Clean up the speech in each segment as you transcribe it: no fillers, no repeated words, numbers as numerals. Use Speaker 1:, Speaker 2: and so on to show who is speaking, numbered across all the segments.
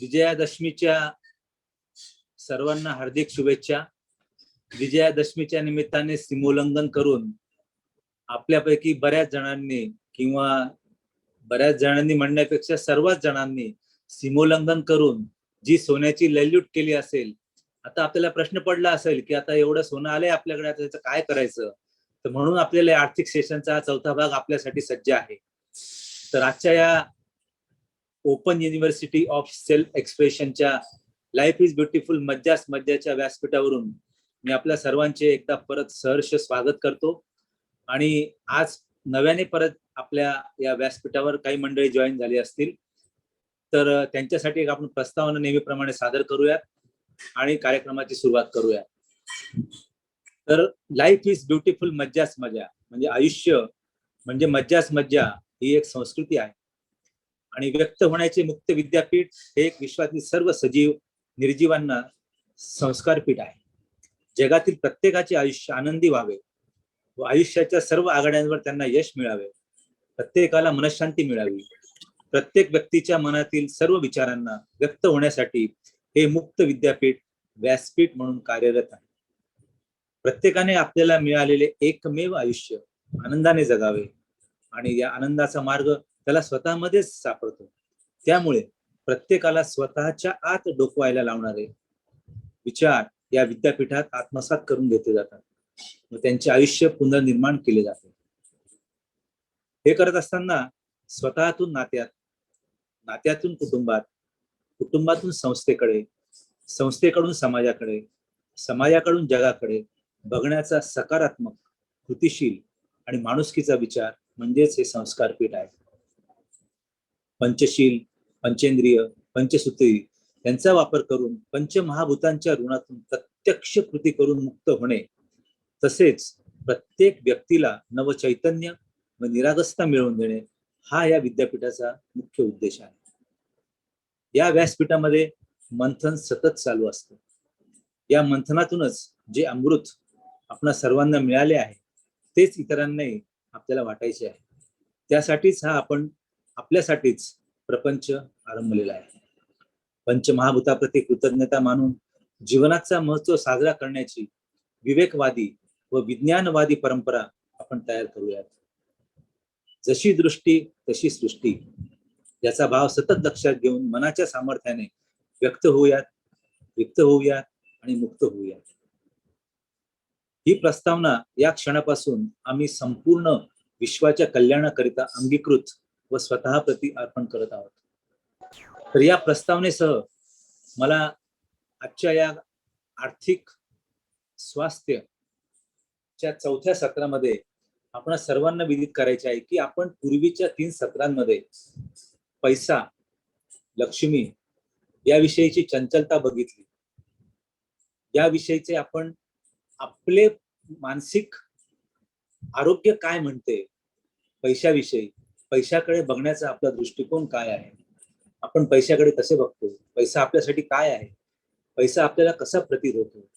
Speaker 1: विजयादशमीच्या सर्वांना हार्दिक शुभेच्छा. विजयादशमीच्या निमित्ताने सीमोल्लंघन करून आपल्यापैकी बऱ्याच जणांनी किंवा बऱ्याच जणांनी म्हणण्यापेक्षा सर्वच जणांनी सीमोल्लंघन करून जी सोन्याची लयलूट केली असेल. आता आपल्याला प्रश्न पडला असेल की आता एवढं सोनं आलंय आपल्याकडे, आता त्याचं काय करायचं. तर म्हणून आपल्याला आर्थिक सेशनचा चौथा भाग आपल्यासाठी सज्ज आहे. तर आजच्या या ओपन युनिव्हर्सिटी ऑफ सेल्फ एक्सप्रेशनच्या लाईफ इज ब्युटिफुल मज्जाच मज्जाच्या व्यासपीठावरून मी आपल्या सर्वांचे एकदा परत सहर्ष स्वागत करतो. आणि आज नव्याने परत आपल्या या व्यासपीठावर काही मंडळी जॉईन झाली असतील, तर त्यांच्यासाठी एक आपण प्रस्तावना नेहमीप्रमाणे सादर करूयात आणि कार्यक्रमाची सुरुवात करूयात. तर लाईफ इज ब्युटिफुल मज्जाच मजा म्हणजे आयुष्य म्हणजे मज्जाच मज्जा ही एक संस्कृती आहे. आणि व्यक्त होण्याचे मुक्त विद्यापीठ हे एक विश्वातील सर्व सजीव निर्जीवांना संस्कारपीठ आहे. जगातील प्रत्येकाचे आयुष्य आनंदी व्हावे व आयुष्याच्या सर्व आघाड्यांवर त्यांना यश मिळावे, प्रत्येकाला मनःशांती मिळावी, प्रत्येक व्यक्तीच्या मनातील सर्व विचारांना व्यक्त होण्यासाठी हे मुक्त विद्यापीठ व्यासपीठ म्हणून कार्यरत आहे. प्रत्येकाने आपल्याला मिळालेले एकमेव आयुष्य आनंदाने जगावे आणि या आनंदाचा मार्ग त्याला स्वतःमध्येच सापडतो. त्यामुळे प्रत्येकाला स्वतःच्या आत डोकवायला लावणारे विचार या विद्यापीठात आत्मसात करून घेतले जातात व त्यांचे आयुष्य पुनर्निर्माण केले जाते. हे करत असताना स्वतःतून नात्यात, नात्यातून कुटुंबात, कुटुंबातून संस्थेकडे, संस्थेकडून समाजाकडे, समाजाकडून जगाकडे बघण्याचा सकारात्मक, कृतिशील आणि माणुसकीचा विचार म्हणजेच हे संस्कारपीठ आहे. पंचशील, पंचेंद्रिय, पंचसूत्री यांचा वापर करून पंचमहाभूतांच्या ऋणातून प्रत्यक्ष कृती करून मुक्त होणे, तसेच प्रत्येक व्यक्तीला नवचैतन्य व निरागसता मिळवून देणे हा या विद्यापीठाचा मुख्य उद्देश आहे. या व्यासपीठामध्ये मंथन सतत चालू असतं. या मंथनातूनच जे अमृत आपणा सर्वांना मिळाले आहे तेच इतरांनाही आपल्याला वाटायचे आहे. त्यासाठीच हा आपण आपल्यासाठीच प्रपंच आरंभलेला आहे. पंचमहाभूताप्रती कृतज्ञता मानून जीवनाचा महोत्सव साजरा करण्याची विवेकवादी व विज्ञानवादी परंपरा आपण तयार करूयात. जशी दृष्टी तशी सृष्टी याचा भाव सतत लक्षात घेऊन मनाच्या सामर्थ्याने व्यक्त होऊयात, व्यक्त होऊयात आणि मुक्त होऊयात. ही प्रस्तावना या क्षणापासून आम्ही संपूर्ण विश्वाच्या कल्याणाकरिता अंगीकृत व स्वतःप्रती अर्पण करत आहोत. तर या प्रस्तावनेसह मला आजच्या या आर्थिक स्वास्थ्यच्या चौथ्या सत्रामध्ये आपण सर्वांना विदित करायचे आहे की आपण पूर्वीच्या 3 सत्रांमध्ये पैसा, लक्ष्मी याविषयीची चंचलता बघितली. याविषयीचे आपण आपले मानसिक आरोग्य काय म्हणते पैशाविषयी, पैशाकडे बघण्याचा आपला दृष्टिकोन काय आहे, आपण पैशाकडे कसे बघतो, पैसा आपल्यासाठी काय आहे, पैसा आपल्याला कसा प्रतीत होतो.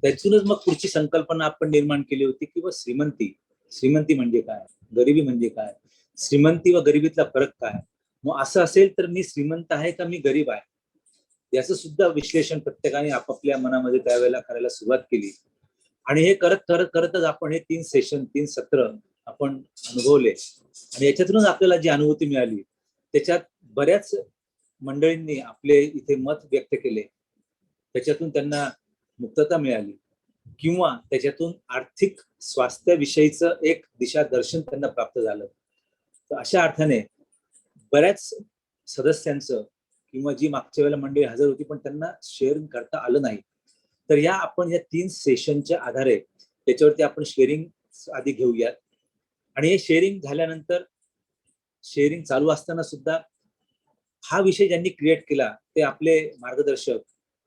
Speaker 1: त्यातूनच मग पुढची संकल्पना आपण निर्माण केली होती की व श्रीमंती, श्रीमंती म्हणजे काय, गरिबी म्हणजे काय, श्रीमंती व गरिबीतला फरक काय. मग असं असेल तर मी श्रीमंत आहे का मी गरीब आहे, याचं सुद्धा विश्लेषण प्रत्येकाने आपापल्या मनामध्ये त्यावेळेला करायला सुरुवात केली. आणि हे करतच आपण हे 3 सेशन, 3 सत्र आपण अनुभवले. आणि याच्यातूनच आपल्याला जी अनुभूती मिळाली त्याच्यात बऱ्याच मंडळींनी आपले इथे मत व्यक्त केले. त्याच्यातून त्यांना मुक्तता मिळाली किंवा त्याच्यातून आर्थिक स्वास्थ्याविषयीचं एक दिशादर्शन त्यांना प्राप्त झालं. तर अशा अर्थाने बऱ्याच सदस्यांचं किंवा जी मागच्या वेळेला मंडळी हजर होती पण त्यांना शेअरिंग करता आलं नाही, तर या आपण या 3 सेशनच्या आधारे त्याच्यावरती आपण शेअरिंग आधी घेऊयात. आणि हे शेअरिंग झाल्यानंतर, शेअरिंग चालू असताना सुद्धा हा विषय ज्यांनी क्रिएट केला ते आपले मार्गदर्शक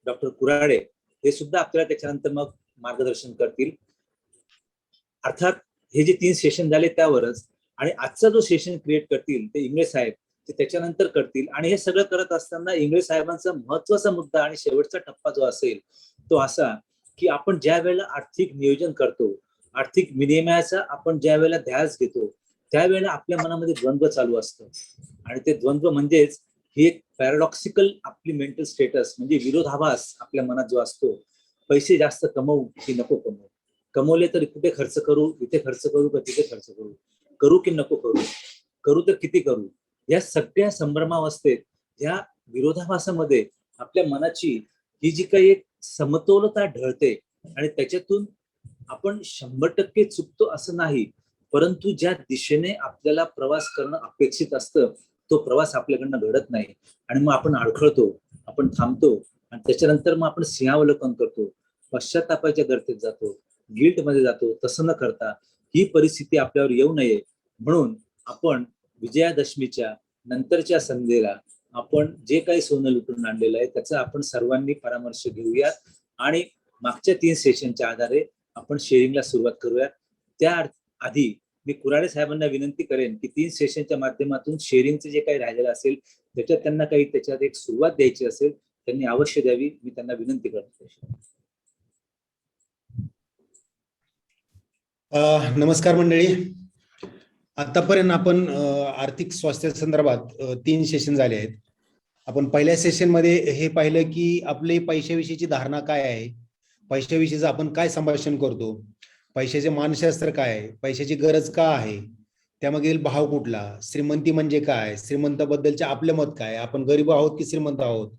Speaker 1: डॉक्टर कुराडे हे सुद्धा आपल्याला त्याच्यानंतर मग मार्गदर्शन करतील. अर्थात हे जे 3 सेशन झाले त्यावरच, आणि आजचा जो सेशन क्रिएट करतील ते इंगळे साहेब, ते त्याच्यानंतर करतील. आणि हे सगळं करत असताना इंगळे साहेबांचा महत्वाचा मुद्दा आणि शेवटचा टप्पा जो असेल तो असा की आपण ज्या वेळेला आर्थिक नियोजन करतो, आर्थिक विनिमयाचा आपण ज्या वेळेला ध्यास घेतो त्यावेळेला आपल्या मनामध्ये द्वंद्व चालू असतं. आणि ते द्वंद्व म्हणजेच ही एक पॅराडॉक्सिकल आपली मेंटल स्टेटस म्हणजे विरोधाभास आपल्या मनात जो असतो, पैसे जास्त कमवू की नको कमवू, कमवले तर कुठे खर्च करू, इथे खर्च करू का तिथे खर्च करू, करू की नको करू, करू तर किती करू, या सगळ्या संभ्रमावस्थेत या विरोधाभासामध्ये आपल्या मनाची ही जी काही एक समतोलता ढळते आणि त्याच्यातून आपण 100% चुकतो असं नाही, परंतु ज्या दिशेने आपल्याला प्रवास करणं अपेक्षित असतं तो प्रवास आपल्याकडनं घडत नाही आणि मग आपण अडखळतो, आपण थांबतो आणि त्याच्यानंतर मग आपण सिंहावलोकन करतो, पश्चातापाच्या गर्तेत जातो, गिल्ट मध्ये जातो. तसं न करता ही परिस्थिती आपल्यावर येऊ नये म्हणून आपण विजयादशमीच्या नंतरच्या संध्येला आपण जे काही सोनं लुटून आणलेलं आहे त्याचा आपण सर्वांनी परामर्श घेऊयात आणि मागच्या 3 सेशनच्या आधारे आपण शेअरिंगला सुरुवात करूया. त्या आधी मी कुराडे साहेबांना विनंती करेन की 3 सेशनच्या माध्यमातून शेअरिंगचे जे काही राहिलेलं असेल त्याच्यात त्यांना काही त्याच्यात एक सुरुवात द्यायची असेल त्यांनी अवश्य द्यावी, मी त्यांना विनंती करतो.
Speaker 2: नमस्कार मंडळी. आतापर्यंत आपण आर्थिक स्वास्थ्य संदर्भात 3 सेशन झाले आहेत. आपण पहिल्या सेशन मध्ये हे पाहिलं की आपली पैशाविषयीची धारणा काय आहे, पैशाविषयीचं आपण काय संभाषण करतो, पैशाचे मानसशास्त्र काय आहे, पैशाची गरज का आहे, त्यामागील भाव कुठला, श्रीमंती म्हणजे काय, श्रीमंताबद्दलचे आपले मत काय, आपण गरीब आहोत की श्रीमंत आहोत,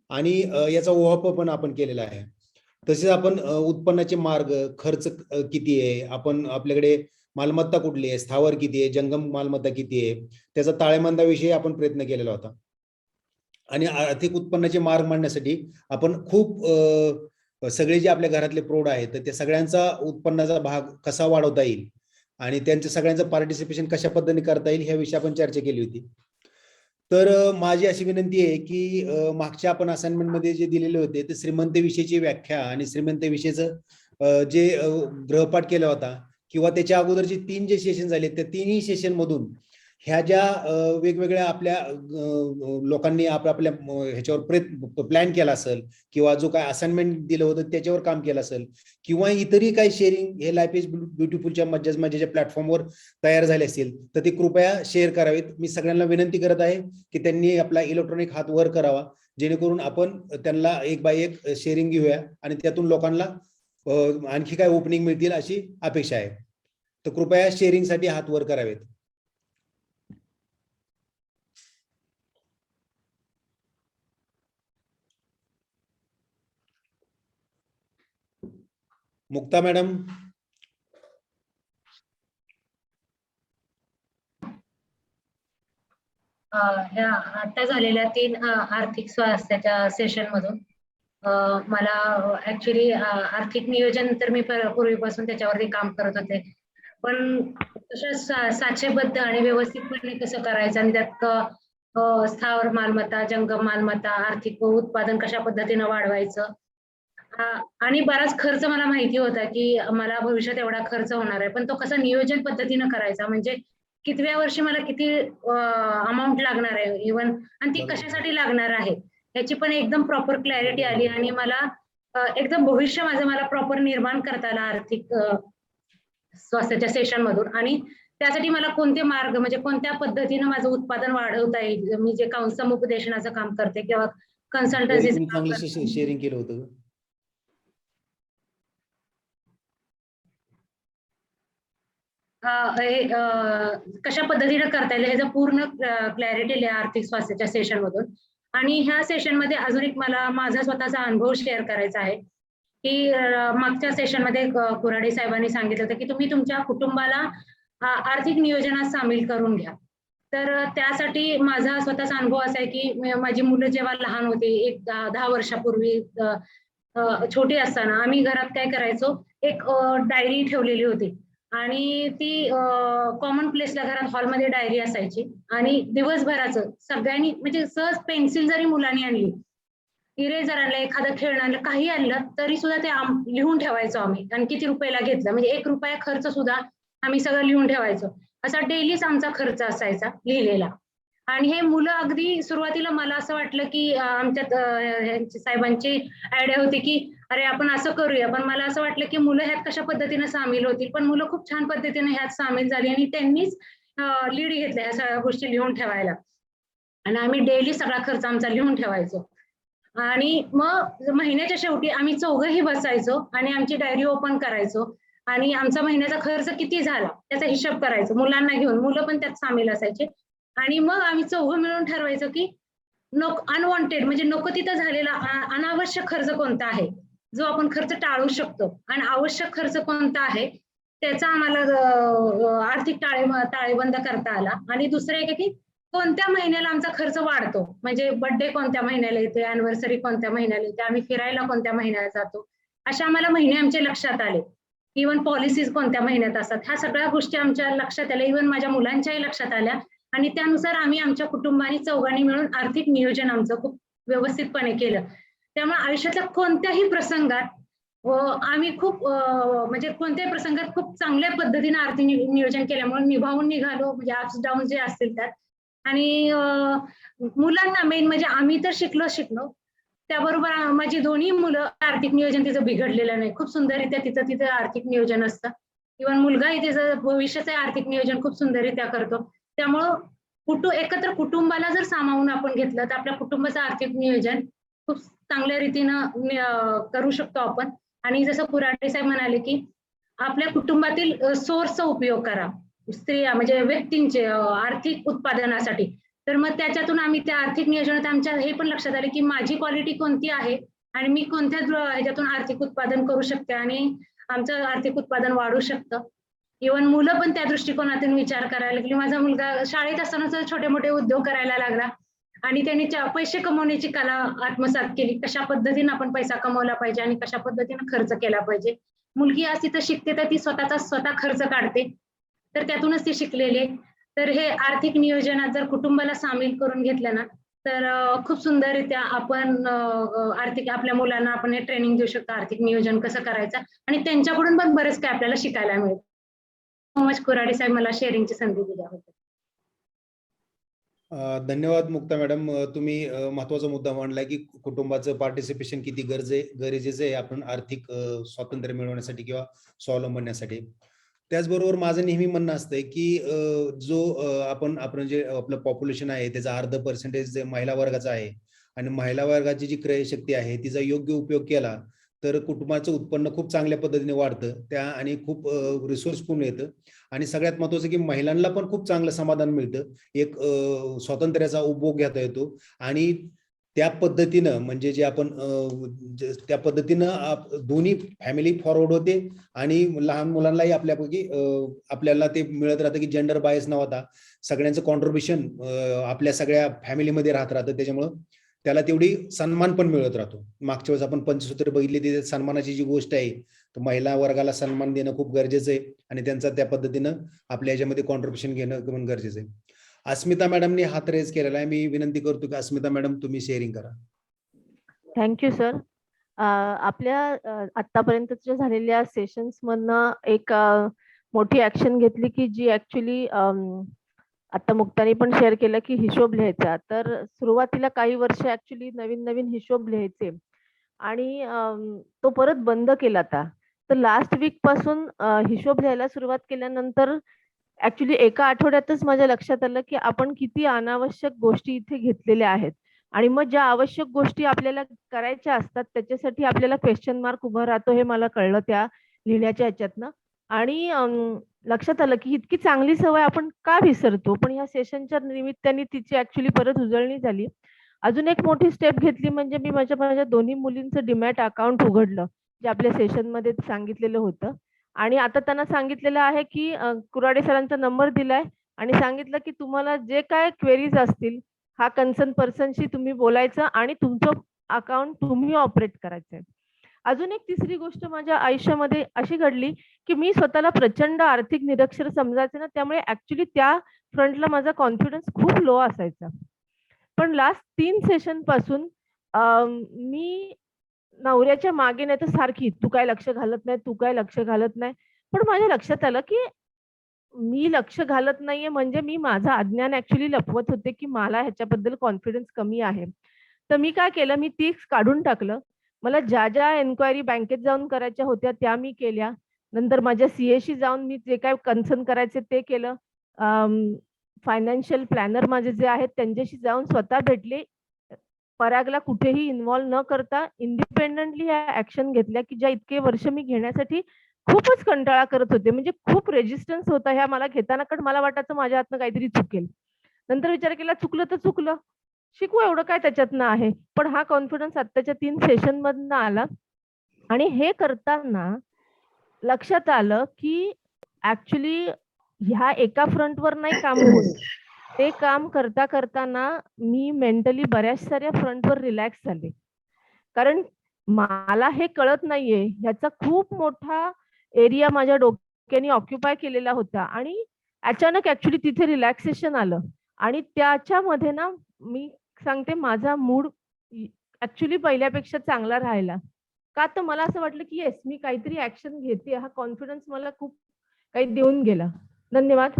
Speaker 2: आणि याचा ओहापोह पण आपण केलेला आहे. तसेच आपण उत्पन्नाचे मार्ग, खर्च किती आहे, आपण आपल्याकडे मालमत्ता कुठली आहे, स्थावर किती आहे, जंगम मालमत्ता किती आहे, त्याचा ताळेबंदाविषयी आपण प्रयत्न केलेला होता. आणि आर्थिक उत्पन्नाचे मार्ग मांडण्यासाठी आपण खूप सगळे जे आपल्या घरातले प्रौढ आहेत तर त्या सगळ्यांचा उत्पन्नाचा भाग कसा वाढवता येईल आणि त्यांच्या सगळ्यांचं पार्टिसिपेशन कशा पद्धतीने करता येईल ह्या विषयी आपण चर्चा केली होती. तर माझी अशी विनंती आहे की मागच्या आपण असाइनमेंटमध्ये जे दिलेले होते ते श्रीमंतविषयीची व्याख्या आणि श्रीमंतविषयीचं जे गृहपाठ केला होता किंवा त्याच्या अगोदरचे 3 जे सेशन झाले त्या 3ही सेशन मधून ह्या ज्या वेगवेगळ्या आपल्या लोकांनी आपल्या ह्याच्यावर प्लॅन केला असेल किंवा जो काय असाइनमेंट दिलं होतं त्याच्यावर काम केलं असेल किंवा इतरही काही शेअरिंग हे लाईफ इज ब्युटिफुलच्या माझ्या प्लॅटफॉर्मवर तयार झाले असतील तर ते कृपया शेअर करावेत. मी सगळ्यांना विनंती करत आहे की त्यांनी आपला इलेक्ट्रॉनिक हात वर करावा जेणेकरून आपण त्यांना एक बाय एक शेअरिंग घेऊया आणि त्यातून लोकांना आणखी काय ओपनिंग मिळतील अशी अपेक्षा आहे. तर कृपया शेअरिंगसाठी हात वर करावेत. मुक्ता मॅडम.
Speaker 3: ह्या आता झालेल्या 3 आर्थिक स्वास्थ्याच्या सेशन मधून मला ऍक्च्युली आर्थिक नियोजन तर मी पूर्वीपासून त्याच्यावरती काम करत होते, पण तसं साचेबद्ध आणि व्यवस्थितपणे कसं करायचं आणि त्यात स्थावर मालमत्ता, जंगम मालमत्ता, आर्थिक उत्पादन कशा पद्धतीनं वाढवायचं आणि बराच खर्च मला माहिती होता की मला भविष्यात एवढा खर्च होणार आहे, पण तो कसा नियोजन पद्धतीनं करायचा म्हणजे कितव्या वर्षी मला किती अमाऊंट लागणार आहे इव्हन आणि ती कशासाठी लागणार आहे याची पण एकदम प्रॉपर क्लॅरिटी आली आणि मला एकदम भविष्य माझं मला प्रॉपर निर्माण करता आलं आर्थिक स्वास्थ्याच्या सेशन मधून. आणि त्यासाठी मला कोणते मार्ग म्हणजे कोणत्या पद्धतीनं माझं उत्पादन वाढवता येईल, मी जे समुपदेशनाचं काम करते किंवा कन्सल्टन्सीचं काम करते.
Speaker 2: शेअरिंग केलं होतं
Speaker 3: कशा पद्धतीने करता येईल ह्याचं पूर्ण क्लॅरिटी लिहा आर्थिक स्वास्थ्याच्या सेशन मधून. आणि ह्या सेशन मध्ये अजून एक मला माझा स्वतःचा अनुभव शेअर करायचा आहे की मागच्या सेशन मध्ये कुराडे साहेबांनी सांगितलं होतं की तुम्ही तुमच्या कुटुंबाला आर्थिक नियोजनात सामील करून घ्या. तर त्यासाठी माझा स्वतःचा अनुभव असा आहे की माझी मुलं जेव्हा लहान होती, एक 10 वर्षापूर्वी छोटी असताना आम्ही घरात काय करायचो, एक डायरी ठेवलेली होती आणि ती कॉमन प्लेसला घरात हॉलमध्ये डायरी असायची आणि दिवसभराचं सगळ्यांनी म्हणजे सहज पेन्सिल जरी मुलांनी आणली, इरेजर आणलं, एखादं खेळणं आणलं, काही आणलं तरी सुद्धा ते लिहून ठेवायचो आम्ही आणि किती रुपयाला घेतलं म्हणजे 1 रुपया खर्च सुद्धा आम्ही सगळं लिहून ठेवायचो. असा डेलीच आमचा खर्च असायचा लिहिलेला. आणि हे मुलं अगदी सुरुवातीला मला असं वाटलं की आमच्यात साहेबांची आयडिया होती की अरे आपण असं करूया, पण मला असं वाटलं की मुलं ह्यात कशा पद्धतीने सामील होतील, पण मुलं खूप छान पद्धतीने ह्यात सामील झाली आणि त्यांनीच लीड घेतल्या ह्या सगळ्या गोष्टी लिहून ठेवायला. आणि आम्ही डेली सगळा खर्च आमचा लिहून ठेवायचो. आणि मग महिन्याच्या शेवटी आम्ही चौघही बसायचो आणि आमची डायरी ओपन करायचो आणि आमचा महिन्याचा खर्च किती झाला त्याचा हिशोब करायचो मुलांना घेऊन. मुलं पण त्यात सामील असायचे. आणि मग आम्ही चौघं मिळून ठरवायचो की अनवॉन्टेड म्हणजे नको तिथं झालेला अनावश्यक खर्च कोणता आहे जो आपण खर्च टाळू शकतो आणि आवश्यक खर्च कोणता आहे त्याचा आम्हाला आर्थिक ताळेबंद करता आला. आणि दुसरं एक की कोणत्या महिन्याला आमचा खर्च वाढतो, म्हणजे बर्थडे कोणत्या महिन्याला येते, अॅनिव्हर्सरी कोणत्या महिन्याला येते, आम्ही फिरायला कोणत्या महिन्यात जातो, अशा आम्हाला महिने आमचे लक्षात आले. इव्हन पॉलिसीज कोणत्या महिन्यात असतात, ह्या सगळ्या गोष्टी आमच्या लक्षात आल्या, इव्हन माझ्या मुलांच्याही लक्षात आल्या. आणि त्यानुसार आम्ही आमच्या कुटुंबाने चौघांनी मिळून आर्थिक नियोजन आमचं खूप व्यवस्थितपणे केलं. त्यामुळे आयुष्यातल्या कोणत्याही प्रसंगात आम्ही खूप म्हणजे कोणत्याही प्रसंगात खूप चांगल्या पद्धतीने आर्थिक नियोजन केल्यामुळे निभावून निघालो, म्हणजे अप्स डाऊन जे असतील त्यात. आणि मुलांना मेन म्हणजे आम्ही तर शिकलो त्याबरोबर माझी दोन्ही मुलं आर्थिक नियोजन तिचं बिघडलेलं नाही, खूप सुंदररित्या तिचं आर्थिक नियोजन असतं. इव्हन मुलगाही तिचं भविष्याचं आर्थिक नियोजन खूप सुंदररित्या करतो. त्यामुळं एकत्र कुटुंबाला जर सामावून आपण घेतलं तर आपल्या कुटुंबाचं आर्थिक नियोजन खूप चांगल्या रीतीनं करू शकतो आपण. आणि जसं कुऱ्हाडे साहेब म्हणाले की आपल्या कुटुंबातील सोर्सचा उपयोग करा, स्त्रिया म्हणजे व्यक्तींचे आर्थिक उत्पादनासाठी. तर मग त्याच्यातून आम्ही त्या आर्थिक नियोजनात आमच्या हे पण लक्षात आले की माझी क्वालिटी कोणती आहे आणि मी कोणत्या ह्याच्यातून आर्थिक उत्पादन करू शकते आणि आमचं आर्थिक उत्पादन वाढू शकतं. इव्हन मुलं पण त्या दृष्टिकोनातून विचार करायला लागली. माझा मुलगा शाळेत असतानाच छोटे मोठे उद्योग करायला लागला आणि त्यांनी पैसे कमवण्याची कला आत्मसात केली, कशा पद्धतीने आपण पैसा कमवला पाहिजे आणि कशा पद्धतीने खर्च केला पाहिजे. मुलगी असती तर शिकते तर ती स्वतः खर्च काढते, तर त्यातूनच ती शिकलेली. तर हे आर्थिक नियोजनात जर कुटुंबाला सामील करून घेतलं ना तर खूप सुंदररित्या आपण आर्थिक आपल्या मुलांना आपण हे ट्रेनिंग देऊ शकतो आर्थिक नियोजन कसं करायचं आणि त्यांच्याकडून पण बरेच काही आपल्याला शिकायला मिळेल. सो मच कुऱ्हाडे साहेब मला शेअरिंगची संधी दिल्याबद्दल.
Speaker 2: धन्यवाद मुक्ता मॅडम. तुम्ही महत्वाचा मुद्दा मांडला की कुटुंबाचं पार्टिसिपेशन किती गरजेचं आहे आपण आर्थिक स्वातंत्र्य मिळवण्यासाठी किंवा स्वावलंबन होण्यासाठी. त्याचबरोबर माझं नेहमी म्हणणं असतंय की आपण जे आपलं पॉप्युलेशन आहे त्याचा अर्ध पर्सेंटेज महिला वर्गाचा आहे आणि महिला वर्गाची जी क्रयशक्ती आहे तिचा योग्य उपयोग केला तर कुटुंबाचं उत्पन्न खूप चांगल्या पद्धतीने वाढतं आणि खूप रिसोर्सफुल येतं आणि सगळ्यात महत्वाचं की महिलांना पण खूप चांगलं समाधान मिळतं, एक स्वातंत्र्याचा उपभोग घेता येतो आणि त्या पद्धतीनं म्हणजे जे आपण त्या पद्धतीनं दोन्ही फॅमिली फॉरवर्ड होते आणि लहान मुलांनाही आपल्याला ते मिळत राहतं की जेंडर बायस न होता सगळ्यांचं कॉन्ट्रीब्युशन आपल्या सगळ्या फॅमिलीमध्ये राहतं, त्याच्यामुळं त्याला तेवढी सन्मान पण मिळत राहतो. मागच्या वेळेस आपण पंचसूत्र बघितली, ती सन्मानाची जी गोष्ट आहे तर महिला वर्गाला सन्मान देणं खूप गरजेचं आहे आणि त्यांचा त्या पद्धतीनं आपल्या याच्यामध्ये कॉन्ट्रीब्युशन घेणं पण गरजेचं आहे. अस्मिता मॅडमने हात रेज केलेला आहे, मी विनंती करतो की अस्मिता मॅडम तुम्ही शेअरिंग करा.
Speaker 4: Thank you sir. आपल्या आतापर्यंतच्या झालेल्या सेशन्स मधनं एक मोठी ऍक्शन घेतली की जी ऍक्च्युली आता मुक्तानी पण शेअर केलं की हिशोब लिहायचा. तर सुरुवातीला काही वर्ष ऍक्च्युली नवीन हिशोब लिहायचे आणि तो परत बंद केला आता. तर लास्ट वीक पासून हिशोब लिहायला सुरुवात केल्यानंतर ऍक्च्युली एका आठवड्यातच माझ्या लक्षात आलं की आपण किती अनावश्यक गोष्टी इथे घेतलेल्या आहेत आणि मग ज्या आवश्यक गोष्टी आपल्याला करायच्या असतात त्याच्यासाठी आपल्याला क्वेश्चन मार्क उभा राहतो हे मला कळलं त्या लिहिण्याच्या ह्याच्यातनं. आणि लक्षात आलं की इतकी चांगली सवय आपण का विसरतो, पण ह्या सेशनच्या निमित्ताने तिची ऍक्च्युली परत उजळणी झाली. अजून एक मोठी स्टेप घेतली म्हणजे मी माझ्या दोन्ही मुलींचं डीमॅट अकाउंट उघडलं जे आपल्या सेशनमध्ये सांगितलेलं होतं आणि आता त्यांना सांगितलेलं आहे की कुऱ्हाडे सरांचा नंबर दिलाय आणि सांगितलं की तुम्हाला जे काय क्वेरीज असतील हा कन्सर्न पर्सनशी तुम्ही बोलायचं आणि तुमचं अकाउंट तुम्ही ऑपरेट करायचंय. अजून एक तिसरी गोष्ट माझ्या आयुष्यामध्ये अशी घडली की मी स्वतःला प्रचंड आर्थिक निरक्षर समजायचे ना, त्यामुळे ऍक्च्युली त्या फ्रंटला माझा कॉन्फिडन्स खूप लो असायचा. पण लास्ट 3 सेशन पासून मी नवऱ्याच्या मागे नाही तर सारखी तू काय लक्ष घालत नाही. पण माझ्या लक्षात आलं की मी लक्ष घालत नाहीये म्हणजे मी माझं अज्ञान ऍक्च्युली लपवत होते की मला ह्याच्याबद्दल कॉन्फिडन्स कमी आहे. तर मी काय केलं, मी तीच काढून टाकलं. मला ज्या एन्क्वायरी बँकेत जाऊन करायच्या होत्या त्या मी केल्या. नंतर माझ्या सीएशी जाऊन मी जे काय कन्सर्न करायचे ते केलं. फायनान्शियल प्लॅनर माझे जे आहेत त्यांच्याशी जाऊन स्वतः भेटले, परागला कुठेही इन्व्हॉल्व न करता इंडिपेंडेंटली ह्या ऍक्शन घेतल्या की ज्या इतके वर्ष मी घेण्यासाठी खूपच कंटाळा करत होते. म्हणजे खूप रेजिस्टन्स होता ह्या मला घेताना, कारण मला वाटायचं माझ्या हातनं काहीतरी चुकेल. नंतर विचार केला चुकलं तर चुकलं, शिकू, एवढं काय त्याच्यातनं आहे. पण हा कॉन्फिडन्स आत्ताच्या 3 सेशन मधनं आला आणि हे करताना लक्षात आलं की ऍक्च्युली ह्या एका फ्रंटवर नाही काम होत. ते काम करता करताना मी मेंटली बऱ्याच साऱ्या फ्रंटवर रिलॅक्स झाले, कारण मला हे कळत नाहीये ह्याचा खूप मोठा एरिया माझ्या डोक्याने ऑक्युपाय केलेला होता आणि अचानक ऍक्च्युली तिथे रिलॅक्सेशन आलं आणि त्याच्यामध्ये ना मी सांगते माझा मूड ऍक्च्युली पहिल्यापेक्षा चांगला राहिला. का तर मला असं वाटलं की येस मी काहीतरी ऍक्शन घेते, हा कॉन्फिडन्स मला खूप काही देऊन गेला. धन्यवाद.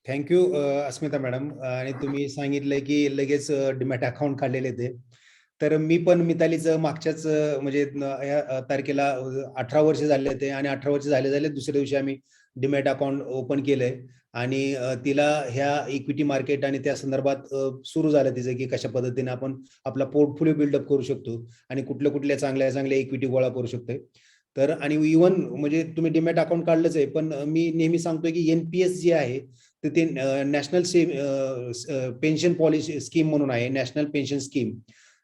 Speaker 2: थँक्यू अस्मिता मॅडम. आणि तुम्ही सांगितलंय की लगेच डीमॅट अकाउंट काढलेले ते. तर मी पण मितालीचं मागच्याच म्हणजे या तारखेला 18 वर्ष झाले होते आणि 18 वर्ष झाले दुसऱ्या दिवशी आम्ही डीमॅट अकाउंट ओपन केलंय आणि तिला ह्या इक्विटी मार्केट आणि त्या संदर्भात सुरू झालं तिचं की कशा पद्धतीने आपण आपला पोर्टफोलिओ बिल्डअप करू शकतो आणि कुठल्या चांगल्या इक्विटी गोळा करू शकतोय. तर आणि इव्हन म्हणजे तुम्ही डीमॅट अकाउंट काढलंच आहे, पण मी नेहमी सांगतोय की एनपीएस जे आहे तर ते नॅशनल पेन्शन पॉलिसी स्कीम म्हणून आहे, नॅशनल पेन्शन स्कीम.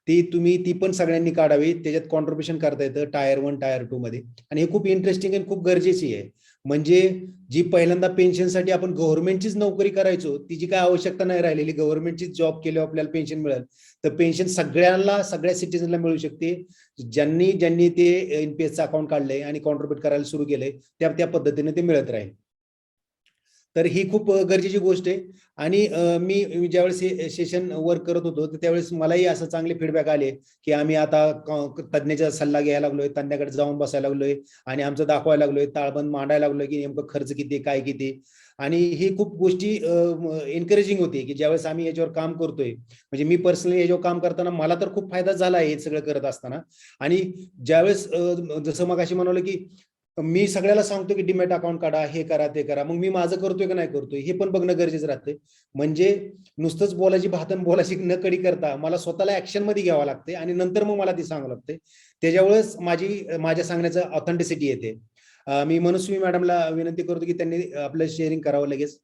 Speaker 2: ती पण सगळ्यांनी काढावी. त्याच्यात कॉन्ट्रीब्युशन करता येतं टायर 1 टायर 2 मध्ये आणि हे खूप इंटरेस्टिंग आणि खूप गरजेची आहे. म्हणजे जी पहिल्यांदा पेन्शनसाठी आपण गव्हर्नमेंटचीच नोकरी करायचो तिची काय आवश्यकता नाही राहिलेली. गव्हर्नमेंटचीच जॉब केल्यावर आपल्याला पेन्शन मिळेल. तर पेन्शन सगळ्या सिटीजनला मिळू शकते ज्यांनी ते एनपीएसचं अकाउंट काढलंय आणि कॉन्ट्रीब्युट करायला सुरू केलंय त्या पद्धतीने ते मिळत राहील. तर ही खूप गरजेची गोष्ट आहे. आणि मी ज्यावेळेस सेशन वर्क करत होतो तर त्यावेळेस मलाही असं चांगले फीडबॅक आले की आम्ही आता तज्ञाचा सल्ला घ्यायला लागलोय, तज्ञाकडे जाऊन बसायला लागलोय आणि आमचं दाखवायला लागलोय, ताळबंद मांडायला लागलोय की नेमकं खर्च किती काय किती. आणि ही खूप गोष्टी एनकरेजिंग होती की ज्यावेळेस आम्ही याच्यावर काम करतोय. म्हणजे मी पर्सनली याच्यावर काम करताना मला तर खूप फायदा झाला आहे हे सगळं करत असताना. आणि ज्यावेळेस जसं मग अशी म्हणवलं की मी सगळ्याला सांगतो की डीमॅट अकाउंट काढा, हे करा ते करा, मग मी माझं करतोय का नाही करतोय हे पण बघणं गरजेचं राहतंय. म्हणजे नुसतंच बोलायची भातन बोलायची न कडी करता मला स्वतःला ऍक्शन मध्ये घ्यावं लागते आणि नंतर मग मला ती सांगावं लागते. त्याच्यामुळेच माझ्या सांगण्याचं ऑथेंटिसिटी येते. मी मनस्वी मॅडमला विनंती करतो की त्यांनी आपलं शेअरिंग करावं लगेच.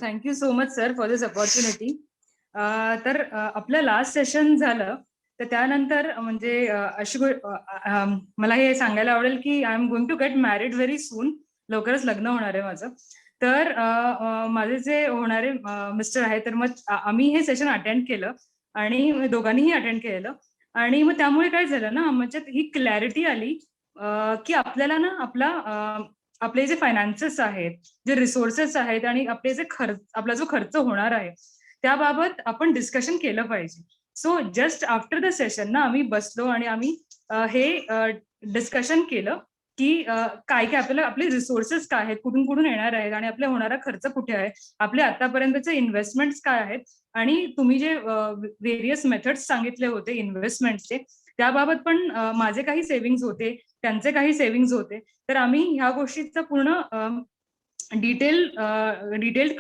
Speaker 5: Thank you so much sir for this opportunity. तर आपलं लास्ट सेशन झालं तर त्यानंतर म्हणजे अशी मला हे सांगायला आवडेल की I am going to get married very soon. लवकरच लग्न होणार आहे माझं. तर माझे जे होणारे मिस्टर आहे तर मग आम्ही हे सेशन अटेंड केलं आणि दोघांनीही अटेंड केलेलं. आणि मग त्यामुळे काय झालं ना, म्हणजे ही क्लॅरिटी आली की आपल्याला ना आपले जे फायनान्सेस आहेत, जे रिसोर्सेस आहेत आणि आपला जो खर्च होणार आहे त्याबाबत आपण डिस्कशन केलं पाहिजे. So just after the session ना आम्ही बसलो आणि आम्ही हे डिस्कशन केलं की काय आपल्याला आपले रिसोर्सेस काय आहेत, कुठून येणार आहेत आणि आपला होणारा खर्च कुठे आहे, आपले आतापर्यंतचे इन्व्हेस्टमेंट्स काय आहेत आणि तुम्ही जे व्हेरियस मेथड्स सांगितले होते इन्व्हेस्टमेंटचे त्याबाबत पण माझे काही सेव्हिंग्ज होते, त्यांचे काही सेव्हिंग्ज होते. तर आम्ही ह्या गोष्टीचा पूर्ण डिटेल्स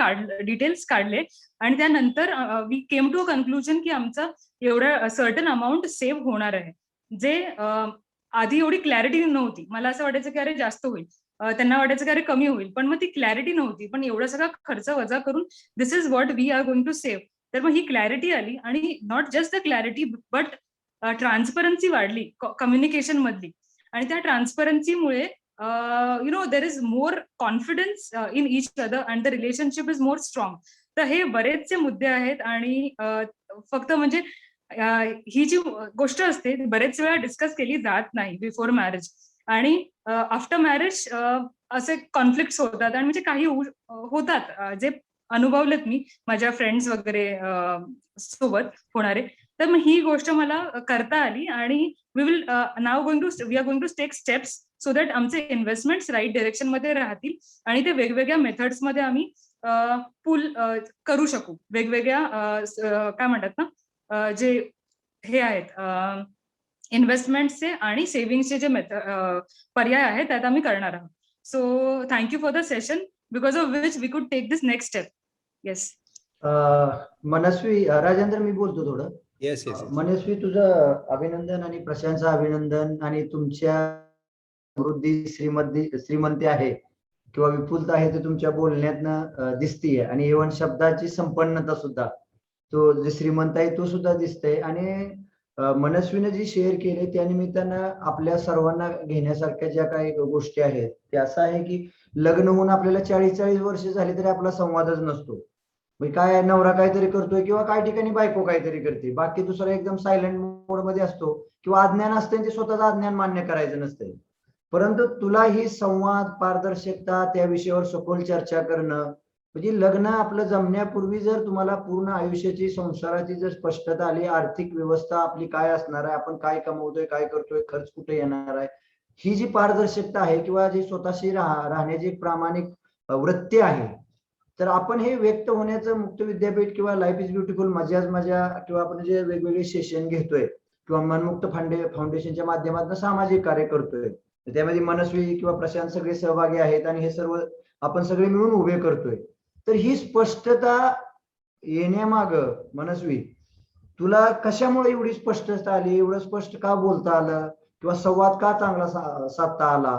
Speaker 5: काढले आणि त्यानंतर we came to a conclusion की आमचा एवढा सर्टन अमाऊंट सेव्ह होणार आहे. जे आधी एवढी क्लॅरिटी नव्हती. मला असं वाटायचं की अरे जास्त होईल, त्यांना वाटायचं की अरे कमी होईल, पण मग ती क्लॅरिटी नव्हती. पण एवढा सगळा खर्च वजा करून this is what we are going to save. तर मग ही क्लॅरिटी आली आणि not just the clarity but transparency वाढली कम्युनिकेशन मधली. आणि त्या ट्रान्सपरन्सीमुळे there is more confidence in each other and the relationship is more strong. तर हे बरेचसे मुद्दे आहेत आणि फक्त म्हणजे ही जी गोष्ट असते बरेच वेळा डिस्कस केली जात नाही बिफोर मॅरेज. आणि आफ्टर मॅरेज असे कॉन्फ्लिक्ट होतात आणि म्हणजे काही होतात जे अनुभवलेत मी माझ्या फ्रेंड्स वगैरे सोबत होणारे. तर मग ही गोष्ट मला करता आली आणि we are going to take steps so that आमचे इन्व्हेस्टमेंट्स राईट डायरेक्शन मध्ये राहतील आणि ते वेगवेगळ्या मेथड्स मध्ये आम्ही पूल करू शकू. वेगवेगळ्या काय म्हणतात ना जे हे आहेत इन्व्हेस्टमेंटचे आणि सेव्हिंगचे जे पर्याय आहेत त्यात आम्ही करणार आहोत. So thank you for the session, because of which we could take this next step. Yes.
Speaker 6: मनस्वी, राजेंद्र मी बोलतो थोडं.
Speaker 2: येस येस
Speaker 6: मनस्वी, तुझं अभिनंदन आणि प्रशांतचं अभिनंदन, आणि तुमच्या समृद्धी श्रीमंती आहे किंवा विपुलता आहे ते तुमच्या बोलण्यातनं दिसतीये, आणि इव्हन शब्दाची संपन्नता सुद्धा, तो जे श्रीमंत आहे तो सुद्धा दिसतंय. आणि मनस्वीने जी शेअर केले त्या निमित्तानं आपल्या सर्वांना घेण्यासारख्या ज्या काही गोष्टी आहेत ते असं आहे की लग्न होऊन आपल्याला 40-40 वर्ष झाली तरी आपला संवादच नसतो. म्हणजे काय नवरा काहीतरी करतोय किंवा काही ठिकाणी बायको काहीतरी करते, बाकी दुसरा एकदम सायलेंट मोड मध्ये असतो किंवा अज्ञान असतं, ते स्वतःचं अज्ञान मान्य करायचं नसतंय. परंतु तुला ही संवाद, पारदर्शकता, त्या विषयावर सखोल चर्चा करणं, म्हणजे लग्न आपलं जमण्यापूर्वी जर तुम्हाला पूर्ण आयुष्याची, संसाराची जर स्पष्टता आली, आर्थिक व्यवस्था आपली काय असणार आहे, आपण काय कमवतोय, काय करतोय, खर्च कुठे येणार आहे, ही जी पारदर्शकता आहे किंवा जी स्वतःशी राहण्याची एक प्रामाणिक वृत्ती आहे, तर आपण हे व्यक्त होण्याचं मुक्त विद्यापीठ किंवा लाईफ इज ब्युटिफुल मजाच मजा किंवा आपण जे वेगवेगळे सेशन घेतोय किंवा मनमुक्त फाउंडेशनच्या माध्यमातून सामाजिक कार्य करतोय, त्यामध्ये मनस्वी किंवा प्रशांत सगळे सहभागी आहेत आणि हे सर्व आपण सगळे मिळून उभे करतोय. तर ही स्पष्टता येण्यामाग मनस्वी तुला कशामुळे एवढी स्पष्टता आली, एवढं स्पष्ट का बोलता आलं किंवा संवाद का चांगला साधता आला,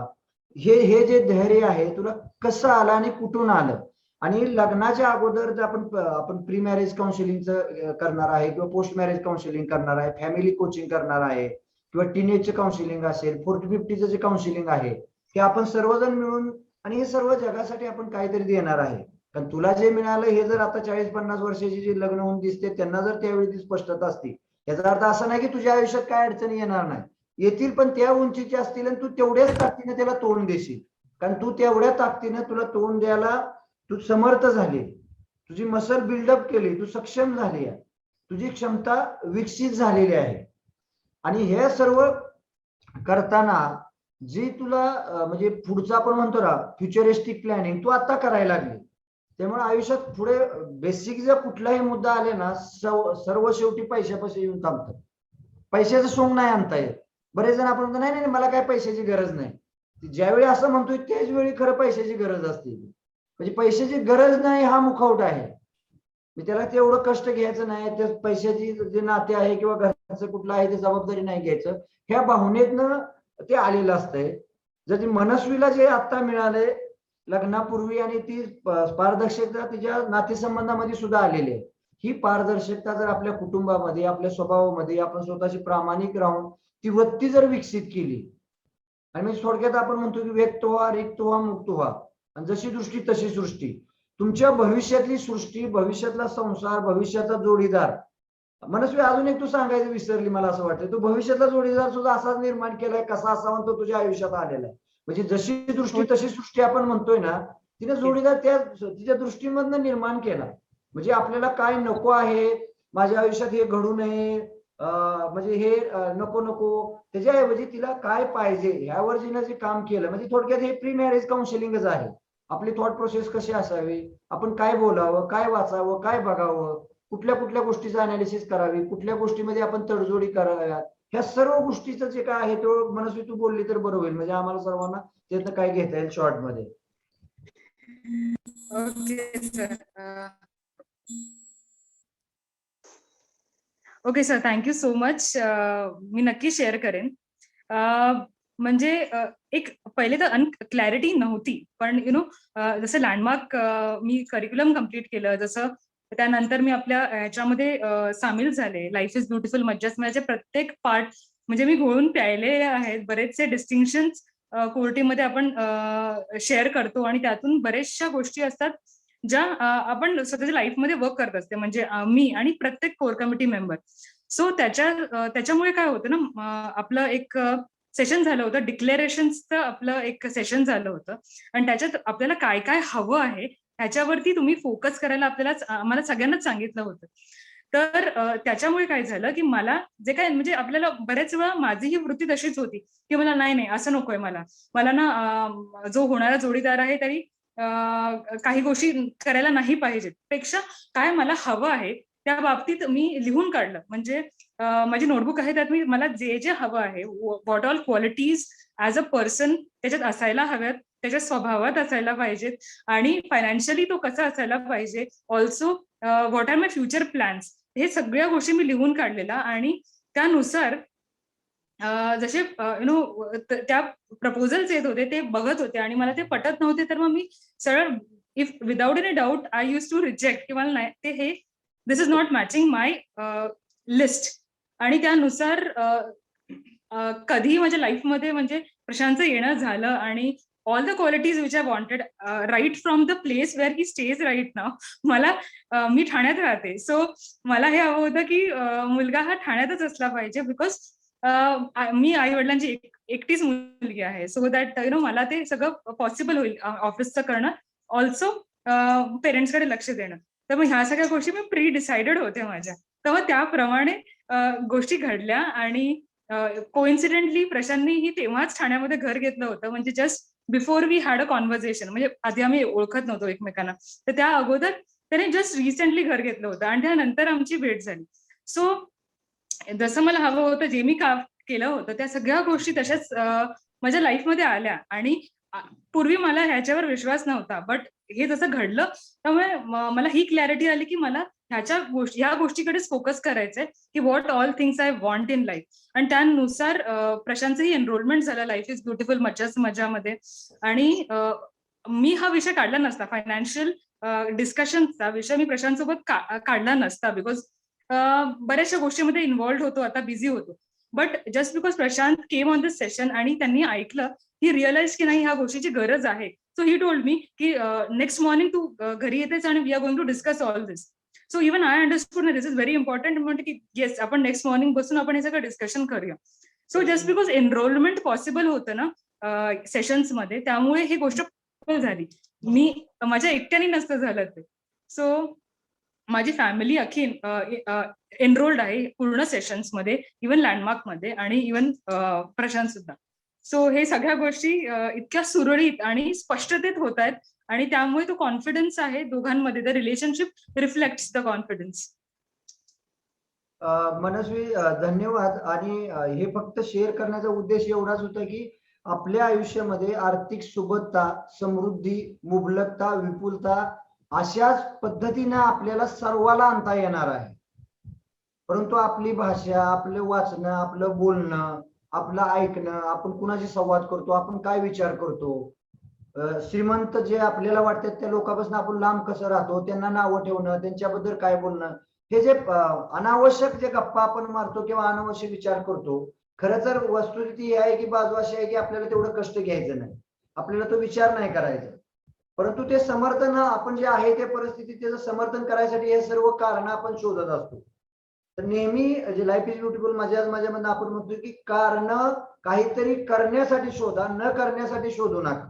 Speaker 6: हे जे धैर्य आहे तुला कसं आलं आणि कुठून आलं? आणि लग्नाच्या अगोदर जर आपण प्री मॅरेज काउन्सिलिंगचं करणार आहे किंवा पोस्ट मॅरेज काउन्सिलिंग करणार आहे, फॅमिली कोचिंग करणार आहे किंवा टीनेजचे काउन्सिलिंग असेल, 40-50चं जे काउन्सिलिंग आहे हे आपण सर्वजण मिळून, आणि हे सर्व जगासाठी आपण काहीतरी देणार आहे. कारण तुला जे मिळालं हे जर आता 40-50 वर्षाची जी लग्न होऊन दिसते त्यांना जर त्यावेळी ती स्पष्टता असती, याचा अर्थ असा नाही की तुझ्या आयुष्यात काय अडचणी येणार नाही, येतील, पण त्या उंचीचे असतील आणि तू तेवढ्याच ताकदीने त्याला तोंड देशील. कारण तू तेवढ्या ताकदीने तुला तोंड द्यायला तू समर्थ झाली, तुझी मसल बिल्डअप केली, तू सक्षम झाली आहे, तुझी क्षमता विकसित झालेली आहे. आणि हे सर्व करताना जी तुला म्हणजे पुढचा आपण म्हणतो ना फ्युचरिस्टिक प्लॅनिंग तू आता करायला लागली. त्यामुळे आयुष्यात पुढे बेसिक जर कुठलाही मुद्दा आले ना, सर्व शेवटी पैशापाशी येऊन थांबतात. पैशाचं सोंग नाही आणता येत. बरेच जण आपण म्हणतो नाही नाही मला काय पैशाची गरज नाही, ज्यावेळी असं म्हणतोय त्याच वेळी खरं पैशाची गरज असते. म्हणजे पैशाची गरज नाही हा मुखवटा आहे, त्याला तेवढं कष्ट घ्यायचं नाही, त्या पैशाची जे नाते आहे किंवा घरचं कुठलं आहे ते जबाबदारी नाही घ्यायचं, ह्या भावनेतनं ते आलेलं असतंय. जर ती मनस्वीला जे आता मिळाले लग्नापूर्वी आणि ती पारदर्शकता तिच्या नातेसंबंधामध्ये सुद्धा आलेली आहे, ही पारदर्शकता जर आपल्या कुटुंबामध्ये, आपल्या स्वभावामध्ये आपण स्वतःची प्रामाणिक राहून ती वृत्ती जर विकसित केली, आणि म्हणजे थोडक्यात आपण म्हणतो की व्यक्त व्हा, रिक्त व्हा, मुक्त व्हा, आणि जशी दृष्टी तशी सृष्टी. तुमच्या भविष्यातली सृष्टी, भविष्यातला संसार, भविष्याचा जोडीदार. मनस्वी अजून एक तू सांगायचं विसरली मला असं वाटतं, तू भविष्यातला जोडीदार सुद्धा असाच निर्माण केलाय, कसा असावा तो तुझ्या आयुष्यात आलेला आहे. म्हणजे जशी दृष्टी तशी सृष्टी आपण म्हणतोय ना, तिने जोडीदार तिच्या दृष्टीमधनं निर्माण केला. म्हणजे आपल्याला काय नको आहे, माझ्या आयुष्यात हे घडू नये, म्हणजे हे नको नको, त्याच्याऐवजी तिला काय पाहिजे ह्यावर जिने जे काम केलं, म्हणजे थोडक्यात हे प्री मॅरेज काउन्सिलिंगच आहे. आपली थॉट प्रोसेस कशी असावी, आपण काय बोलावं, काय वाचावं, काय बघावं, कुठल्या कुठल्या गोष्टीचं अनालिसिस करावी, कुठल्या गोष्टीमध्ये आपण तडजोडी कराव्यात, ह्या सर्व गोष्टीचं जे काय आहे तो मनस्वी तू बोलली तर बरं होईल, म्हणजे आम्हाला सर्वांना त्याचं काय घेता येईल शॉर्ट मध्ये.
Speaker 5: Okay sir, thank you so much. मी नक्की शेअर करेन. म्हणजे एक पहिले तर क्लॅरिटी नव्हती, पण जसं लँडमार्क मी करिक्युलम कम्प्लीट केलं, जसं त्यानंतर मी आपल्या ह्याच्यामध्ये सामील झाले, लाईफ इज ब्युटिफुल मज्जाच मजाचे प्रत्येक पार्ट म्हणजे मी घोळून प्यायले आहेत. बरेचसे डिस्टिंक्शन्स कोर्टीमध्ये आपण शेअर करतो आणि त्यातून बरेचशा गोष्टी असतात ज्या आपण स्वतःच्या लाईफमध्ये वर्क करत असते, म्हणजे मी आणि प्रत्येक कोर कमिटी मेंबर. सो त्याच्यामुळे काय होतं ना, आपलं एक सेशन झालं होतं, डिक्लेरेशन्सचं आपलं एक सेशन झालं होतं, आणि त्याच्यात आपल्याला काय काय हवं आहे ह्याच्यावरती तुम्ही फोकस करायला आम्हाला सगळ्यांनाच सांगितलं होतं. तर त्याच्यामुळे काय झालं की मला जे काय, म्हणजे आपल्याला बऱ्याच वेळा माझी ही वृत्ती तशीच होती की मला नाही असं नकोय, मला ना जो होणारा जोडीदार आहे तरी काही गोष्टी करायला नाही पाहिजेत, पेक्षा काय मला हवं आहे त्या बाबतीत मी लिहून काढलं. म्हणजे माझी नोटबुक आहे, त्यात मी मला जे जे हवं आहे, what all qualities as a person त्याच्यात असायला हव्यात, त्याच्या स्वभावात असायला पाहिजेत आणि फायनान्शियली तो कसा असायला पाहिजे. Also what are my future plans, हे सगळ्या गोष्टी मी लिहून काढलेल्या आणि त्यानुसार जसे त्या प्रपोजल्स येत होते ते बघत होते आणि मला ते पटत नव्हते, तर मग मी सरळ if without any doubt I use to reject की मला नाही ते हे this is not matching my list. आणि त्यानुसार कधी माझ्या लाईफमध्ये म्हणजे प्रशांतचं येणं झालं आणि all the qualities which I wanted right from the place where he stage right now. मला मी ठाण्यात राहते, सो मला हे हवं होतं की मुलगा हा ठाण्यातच असला पाहिजे, बिकॉज मी आई वडिलांची एकटीच मुलगी आहे. सो दॅट मला ते सगळं पॉसिबल होईल ऑफिसचं करणं, ऑल्सो पेरेंट्सकडे लक्ष देणं. तर मग ह्या सगळ्या गोष्टी मी प्री डिसाइडेड होत्या माझ्या. तर मग त्याप्रमाणे गोष्टी घडल्या आणि कोइन्सिडेंटली प्रशांतनीही तेव्हाच ठाण्यामध्ये घर घेतलं होतं, म्हणजे just before we had a conversation. म्हणजे आधी आम्ही ओळखत नव्हतो एकमेकांना, तर त्या अगोदर त्याने जस्ट रिसेंटली घर घेतलं होतं आणि त्यानंतर आमची भेट झाली. सो जसं मला हवं होतं, जे मी काम केलं होतं त्या सगळ्या गोष्टी तशाच माझ्या लाईफमध्ये आल्या. आणि पूर्वी मला ह्याच्यावर विश्वास नव्हता, बट हे जसं घडलं त्यामुळे मला ही क्लॅरिटी आली की मला ह्या गोष्टीकडेच फोकस करायचंय की what all things I want in life. आणि त्यानुसार प्रशांतचंही एनरोलमेंट झालं लाईफ इज ब्युटिफुल मजामध्ये. आणि मी हा विषय काढला नसता, फायनान्शियल डिस्कशनचा विषय मी प्रशांत सोबत काढला नसता, बिकॉज बऱ्याचशा गोष्टीमध्ये इन्व्हॉल्ड होतो, आता बिझी होतो. But just because Prashant came on this session आणि त्यांनी ऐकलं, ही रिअलाइज की नाही ह्या गोष्टीची गरज आहे. सो ही टोल्ड मी की नेक्स्ट मॉर्निंग तू घरी येतेस आणि we are going to discuss all this. So even I understood this is very important. म्हणते की येस, आपण नेक्स्ट मॉर्निंग बसून आपण हे सगळं डिस्कशन करूया. So just because enrolment possible होतं ना सेशन्समध्ये, त्यामुळे ही गोष्ट झाली. मी माझ्या एकट्याने नसतं झालं ते. सो माझी फॅमिली अख्खी एनरोल्ड आहे पूर्ण सेशन्समध्ये, इव्हन लँडमार्कमध्ये आणि इव्हन प्रशांत सुद्धा. सो हे सगळ्या गोष्टी इतक्या सुरळीत आणि स्पष्टतेत होत आहेत आणि त्यामुळे तो कॉन्फिडन्स आहे दोघांमध्ये. The relationship reflects the confidence.
Speaker 6: Manasvi धन्यवाद. आणि हे फक्त शेअर करण्याचा उद्देश एवढाच होता की आपल्या आयुष्यामध्ये आर्थिक सुबत्ता, समृद्धी, मुबलकता, विपुलता अशाच पद्धतीने आपल्याला सर्वाला आणता येणार आहे. परंतु आपली भाषा, आपलं वाचणं, आपलं बोलणं, आपलं ऐकणं, आपण कुणाशी संवाद करतो, आपण काय विचार करतो, श्रीमंत जे आपल्याला वाटतात त्या लोकांपासून आपण लांब कसं राहतो, त्यांना नावं ठेवणं, त्यांच्याबद्दल काय बोलणं, हे जे अनावश्यक जे गप्पा आपण मारतो किंवा अनावश्यक विचार करतो, खरं तर वस्तुस्थिती ही आहे की बाजू अशी आहे की आपल्याला तेवढं कष्ट घ्यायचं नाही, आपल्याला तो विचार नाही करायचा. परंतु ते समर्थन आपण जे आहे त्या परिस्थितीत त्याचं समर्थन करायसाठी हे सर्व कारण आपण शोधत असतो. तर नेहमी जे लाईफ इज ब्युटिफुल माझ्यामधनं आपण म्हणतो की कारण काहीतरी करण्यासाठी शोधा, न करण्यासाठी शोधू नका.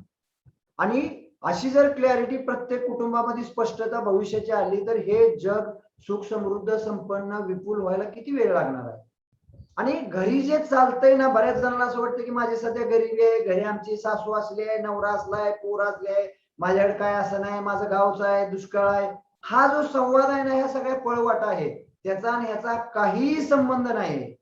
Speaker 6: आणि अशी जर क्लॅरिटी प्रत्येक कुटुंबामध्ये स्पष्टता भविष्याची आली तर हे जग सुख समृद्ध संपन्न विपुल व्हायला किती वेळ लागणार आहे. आणि घरी जे चालतंय ना, बऱ्याच जणांना असं वाटतं की माझी सध्या गरीबी आहे, घरी आमची सासू असली आहे, नवरा असलाय, पोर असले आहे, माझ्याकडे काय असं नाही, माझं गावचं आहे, दुष्काळ आहे. हा जो संवाद आहे ना, ह्या सगळ्या पळवाट आहे, त्याचा आणि ह्याचा काहीही संबंध नाही.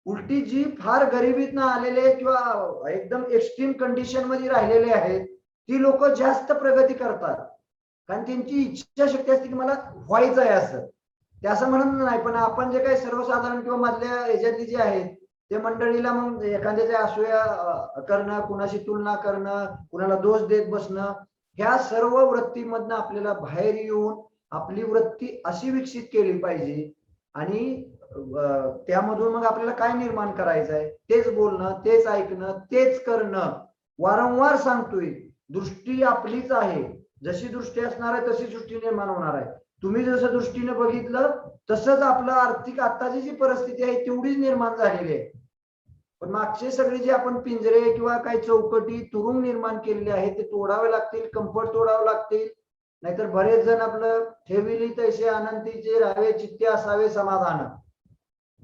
Speaker 6: उलटी जी फार गरिबीतनं आलेले किंवा एकदम एक्स्ट्रीम कंडिशन मध्ये राहिलेले आहेत ती लोक जास्त प्रगती करतात, कारण त्यांची इच्छाशक्ती असते की मला व्हायचं आहे असं. ते असं म्हणत नाही, पण आपण जे काही सर्वसाधारण किंवा मधल्या ह्याच्यातली जे आहेत ते मंडळीला मग एखाद्याच्या असूया करणं, कुणाशी तुलना करणं, कुणाला दोष देत बसणं, ह्या सर्व वृत्तीमधनं आपल्याला बाहेर येऊन आपली वृत्ती अशी विकसित केली पाहिजे. आणि त्यामधून मग आपल्याला काय निर्माण करायचं आहे, तेच बोलणं, तेच ऐकणं, तेच करणं. वारंवार सांगतोय, दृष्टी आपलीच आहे, जशी दृष्टी असणार आहे तशी दृष्टी निर्माण होणार आहे. तुम्ही जसं दृष्टीने बघितलं तसंच आपलं आर्थिक आताची जी परिस्थिती आहे तेवढीच निर्माण झालेली आहे. पण मागचे सगळे जे आपण पिंजरे किंवा काही चौकटी तुरुंग निर्माण केलेले आहेत ते तोडावे लागतील, कम्फर्ट तोडावं लागतील. नाहीतर बरेच जण आपलं ठेविली तैसे अनंतीचे राहावे, चित्ते असावे समाधान.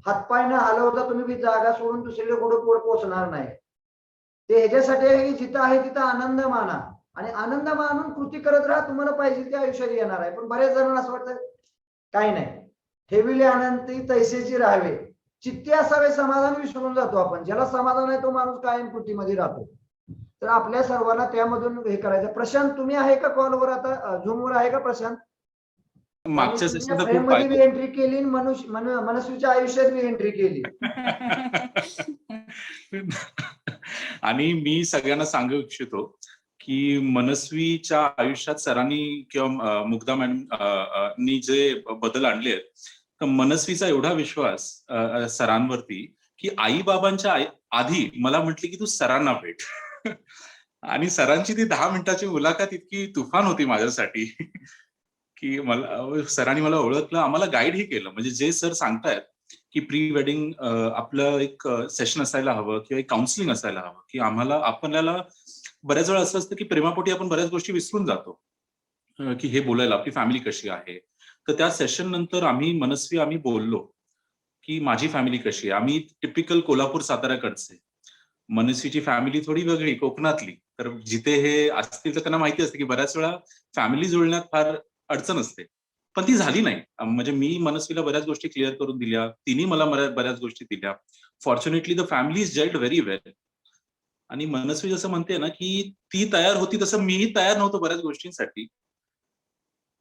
Speaker 6: हातपाय न हलवता तुम्ही जागा सोडून दुसरीकडे कुठं पोहोचणार नाही. ते ह्याच्यासाठी आहे की जिथं आहे तिथं आनंद माना आणि आनंद मानून कृती करत राहा, तुम्हाला पाहिजे ते आयुष्यात येणार आहे. पण बऱ्याच जणांना असं वाटतं काही नाही, ठेविले अनंती तैसेची राहावे, चित्ते असावे समाधान विसरून जातो आपण. ज्याला समाधान आहे तो माणूस कायम कृतीमध्ये राहतो. तर आपल्या सर्वांना त्यामधून हे करायचं. प्रशांत तुम्ही आहे का कॉलवर आता, झूमवर आहे का प्रशांत?
Speaker 7: मागच्या सेशनचा खूप
Speaker 6: मध्ये
Speaker 7: फायदा
Speaker 6: बी एंट्री केली, मनस्वीच्या आयुष्यात बी एंट्री केली.
Speaker 7: आणि मी सगळ्यांना सांगू इच्छितो की मनस्वीच्या आयुष्यात सरांनी किंवा मुग्धा मॅडमनी जे बदल आणले आहेत, तर मनस्वीचा एवढा विश्वास सरांवरती की आई बाबांच्या आधी मला म्हटली की तू सरांना भेट. आणि सरांची ती 10 मिनिटाची मुलाखत इतकी तुफान होती माझ्यासाठी की मला सरांनी मला ओळखलं, आम्हाला गाईडही केलं. म्हणजे जे सर सांगतायत की प्री वेडिंग आपलं एक सेशन असायला हवं किंवा एक काउन्सिलिंग असायला हवं, की आपल्याला बऱ्याच वेळा असं असतं की प्रेमापोटी आपण बऱ्याच गोष्टी विसरून जातो की हे बोलायला आपली फॅमिली कशी आहे. तर त्या सेशन नंतर आम्ही बोललो की माझी फॅमिली कशी आहे. आम्ही टिपिकल कोल्हापूर साताऱ्याकडचे, मनस्वीची फॅमिली थोडी वेगळी कोकणातली. तर जिथे हे असतील तर त्यांना माहिती असते की बऱ्याच वेळा फॅमिली जुळण्यात फार अडचण असते, पण ती झाली नाही. म्हणजे मी मनस्वीला बऱ्याच गोष्टी क्लिअर करून दिल्या, तिने मला बऱ्याच गोष्टी दिल्या. Fortunately the family is jelled very well. आणि मनस्वी जसं म्हणते ना की ती तयार होती तसं मीही तयार नव्हतो बऱ्याच गोष्टींसाठी,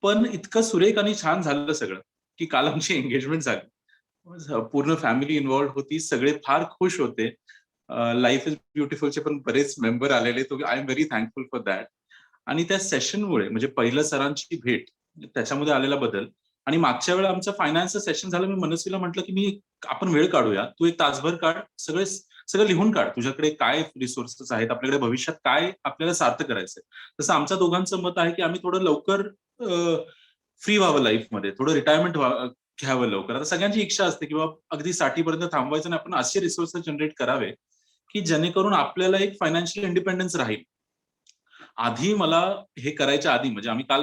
Speaker 7: पण इतकं सुरेख आणि छान झालं सगळं की काल आमची एंगेजमेंट झाली. पूर्ण फॅमिली इन्व्हॉल्व्ड होती, सगळे फार खुश होते. लाईफ इज ब्युटिफुलचे पण बरेच मेंबर आलेले, तो I am very thankful for that. आणि त्या सेशनमुळे म्हणजे पहिलं सरांची भेट, त्याच्यामध्ये आलेला बदल, आणि मागच्या वेळेला आमचं फायनान्सचं सेशन झालं. मी मनस्वीला म्हटलं की आपण वेळ काढूया, तू एक तासभर काढ, सगळं लिहून काढ, तुझ्याकडे काय रिसोर्सेस आहेत, आपल्याकडे भविष्यात काय आपल्याला सार्थ करायचंय. तसं आमच्या दोघांचं मत आहे की आम्ही थोडं लवकर फ्री व्हावं लाईफमध्ये, थोडं रिटायरमेंट घ्यावं लवकर. आता सगळ्यांची इच्छा असते की बाबा अगदी 60 पर्यंत थांबवायचं आणि आपण असे रिसोर्सेस जनरेट करावे की जेणेकरून आपल्याला एक फायनान्शियल इंडिपेंडन्स राहील. आधी मला हे करायच्या आधी म्हणजे आम्ही काल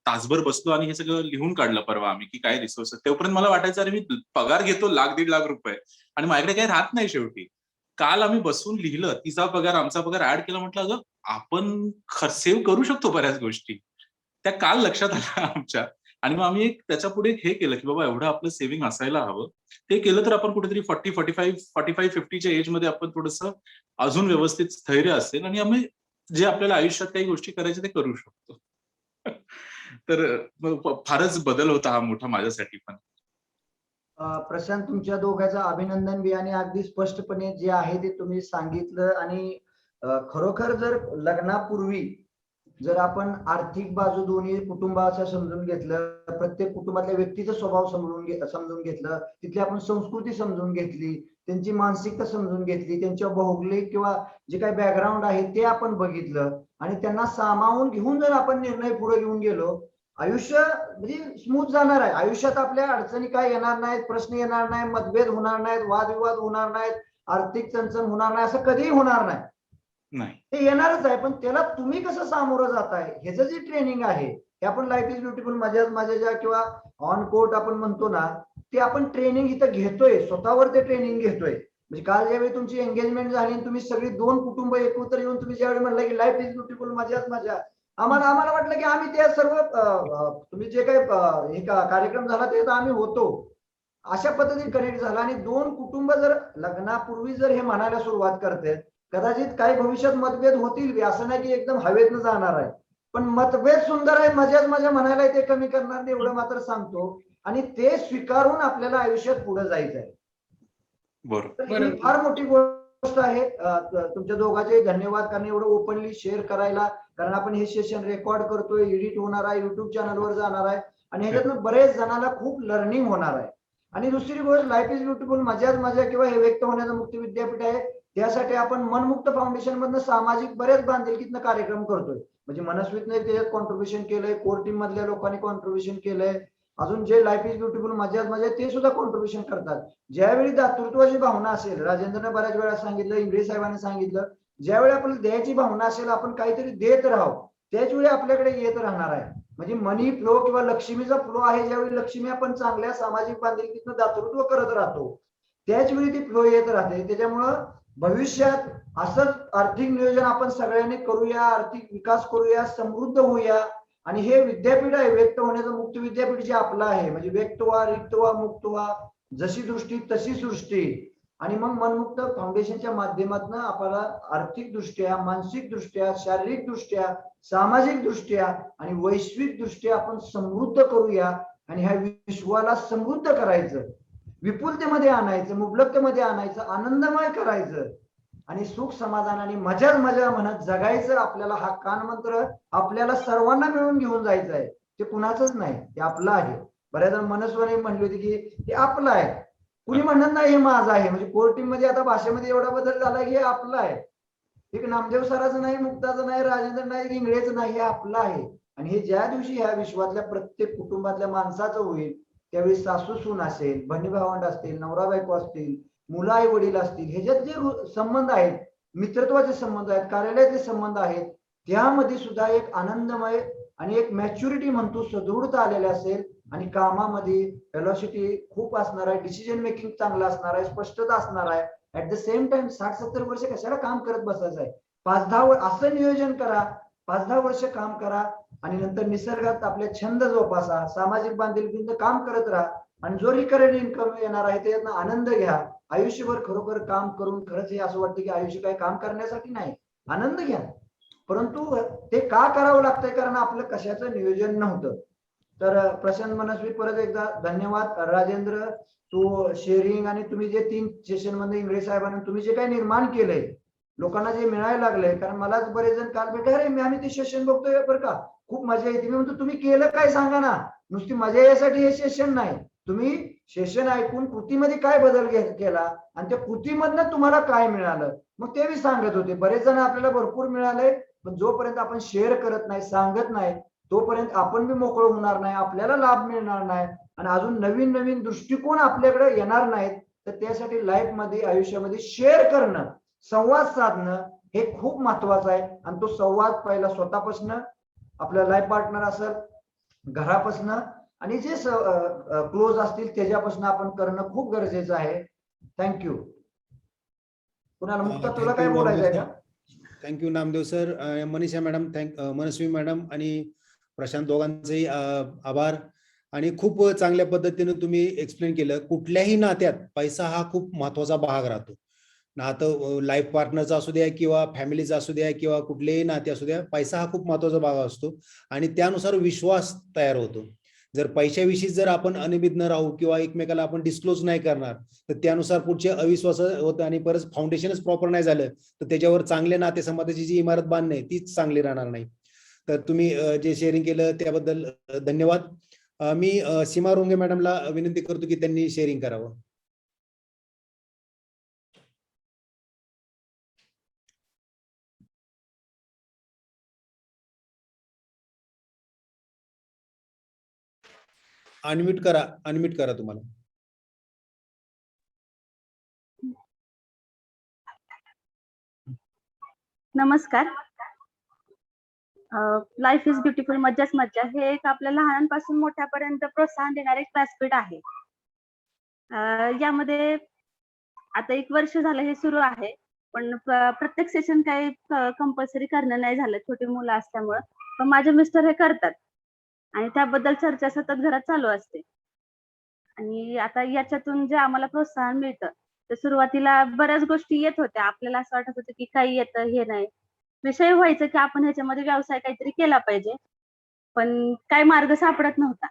Speaker 7: तासभर बसलो आणि हे सगळं लिहून काढलं परवा आम्ही की काय रिसोर्सेस. तेव्हापर्यंत मला वाटायचं अरे मी पगार घेतो 1,00,000-1,50,000 रुपये आणि माझ्याकडे काही राहत नाही शेवटी. काल आम्ही बसून लिहिलं, तिचा पगार आमचा पगार ऍड केला, म्हटलं अगं आपण सेव्ह करू शकतो बऱ्याच गोष्टी. त्या काल लक्षात आल्या आमच्या. आणि मग आम्ही त्याच्या पुढे हे केलं की बाबा एवढं आपलं सेव्हिंग असायला हवं. ते केलं तर आपण कुठेतरी 45-50च्या एज मध्ये आपण थोडंसं अजून व्यवस्थित स्थैर्य असेल आणि आम्ही जे आपल्याला आयुष्यात काही गोष्टी करायच्या ते करू शकतो. तर फारच बदल होता हा मोठा माझ्यासाठी पण.
Speaker 6: प्रशांत, तुमच्या दोघांचं अभिनंदन बी, आणि अगदी स्पष्टपणे जे आहे ते तुम्ही सांगितलं. आणि खरोखर जर लग्नापूर्वी जर आपण आर्थिक बाजू दोन्ही कुटुंबाचं समजून घेतलं, प्रत्येक कुटुंबातल्या व्यक्तीचा स्वभाव समजून घेतलं, तिथली आपण संस्कृती समजून घेतली, त्यांची मानसिकता समजून घेतली, त्यांच्या भौगोलिक किंवा जे काही बॅकग्राऊंड आहे ते आपण बघितलं, आणि त्यांना सामावून घेऊन जर आपण निर्णय पुढे घेऊन गेलो, आयुष्य म्हणजे स्मूथ जाणार आहे. आयुष्यात आपल्या अडचणी काय येणार नाहीत, प्रश्न येणार नाही, मतभेद होणार नाहीत, वादविवाद होणार नाहीत, आर्थिक चणचण होणार नाही, असं कधीही होणार नाही. ते येणारच आहे, पण त्याला तुम्ही कसं सामोरं जाताय ह्याचं जे ट्रेनिंग आहे, हे आपण लाईफ इज ब्युटिफुल माझ्या किंवा ऑन कोर्ट आपण म्हणतो ना, ते आपण ट्रेनिंग इथं घेतोय, स्वतःवर ते ट्रेनिंग घेतोय. म्हणजे काल ज्यावेळी तुमची एंगेजमेंट झाली, तुम्ही सगळी 2 कुटुंब एकत्र येऊन तुम्ही ज्यावेळी म्हणला की लाईफ इज ब्युटिफुल मजा, आम्हाला वाटलं की आम्ही ते सर्व तुम्ही जे काही हे कार्यक्रम झाला ते आम्ही होतो, अशा पद्धतीने कनेक्ट झाला. आणि 2 कुटुंब जर लग्नापूर्वी जर हे म्हणायला सुरुवात करते, कदाचित काही भविष्यात मतभेद होतील, असं नाही की एकदम हवेतनं जाणार आहे, पण मतभेद सुंदर आहे, मजा म्हणायला ते कमी करणार नाही, एवढं मात्र सांगतो. आणि ते स्वीकारून आपल्याला आयुष्यात पुढे जायचं आहे.
Speaker 7: बरोबर,
Speaker 6: फार मोठी गोष्ट आहे. तुमच्या दोघांचे धन्यवाद, कारण एवढं ओपनली शेअर करायला. कारण आपण हे सेशन रेकॉर्ड करतोय, एडिट होणार आहे, युट्यूब चॅनलवर जाणार आहे, आणि ह्याच्यातनं बरेच जणांना खूप लर्निंग होणार आहे. आणि दुसरी गोष्ट, लाईफ इज ब्युटिफुल मजा किंवा हे व्यक्त होण्याचं मुक्त विद्यापीठ आहे, त्यासाठी आपण मनमुक्त फाउंडेशन मधनं सामाजिक बरेच बांधिलकीतनं कार्यक्रम करतोय. म्हणजे मनस्वीतनं त्याच्यात कॉन्ट्रीब्युशन केलंय, कोर टीम मधल्या लोकांनी कॉन्ट्रीब्युशन केलंय, अजून जे लाईफ इज ब्युटिफुल मजा ते सुद्धा कॉन्ट्रीब्युशन करतात. ज्यावेळी दातृत्वाची भावना असेल, राजेंद्रने बऱ्याच वेळा सांगितलं, इंग्रज साहेबांनी सांगितलं, ज्यावेळी आपल्याला द्यायची भावना असेल, आपण काहीतरी देत राहावं, त्याच वेळी आपल्याकडे येत राहणार आहे. म्हणजे मनी फ्लो किंवा लक्ष्मीचा फ्लो आहे, ज्यावेळी लक्ष्मी आपण चांगल्या सामाजिक बांधिलकीतनं दातृत्व करत राहतो, त्याच वेळी ती फ्लो येत राहते. त्याच्यामुळं भविष्यात असंच आर्थिक नियोजन आपण सगळ्यांनी करूया, आर्थिक विकास करूया, समृद्ध होऊया. आणि हे विद्यापीठ आहे व्यक्त होण्याचं मुक्त विद्यापीठ जे आपलं आहे, म्हणजे व्यक्त व्हा, रिक्त व्हा, मुक्त व्हा, जशी दृष्टी तशी सृष्टी. आणि मग मनमुक्त फाउंडेशनच्या माध्यमातून आपल्याला आर्थिक दृष्ट्या, मानसिक दृष्ट्या, शारीरिक दृष्ट्या, सामाजिक दृष्ट्या आणि वैश्विक दृष्ट्या आपण समृद्ध करूया आणि ह्या विश्वाला समृद्ध करायचं, विपुलतेमध्ये आणायचं, मुबलकतेमध्ये आणायचं, आनंदमय करायचं आणि सुख समाधान आणि मजाच मजा म्हणत जगायचं. आपल्याला हा कानमंत्र आपल्याला सर्वांना मिळून घेऊन जायचं आहे. ते कुणाचंच नाही, ते आपलं आहे. बऱ्याचदा मनस्वाने म्हणली होती की हे आपलं आहे, कुणी म्हणत नाही हे माझं आहे. म्हणजे कोर्टीमध्ये आता भाषेमध्ये एवढा बदल झाला की हे आपलं आहे. ठीक, नामदेव सराचं नाही, मुक्ताचं नाही, राजेंद्र नाही, इंगळेचं नाही, हे आपलं आहे. आणि हे ज्या दिवशी ह्या विश्वातल्या प्रत्येक कुटुंबातल्या माणसाचं होईल त्यावेळी सासू सून असेल, बहिणी भावंड असतील, नवरा बायको असतील, मुलं आई वडील असतील, ह्याच्यात जे संबंध आहेत, मित्रत्वाचे संबंध आहेत, कार्यालयाचे संबंध आहेत, त्यामध्ये सुद्धा एक आनंदमय आणि एक मॅच्युरिटी म्हणतो सदृढता आलेली असेल आणि कामामध्ये व्हेलॉसिटी खूप असणार आहे, डिसिजन मेकिंग चांगलं असणार आहे, स्पष्टता असणार आहे. ऍट द सेम टाइम 60-70 वर्ष कशाला काम करत बसायचं आहे? 5-10 असं नियोजन करा, 5-10 वर्ष काम करा आणि नंतर निसर्गात आपले छंद जोपासा, सामाजिक बांधिलकीचं काम करत राहा आणि जो रिकरिंग इन्कम येणार आहे त्याच्यातनं आनंद घ्या. आयुष्यभर खरोखर काम करून खरंच हे असं वाटतं की आयुष्य काही काम करण्यासाठी नाही, आनंद घ्या. परंतु ते का करावं लागतंय? कारण आपलं कशाचं नियोजन नव्हतं. तर प्रशांत मनस्वी परत एकदा धन्यवाद. राजेंद्र, तू शेअरिंग आणि तुम्ही जे 3 सेशन मध्ये इंगळे साहेबांनी तुम्ही जे काही निर्माण केलंय, लोकांना जे मिळायला लागलंय, कारण मलाच बरेच जण काल भेटले, अरे आम्ही ते सेशन बघतोय बरं का, खूप मजा येते. मी म्हणतो तुम्ही केलं काय सांगा ना, नुसती मजा यासाठी हे सेशन नाही, तुम्ही सेशन ऐकून कृतीमध्ये काय बदल केला आणि त्या कृतीमधनं तुम्हाला काय मिळालं मग ते मी सांगत होते. बरेच जण आपल्याला भरपूर मिळाले, पण जोपर्यंत आपण शेअर करत नाही, सांगत नाही, तोपर्यंत आपण बी मोकळं होणार नाही, आपल्याला लाभ मिळणार नाही आणि अजून नवीन नवीन दृष्टिकोन आपल्याकडे येणार नाहीत. तर त्यासाठी लाईफ मध्ये, आयुष्यामध्ये शेअर करणं, संवाद साधणं हे खूप महत्वाचं आहे. आणि तो संवाद पहिला स्वतःपासून, आपल्या लाईफ पार्टनर असेल, घरापासून आणि जे क्लोज असतील त्याच्यापासून आपण करणं खूप गरजेचं आहे. थँक्यू. कुणाला मुक्ता तुला काय बोलायचं आहे का?
Speaker 2: Thank you Namdev sir, Manisha madam, Manasvi madam आणि प्रशांत दोघांचेही आभार. आणि खूप चांगल्या पद्धतीने तुम्ही एक्सप्लेन केलं. कुठल्याही नात्यात पैसा हा खूप महत्वाचा भाग राहतो. नातं लाईफ पार्टनरचा असू द्या किंवा फॅमिलीचा असू द्या किंवा कुठलेही नाते असू द्या, पैसा हा खूप महत्वाचा भाग असतो आणि त्यानुसार विश्वास तयार होतो. जर पैशाविषयी जर आपण अनिमित न राहू किंवा एकमेकाला आपण डिस्क्लोज नाही करणार तर त्यानुसार पुढचे अविश्वास होतं आणि परत फाउंडेशनच प्रॉपर नाही झालं तर त्याच्यावर चांगले नाते संबंधाची जी इमारत बांधणे तीच चांगली राहणार नाही. तर तुम्ही जे शेअरिंग केलं त्याबद्दल धन्यवाद. मी सीमा रोंगे मॅडमला विनंती करतो की त्यांनी शेअरिंग करावं. अनम्यूट करा तुम्हाला.
Speaker 8: नमस्कार. लाईफ इज ब्युटिफुल, मज्जाच मज्जा हे एक आपल्या लहानांपासून मोठ्यापर्यंत प्रोत्साहन देणारे एक व्यासपीठ आहे. यामध्ये आता 1 वर्ष झालं हे सुरू आहे, पण प्रत्येक सेशन काही कंपल्सरी करणं नाही झालं, छोटी मुलं असल्यामुळं. पण माझे मिस्टर हे करतात आणि त्याबद्दल चर्चा सतत घरात चालू असते. आणि आता याच्यातून जे आम्हाला प्रोत्साहन मिळतं, तर सुरुवातीला बऱ्याच गोष्टी येत होत्या. आपल्याला असं वाटत होतं की काही येतं, हे नाही. विषय व्हायचं की आपण ह्याच्यामध्ये व्यवसाय काहीतरी केला पाहिजे, पण काही मार्ग सापडत नव्हता.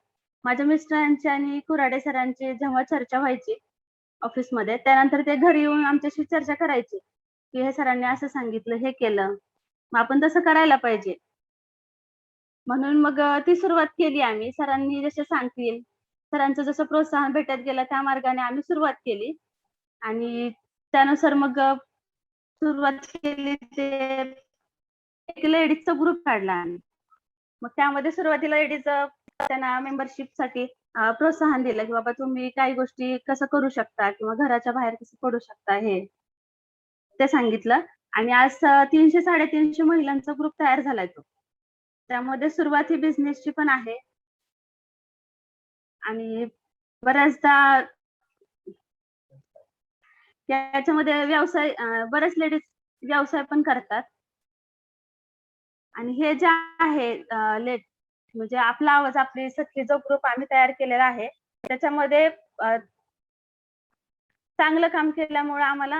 Speaker 8: माझ्या मिस्टरांची आणि कुऱ्हाडे सरांची जेव्हा चर्चा व्हायची ऑफिसमध्ये, त्यानंतर ते घरी येऊन आमच्याशी चर्चा करायचे की हे सरांनी असं सांगितलं, हे केलं, मग आपण तसं करायला पाहिजे. म्हणून मग ती सुरुवात केली आम्ही. सरांनी जसे सांगतील, सरांचं जसं प्रोत्साहन भेटत गेलं त्या मार्गाने आम्ही सुरुवात केली आणि त्यानुसार मग सुरुवात केली. ते एक लेडीजचा ग्रुप काढला आम्ही. मग त्यामध्ये सुरुवातीला लेडीज त्यांना मेंबरशिपसाठी प्रोत्साहन दिलं की बाबा तुम्ही काही गोष्टी कसं करू शकता किंवा घराच्या बाहेर कसं पडू शकता हे ते सांगितलं. आणि आज 300-350 महिलांचा ग्रुप तयार झालाय तो. त्यामध्ये सुरुवात ही बिझनेसची पण आहे आणि बऱ्याचदा त्याच्यामध्ये व्यवसाय, बरेच लेडीज व्यवसाय पण करतात. आणि हे जे आहे म्हणजे आपला आवाज, आपली सखी जो ग्रुप आम्ही तयार केलेला आहे त्याच्यामध्ये चांगलं काम केल्यामुळे आम्हाला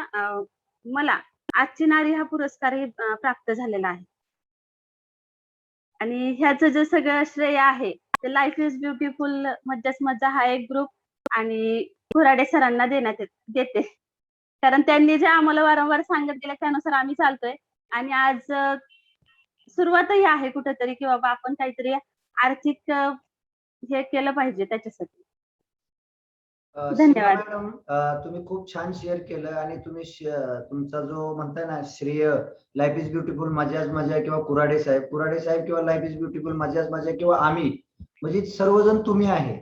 Speaker 8: मला आजची नारी हा पुरस्कारही प्राप्त झालेला आहे. आणि ह्याचं जे सगळं श्रेय आहे ते लाईफ इज ब्युटिफुल मज्जाच मज्जा हा एक ग्रुप आणि कुऱ्हाडे सरांना देते. कारण त्यांनी जे आम्हाला वारंवार सांगत गेले त्यानुसार आम्ही चालतोय आणि आज सुरुवातही आहे कुठेतरी की बाबा आपण काहीतरी आर्थिक हे केलं पाहिजे त्याच्यासाठी. धन्यवाद.
Speaker 6: सीमा मॅडम, तुम्ही खूप छान शेअर केलं आणि तुम्ही तुमचा जो म्हणताय ना श्रेय लाईफ इज ब्युटिफुल मजाच मजा किंवा कुऱ्हाडे साहेब किंवा लाईफ इज ब्युटिफुल मजाच मजा किंवा आम्ही म्हणजे सर्वजण तुम्ही आहे.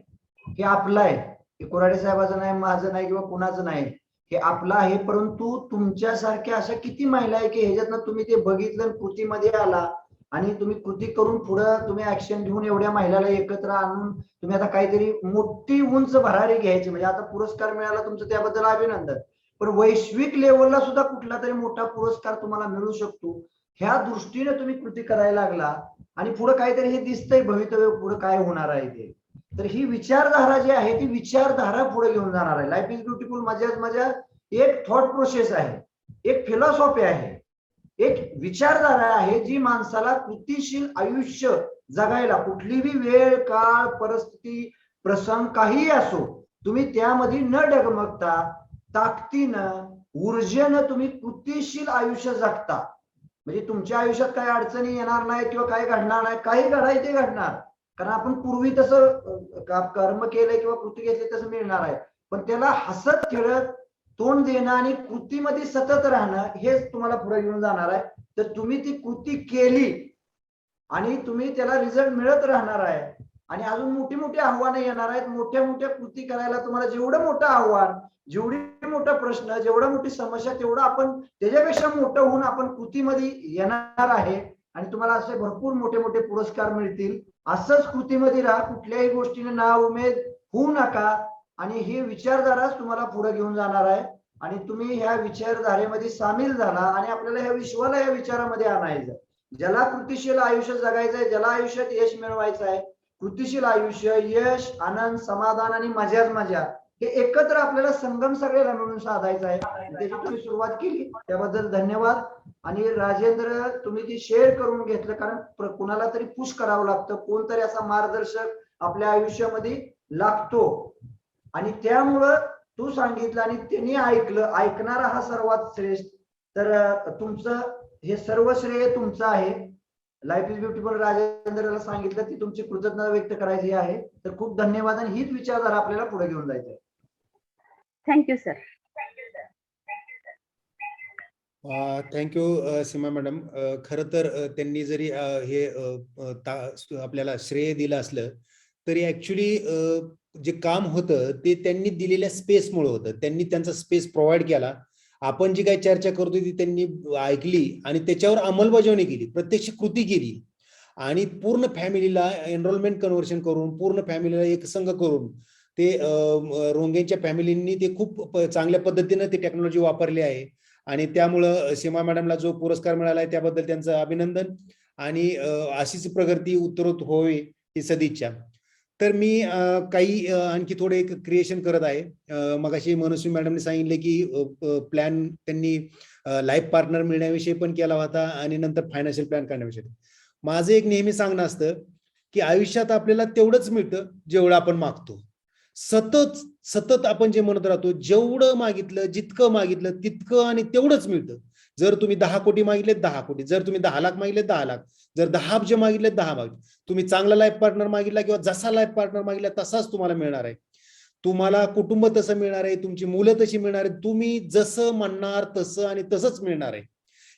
Speaker 6: हे आपलं आहे, हे कुऱ्हाडे साहेबाचं नाही, माझं नाही किंवा कुणाचं नाही, हे आपलं आहे. परंतु तुमच्यासारख्या अशा किती महिला आहे की ह्याच्यातनं तुम्ही ते बघितलं, कृतीमध्ये आला आणि तुम्ही कृती करून पुढे तुम्ही ऍक्शन घेऊन एवढ्या महिलाला एकत्र आणून तुम्ही आता काहीतरी मोठी उंच भरारी घ्यायची. म्हणजे आता पुरस्कार मिळाला तुमचं त्याबद्दल अभिनंदन, पण वैश्विक लेवलला सुद्धा कुठला तरी मोठा पुरस्कार तुम्हाला मिळू शकतो ह्या दृष्टीने तुम्ही कृती करायला लागला आणि पुढे काहीतरी हे दिसतंय भवितव्य पुढे काय होणार आहे ते. तर ही विचारधारा जी आहे ती विचारधारा पुढे घेऊन जाणार आहे. लाईफ इज ब्युटिफुल मजाच मजा एक थॉट प्रोसेस आहे, एक फिलॉसॉफी आहे, एक विचारधारा आहे जी माणसाला कृतीशील आयुष्य जगायला कुठलीही वेळ काळ परिस्थिती प्रसंग काहीही असो तुम्ही त्यामध्ये न डगमगता ताकदीनं ऊर्जेनं तुम्ही कृतीशील आयुष्य जगता. म्हणजे तुमच्या आयुष्यात काही अडचणी येणार नाही किंवा काही घडणार नाही, काही घडाय ते घडणार. कारण आपण पूर्वी तसं कर्म केलंय किंवा कृती घेतली तसं मिळणार आहे, पण त्याला हसत खेळत तोंड देणं आणि कृतीमध्ये सतत राहणं हेच तुम्हाला पुढे घेऊन जाणार आहे. तर तुम्ही ती कृती केली आणि तुम्ही त्याला रिझल्ट मिळत राहणार आहे आणि अजून मोठी मोठी आव्हानं येणार आहेत. मोठ्या मोठ्या कृती करायला तुम्हाला जेवढं मोठं आव्हान, जेवढी मोठा प्रश्न, जेवढा मोठी समस्या तेवढं आपण त्याच्यापेक्षा मोठं होऊन आपण कृतीमध्ये येणार आहे आणि तुम्हाला असे भरपूर मोठे मोठे पुरस्कार मिळतील. असंच कृतीमध्ये राहा, कुठल्याही गोष्टीने ना उमेद होऊ नका आणि ही विचारधाराच तुम्हाला पुढे घेऊन जाणार आहे आणि तुम्ही ह्या विचारधारेमध्ये सामील झाला आणि आपल्याला ह्या विश्वाला या विचारामध्ये आणायचं. ज्याला कृतीशील आयुष्य जगायचंय, ज्याला आयुष्यात यश मिळवायचं आहे, कृतीशील आयुष्य, यश, आनंद, समाधान आणि मजाच मजा हे एकत्र आपल्याला संगम सगळ्याला मिळून साधायचं आहे. त्याची तुम्ही सुरुवात केली त्याबद्दल धन्यवाद. आणि राजेंद्र तुम्ही ती शेअर करून घेतलं, कारण कुणाला तरी पुश करावं लागतं, कोणतरी असा मार्गदर्शक आपल्या आयुष्यामध्ये लागतो आणि त्यामुळं तू सांगितलं आणि त्यांनी ऐकलं, ऐकणारा हा सर्वात श्रेष्ठ. तर तुमचं हे सर्व श्रेय तुमचं आहे. लाईफ इज ब्युटिफुल राजेंद्रला सांगितलं ती तुमची कृतज्ञता व्यक्त करायची आहे. तर खूप धन्यवाद आणि हीच विचारधारा आपल्याला पुढे घेऊन जायचं.
Speaker 8: Thank you sir.
Speaker 2: थँक्यू सीमा मॅडम. खरं तर त्यांनी जरी हे आपल्याला श्रेय दिलं असलं तरी ऍक्च्युली जे काम होतं ते त्यांनी दिलेल्या स्पेसमुळे होतं. त्यांनी त्यांचा स्पेस प्रोव्हाइड केला. आपण जी काही चर्चा करतोय ती त्यांनी ऐकली आणि त्याच्यावर अंमलबजावणी केली, प्रत्यक्ष कृती केली आणि पूर्ण फॅमिलीला एनरोलमेंट कन्व्हर्शन करून पूर्ण फॅमिलीला एक संघ करून ते रोंगेंच्या फॅमिलींनी ते खूप चांगल्या पद्धतीनं ते टेक्नॉलॉजी वापरली आहे आणि त्यामुळं सीमा मॅडमला जो पुरस्कार मिळाला आहे त्याबद्दल त्यांचं अभिनंदन आणि अशीच प्रगती उत्तरोत्तर होईल ही सदिच्छा. तर मी काही आणखी थोडे एक क्रिएशन करत आहे. मगाशी मनस्वी मॅडमने सांगितले की प्लॅन त्यांनी लाईफ पार्टनर मिळण्याविषयी पण केला होता आणि नंतर फायनान्शियल प्लॅन करण्याविषयी. माझं एक नेहमी सांगणं असतं की आयुष्यात आपल्याला तेवढंच मिळतं जेवढं आपण मागतो. सतत सतत आपण जे म्हणत राहतो जेवढं मागितलं, जितकं मागितलं तितकं आणि तेवढंच मिळतं. जर तुम्ही 10 कोटी मागितले 10 कोटी, जर तुम्ही 10 लाख मागितले 10 लाख, जर 10 अब्ज मागितले 10 मागितले. तुम्ही चांगला लाईफ पार्टनर मागितला किंवा जसा लाईफ पार्टनर मागितला तसाच तुम्हाला मिळणार आहे. तुम्हाला कुटुंब तसं मिळणार आहे, तुमची मुलं तशी मिळणार आहे, तुम्ही जसं म्हणणार तसं आणि तसंच मिळणार आहे.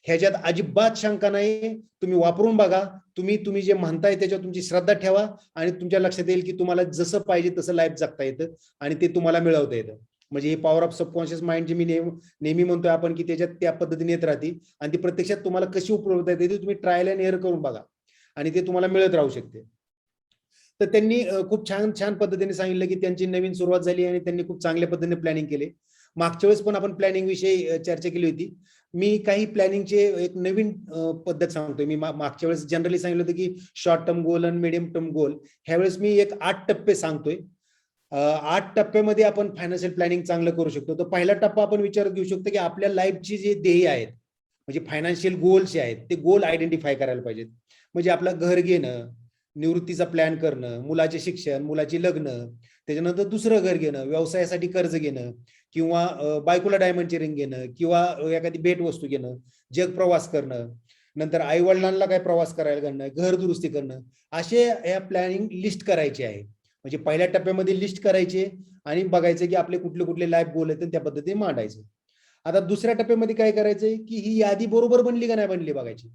Speaker 2: ह्याच्यात अजिबात शंका नाही. तुम्ही वापरून बघा. तुम्ही जे म्हणताय त्याच्यावर तुमची श्रद्धा ठेवा आणि तुमच्या लक्षात येईल की तुम्हाला जसं पाहिजे तसं लाईफ जगता येतं आणि ते तुम्हाला मिळवता येतं. म्हणजे ही पॉवर ऑफ सबकॉन्शियस माइंड जी मी नेहमी म्हणतोय आपण की त्याच्यात त्या पद्धतीने येत राहते आणि ती प्रत्यक्षात तुम्हाला कशी उपलब्ध येते ते तुम्ही ट्रायल अँड एरर करून बघा आणि ते तुम्हाला मिळत राहू शकते. तर त्यांनी खूप छान पद्धतीने सांगितलं की त्यांची नवीन सुरुवात झाली आणि त्यांनी खूप चांगल्या पद्धतीने प्लॅनिंग केले. मागच्या वेळेस पण आपण प्लॅनिंग विषयी चर्चा केली होती. मी काही प्लॅनिंगचे एक नवीन पद्धत सांगतोय. मी मागच्या वेळेस जनरली सांगितलं होतं की शॉर्ट टर्म गोल आणि मिडियम टर्म गोल. ह्यावेळेस मी एक 8 टप्पे सांगतोय. 8 टप्प्यामध्ये आपण फायनान्शियल प्लॅनिंग चांगलं करू शकतो. तर पहिला टप्पा आपण विचारात घेऊ शकतो की आपल्या लाईफची जे ध्येय आहेत म्हणजे फायनान्शियल गोल्स जे आहेत ते गोल आयडेंटिफाय करायला पाहिजेत. म्हणजे आपलं घर घेणं, निवृत्तीचा प्लॅन करणं, मुलाचे शिक्षण, मुलाची लग्न, त्याच्यानंतर दुसरं घर घेणं, व्यवसायासाठी कर्ज घेणं किंवा बायकोला डायमंडची रिंग घेणं किंवा एखादी भेट वस्तू घेणं, जग प्रवास करणं, नंतर आई वडिलांना काय प्रवास करायला घडणं, घर दुरुस्ती करणं, असे या प्लॅनिंग लिस्ट करायची आहे. म्हणजे पहिल्या टप्प्यामध्ये लिस्ट करायचे आणि बघायचं की आपले कुठले कुठले लाईफ गोल आहेत त्या पद्धतीने मांडायचे. आता दुसऱ्या टप्प्यामध्ये काय करायचंय की ही यादी बरोबर बनली का नाही बनली बघायची.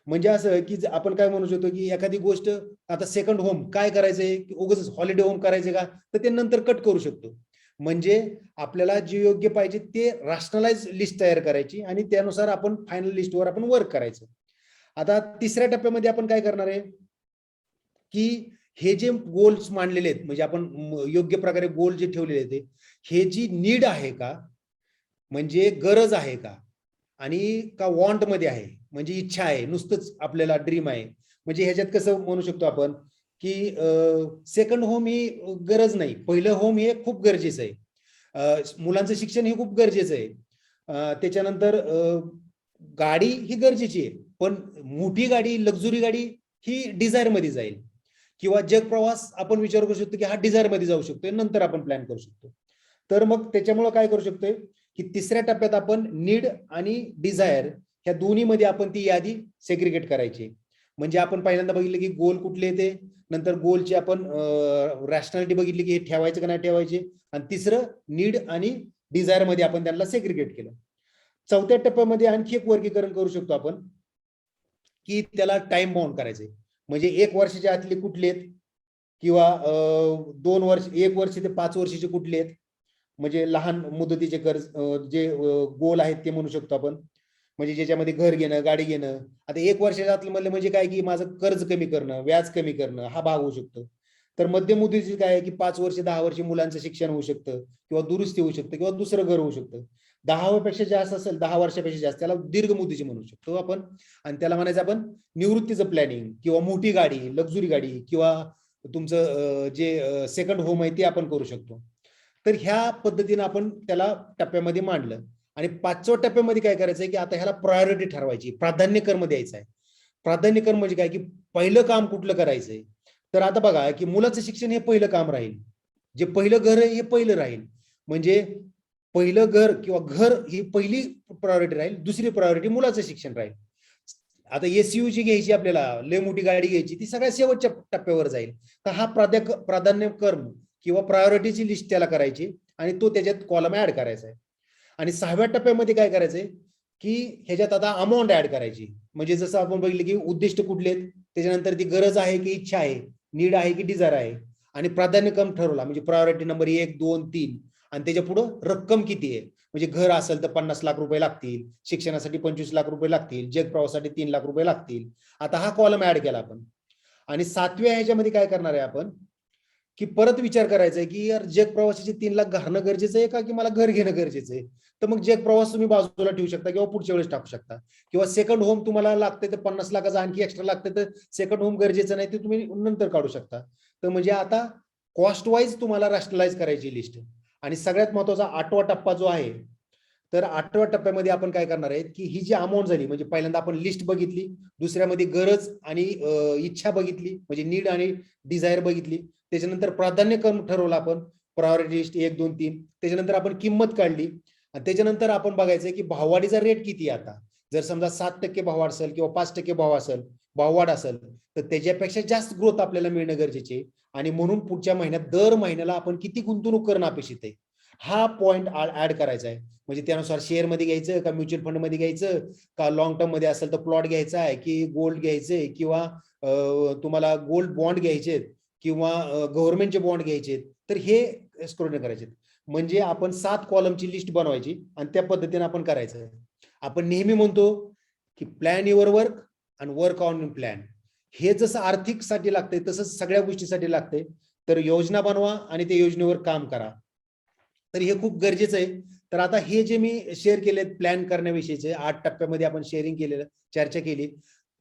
Speaker 2: म्हणजे असं की आपण काय म्हणू शकतो की एखादी गोष्ट आता सेकंड होम काय करायचंय, उगाच हॉलिडे होम करायचे का, तर ते नंतर कट करू शकतो. म्हणजे आपल्याला जे योग्य पाहिजे ते रॅशनलाइज लिस्ट तयार करायची आणि त्यानुसार आपण फायनल लिस्टवर आपण वर्क करायचं. आता तिसऱ्या टप्प्यामध्ये आपण काय करणार आहे की हे जे गोल्स मांडलेले आहेत म्हणजे आपण योग्य प्रकारे गोल जे ठेवलेले आहेत हे जी नीड आहे का, म्हणजे गरज आहे का, आणि का वॉन्ट मध्ये आहे म्हणजे इच्छा आहे, नुसतंच आपल्याला ड्रीम आहे. म्हणजे ह्याच्यात कसं म्हणू शकतो आपण की सेकंड होम ही गरज नाही, पहिलं होम हे खूप गरजेचं आहे, मुलांचं शिक्षण हे खूप गरजेचं आहे, त्याच्यानंतर गाडी ही गरजेची आहे, पण मोठी गाडी लक्झरी गाडी ही डिझायर मध्ये जाईल किंवा जग प्रवास आपण विचार करू शकतो की हा डिझायर मध्ये जाऊ शकतोय, नंतर आपण प्लॅन करू शकतो. तर मग त्याच्यामुळे काय करू शकतोय की तिसऱ्या टप्प्यात आपण नीड आणि डिझायर ह्या दोन्ही मध्ये आपण ती यादी सेग्रिगेट करायची. म्हणजे आपण पहिल्यांदा बघितलं की गोल कुठले येते, नंतर गोलची आपण रॅशनॅलिटी बघितली की हे ठेवायचं का नाही ठेवायचे, आणि तिसरं नीड आणि डिझायर मध्ये आपण त्यांना सेग्रिगेट केलं. चौथ्या टप्प्यामध्ये आणखी एक वर्गीकरण करू शकतो आपण की त्याला टाइम बाउंड करायचे. म्हणजे 1 वर्षाच्या आतले कुठले आहेत किंवा 2 वर्ष, 1 वर्ष ते 5 वर्षाचे कुठले आहेत, म्हणजे लहान मुदतीचे कर्ज जे गोल आहेत ते म्हणू शकतो आपण. म्हणजे ज्याच्यामध्ये घर घेणं, गाडी घेणं. आता 1 वर्षाच्या आतलं म्हणलं म्हणजे काय की माझं कर्ज कमी करणं, व्याज कमी करणं हा भाग होऊ शकतो. तर मध्यम मुदतीचे काय आहे की 5 वर्ष 10 वर्ष मुलांचं शिक्षण होऊ शकतं किंवा दुरुस्ती होऊ शकतं किंवा दुसरं घर होऊ शकतं. 10 पेक्षा जास्त असेल, 10 वर्षापेक्षा जास्त, त्याला दीर्घ मुदतीचे म्हणू शकतो आपण. आणि त्याला म्हणायचं आपण निवृत्तीचं प्लॅनिंग किंवा मोठी गाडी, लक्झरी गाडी किंवा तुमचं जे सेकंड होम आहे ते आपण करू शकतो. तर ह्या पद्धतीने आपण त्याला टप्प्यामध्ये मांडलं. आणि 5व्या टप्प्यामध्ये काय करायचंय की आता ह्याला प्रायोरिटी ठरवायची, प्राधान्यक्रम द्यायचा आहे. प्राधान्यक्रम म्हणजे काय की पहिलं काम कुठलं करायचंय. तर आता बघा की मुलाचं शिक्षण हे पहिलं काम राहील, जे पहिलं घर आहे हे पहिलं राहील. म्हणजे पहिलं घर किंवा घर ही पहिली प्रायोरिटी राहील, दुसरी प्रायोरिटी मुलाचं शिक्षण राहील. आता एसयू जी घ्यायची आपल्याला, लय मोठी गाडी घ्यायची, ती सगळ्यात शेवटच्या टप्प्यावर जाईल. तर हा प्राधान्यक्रम किंवा प्रायोरिटीची लिस्ट त्याला करायची आणि तो त्याच्यात कॉलम ऍड करायचा आहे. आणि 6व्या टप्प्यामध्ये काय करायचंय की ह्याच्यात आता अमाऊंट ऍड करायची. म्हणजे जसं आपण बघितलं की उद्दिष्ट कुठले आहेत, त्याच्यानंतर ती गरज आहे की इच्छा आहे, नीड आहे की डिझायर आहे, आणि प्राधान्यक्रम ठरवला म्हणजे प्रायोरिटी नंबर 1, 2, 3, आणि त्याच्या पुढं रक्कम किती आहे. म्हणजे घर असेल तर 50 लाख रुपये लागतील, शिक्षणासाठी 25 लाख रुपये लागतील, जग प्रवासासाठी 3 लाख रुपये लागतील. आता हा कॉलम ऍड केला आपण. आणि 7व्या ह्याच्यामध्ये काय करणार आहे आपण की परत विचार करायचा आहे की यार जग प्रवासाचे 3 लाख घालणं गरजेचं आहे का की मला घर घेणं गरजेचं आहे. तर मग जग प्रवास तुम्ही बाजूला ठेवू शकता किंवा पुढच्या वेळेस टाकू शकता. किंवा सेकंड होम तुम्हाला लागते तर 50 लाखाचा आणखी एक्स्ट्रा लागते तर सेकंड होम गरजेचं नाही ते तुम्ही नंतर काढू शकता. तर म्हणजे आता कॉस्ट वाईज तुम्हाला रॅशनलाइज करायची लिस्ट. आणि सगळ्यात महत्वाचा 8वा टप्पा जो आहे, तर 8व्या टप्प्यामध्ये आपण काय करणार आहे की ही जी अमाऊंट झाली म्हणजे पहिल्यांदा आपण लिस्ट बघितली, दुसऱ्यामध्ये गरज आणि इच्छा बघितली म्हणजे नीड आणि डिझायर बघितली, त्याच्यानंतर प्राधान्यक्रम ठरवला आपण, प्रायोरिटी लिस्ट 1, 2, 3, त्याच्यानंतर आपण किंमत काढली, आणि त्याच्यानंतर आपण बघायचंय की भाववाढीचा रेट किती आहे. आता जर समजा 7% भाव असेल किंवा 5% भाववाढ असेल तर त्याच्यापेक्षा जास्त ग्रोथ आपल्याला मिळणं गरजेचे. आणि म्हणून पुढच्या महिन्यात दर महिन्याला आपण किती गुंतवणूक करणं अपेक्षित आहे हा पॉइंट ऍड करायचा आहे. म्हणजे त्यानुसार शेअर मध्ये घ्यायचं का म्युच्युअल फंड मध्ये घ्यायचं का लॉंग टर्म मध्ये असेल तर प्लॉट घ्यायचा आहे की गोल्ड घ्यायचंय किंवा तुम्हाला गोल्ड बॉन्ड घ्यायचे किंवा गव्हर्नमेंटचे बॉन्ड घ्यायचे. तर हे स्क्रोल करायचे. म्हणजे आपण 7 कॉलमची लिस्ट बनवायची आणि त्या पद्धतीने आपण करायचं. आपण नेहमी म्हणतो की प्लॅन युअर वर्क आणि वर्क ऑन प्लॅन. हे जसं आर्थिक साठी लागतंय तसंच सगळ्या गोष्टीसाठी लागतंय. तर योजना बनवा आणि त्या योजनेवर काम करा. तर हे खूप गरजेचं आहे. तर आता हे जे मी शेअर केले प्लॅन करण्याविषयीचे 8 टप्प्यामध्ये आपण शेअरिंग केलेलं, चर्चा केली.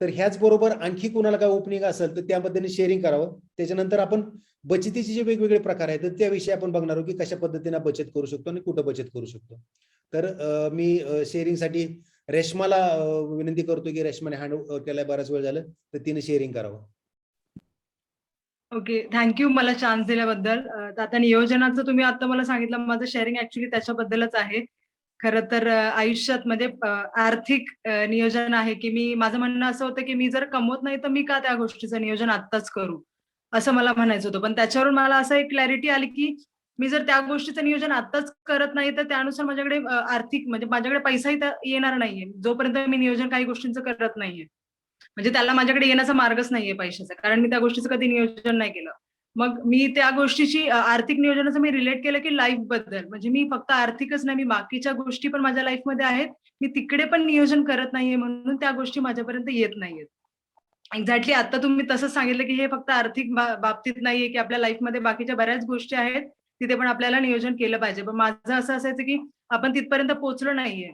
Speaker 2: तर ह्याच बरोबर आणखी कोणाला काय ओपनिंग असेल तर त्या पद्धतीने शेअरिंग करावं. त्याच्यानंतर आपण बचतीचे जे वेगवेगळे प्रकार आहेत तर त्याविषयी आपण बघणार आहोत की कशा पद्धतीने बचत करू शकतो आणि कुठं बचत करू शकतो. तर मी शेअरिंगसाठी रेश्माला विनंती करतो की रेश्माने हँड केलाय, बराच वेळ झालं, तर तिने शेअरिंग करावं.
Speaker 5: ओके, थँक्यू मला चान्स दिल्याबद्दल. आता नियोजनाचं तुम्ही आता मला सांगितलं, माझं शेअरिंग ऍक्च्युली त्याच्याबद्दलच आहे. खरं तर आयुष्यात म्हणजे आर्थिक नियोजन आहे की माझं म्हणणं असं होतं की मी जर कमवत नाही तर मी का त्या गोष्टीचं नियोजन आत्ताच करू, असं मला म्हणायचं होतं. पण त्याच्यावरून मला असं एक क्लॅरिटी आली की मी जर त्या गोष्टीचं नियोजन आत्ताच करत नाही तर त्यानुसार माझ्याकडे आर्थिक म्हणजे माझ्याकडे पैसाही येणार नाहीये जोपर्यंत मी नियोजन काही गोष्टींचं करत नाहीये. म्हणजे त्याला माझ्याकडे येण्याचा मार्गच नाहीये पैशाचा, कारण मी त्या गोष्टीचं कधी नियोजन नाही केलं. मग मी त्या गोष्टीची आर्थिक नियोजनाचं मी रिलेट केलं की लाईफ बद्दल, म्हणजे मी फक्त आर्थिकच नाही, मी बाकीच्या गोष्टी पण माझ्या लाईफमध्ये आहेत, मी तिकडे पण नियोजन करत नाहीये म्हणून त्या गोष्टी माझ्यापर्यंत येत नाहीयेत. एक्झॅक्टली आता तुम्ही तसंच सांगितलं की हे फक्त आर्थिक बाबतीत नाहीये की आपल्या लाईफमध्ये बाकीच्या बऱ्याच गोष्टी आहेत, तिथे पण आपल्याला नियोजन केलं पाहिजे. पण माझं असं असायचं की आपण तिथपर्यंत पोहोचलो नाहीये,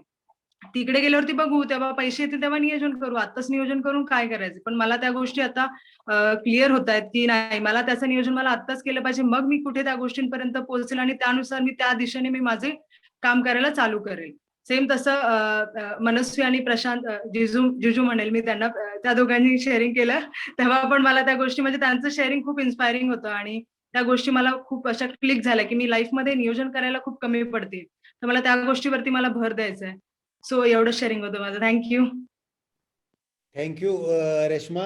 Speaker 5: तिकडे गेल्यावरती बघू, तेव्हा पैसे येतील तेव्हा नियोजन करू, आत्ताच नियोजन करून काय करायचं. पण मला त्या गोष्टी आता क्लिअर होत आहेत की नाही, मला त्याचं नियोजन मला आत्ताच केलं पाहिजे, मग मी कुठे त्या गोष्टींपर्यंत पोहोचेल आणि त्यानुसार मी त्या दिशेने मी माझे काम करायला चालू करेल. सेम तसं मनस्वी आणि प्रशांत जिजू म्हणेल मी त्यांना, त्या दोघांनी शेअरिंग केलं तेव्हा पण मला त्या गोष्टी म्हणजे त्यांचं शेअरिंग खूप इन्स्पायरिंग होतं आणि त्या गोष्टी मला खूप अशा क्लिक झाल्या की मी लाईफमध्ये नियोजन करायला खूप कमी पडते, तर मला त्या गोष्टीवरती मला भर द्यायचा आहे. सो एवढं शेअरिंग होतं माझं. थँक्यू.
Speaker 2: थँक्यू रेश्मा.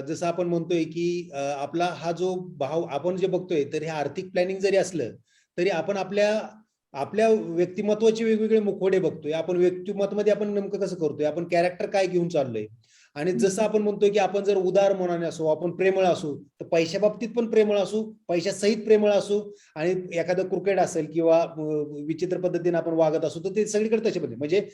Speaker 2: जसं आपण म्हणतोय की आपला हा जो भाव आपण जे बघतोय, तर हे आर्थिक प्लॅनिंग जरी असलं तरी आपण आपल्या व्यक्तिमत्वाचे वेगवेगळे मुखवटे बघतोय. आपण व्यक्तिमत्वामध्ये आपण नेमकं कसं करतोय, आपण कॅरेक्टर काय घेऊन चाललोय. आणि जसं आपण म्हणतोय की आपण जर उदार मनाने असू, आपण प्रेमळ असू, तर पैशा बाबतीत पण प्रेमळ असू, पैशासहित प्रेमळ असू, आणि एखादं क्रिकेट असेल किंवा विचित्र पद्धतीने आपण वागत असू, तर ते सगळीकडे तशा पद्धती म्हणजे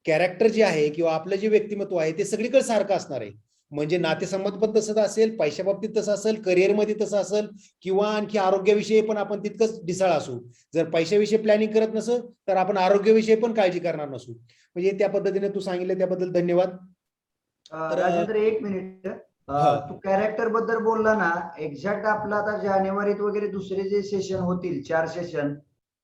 Speaker 2: कॅरेक्टर जे आहे किंवा आपलं जे व्यक्तिमत्व आहे ते सगळीकडे सारखं असणार आहे. म्हणजे नातेसंबंध पण तसंच असेल, पैशा बाबतीत तसं असेल, करिअरमध्ये तसं असेल, किंवा आणखी आरोग्याविषयी पण आपण तितकंच ढिसाळ असू. जर पैशाविषयी प्लॅनिंग करत नसू तर आपण आरोग्याविषयी पण काळजी करणार नसू. म्हणजे त्या पद्धतीने तू सांगितलं त्याबद्दल धन्यवाद.
Speaker 6: राजेंद्र एक मिनिट, तू कॅरेक्टर बद्दल बोलला ना, एक्झॅक्ट आपलं आता जानेवारीत वगैरे दुसरे जे सेशन होतील 4 सेशन,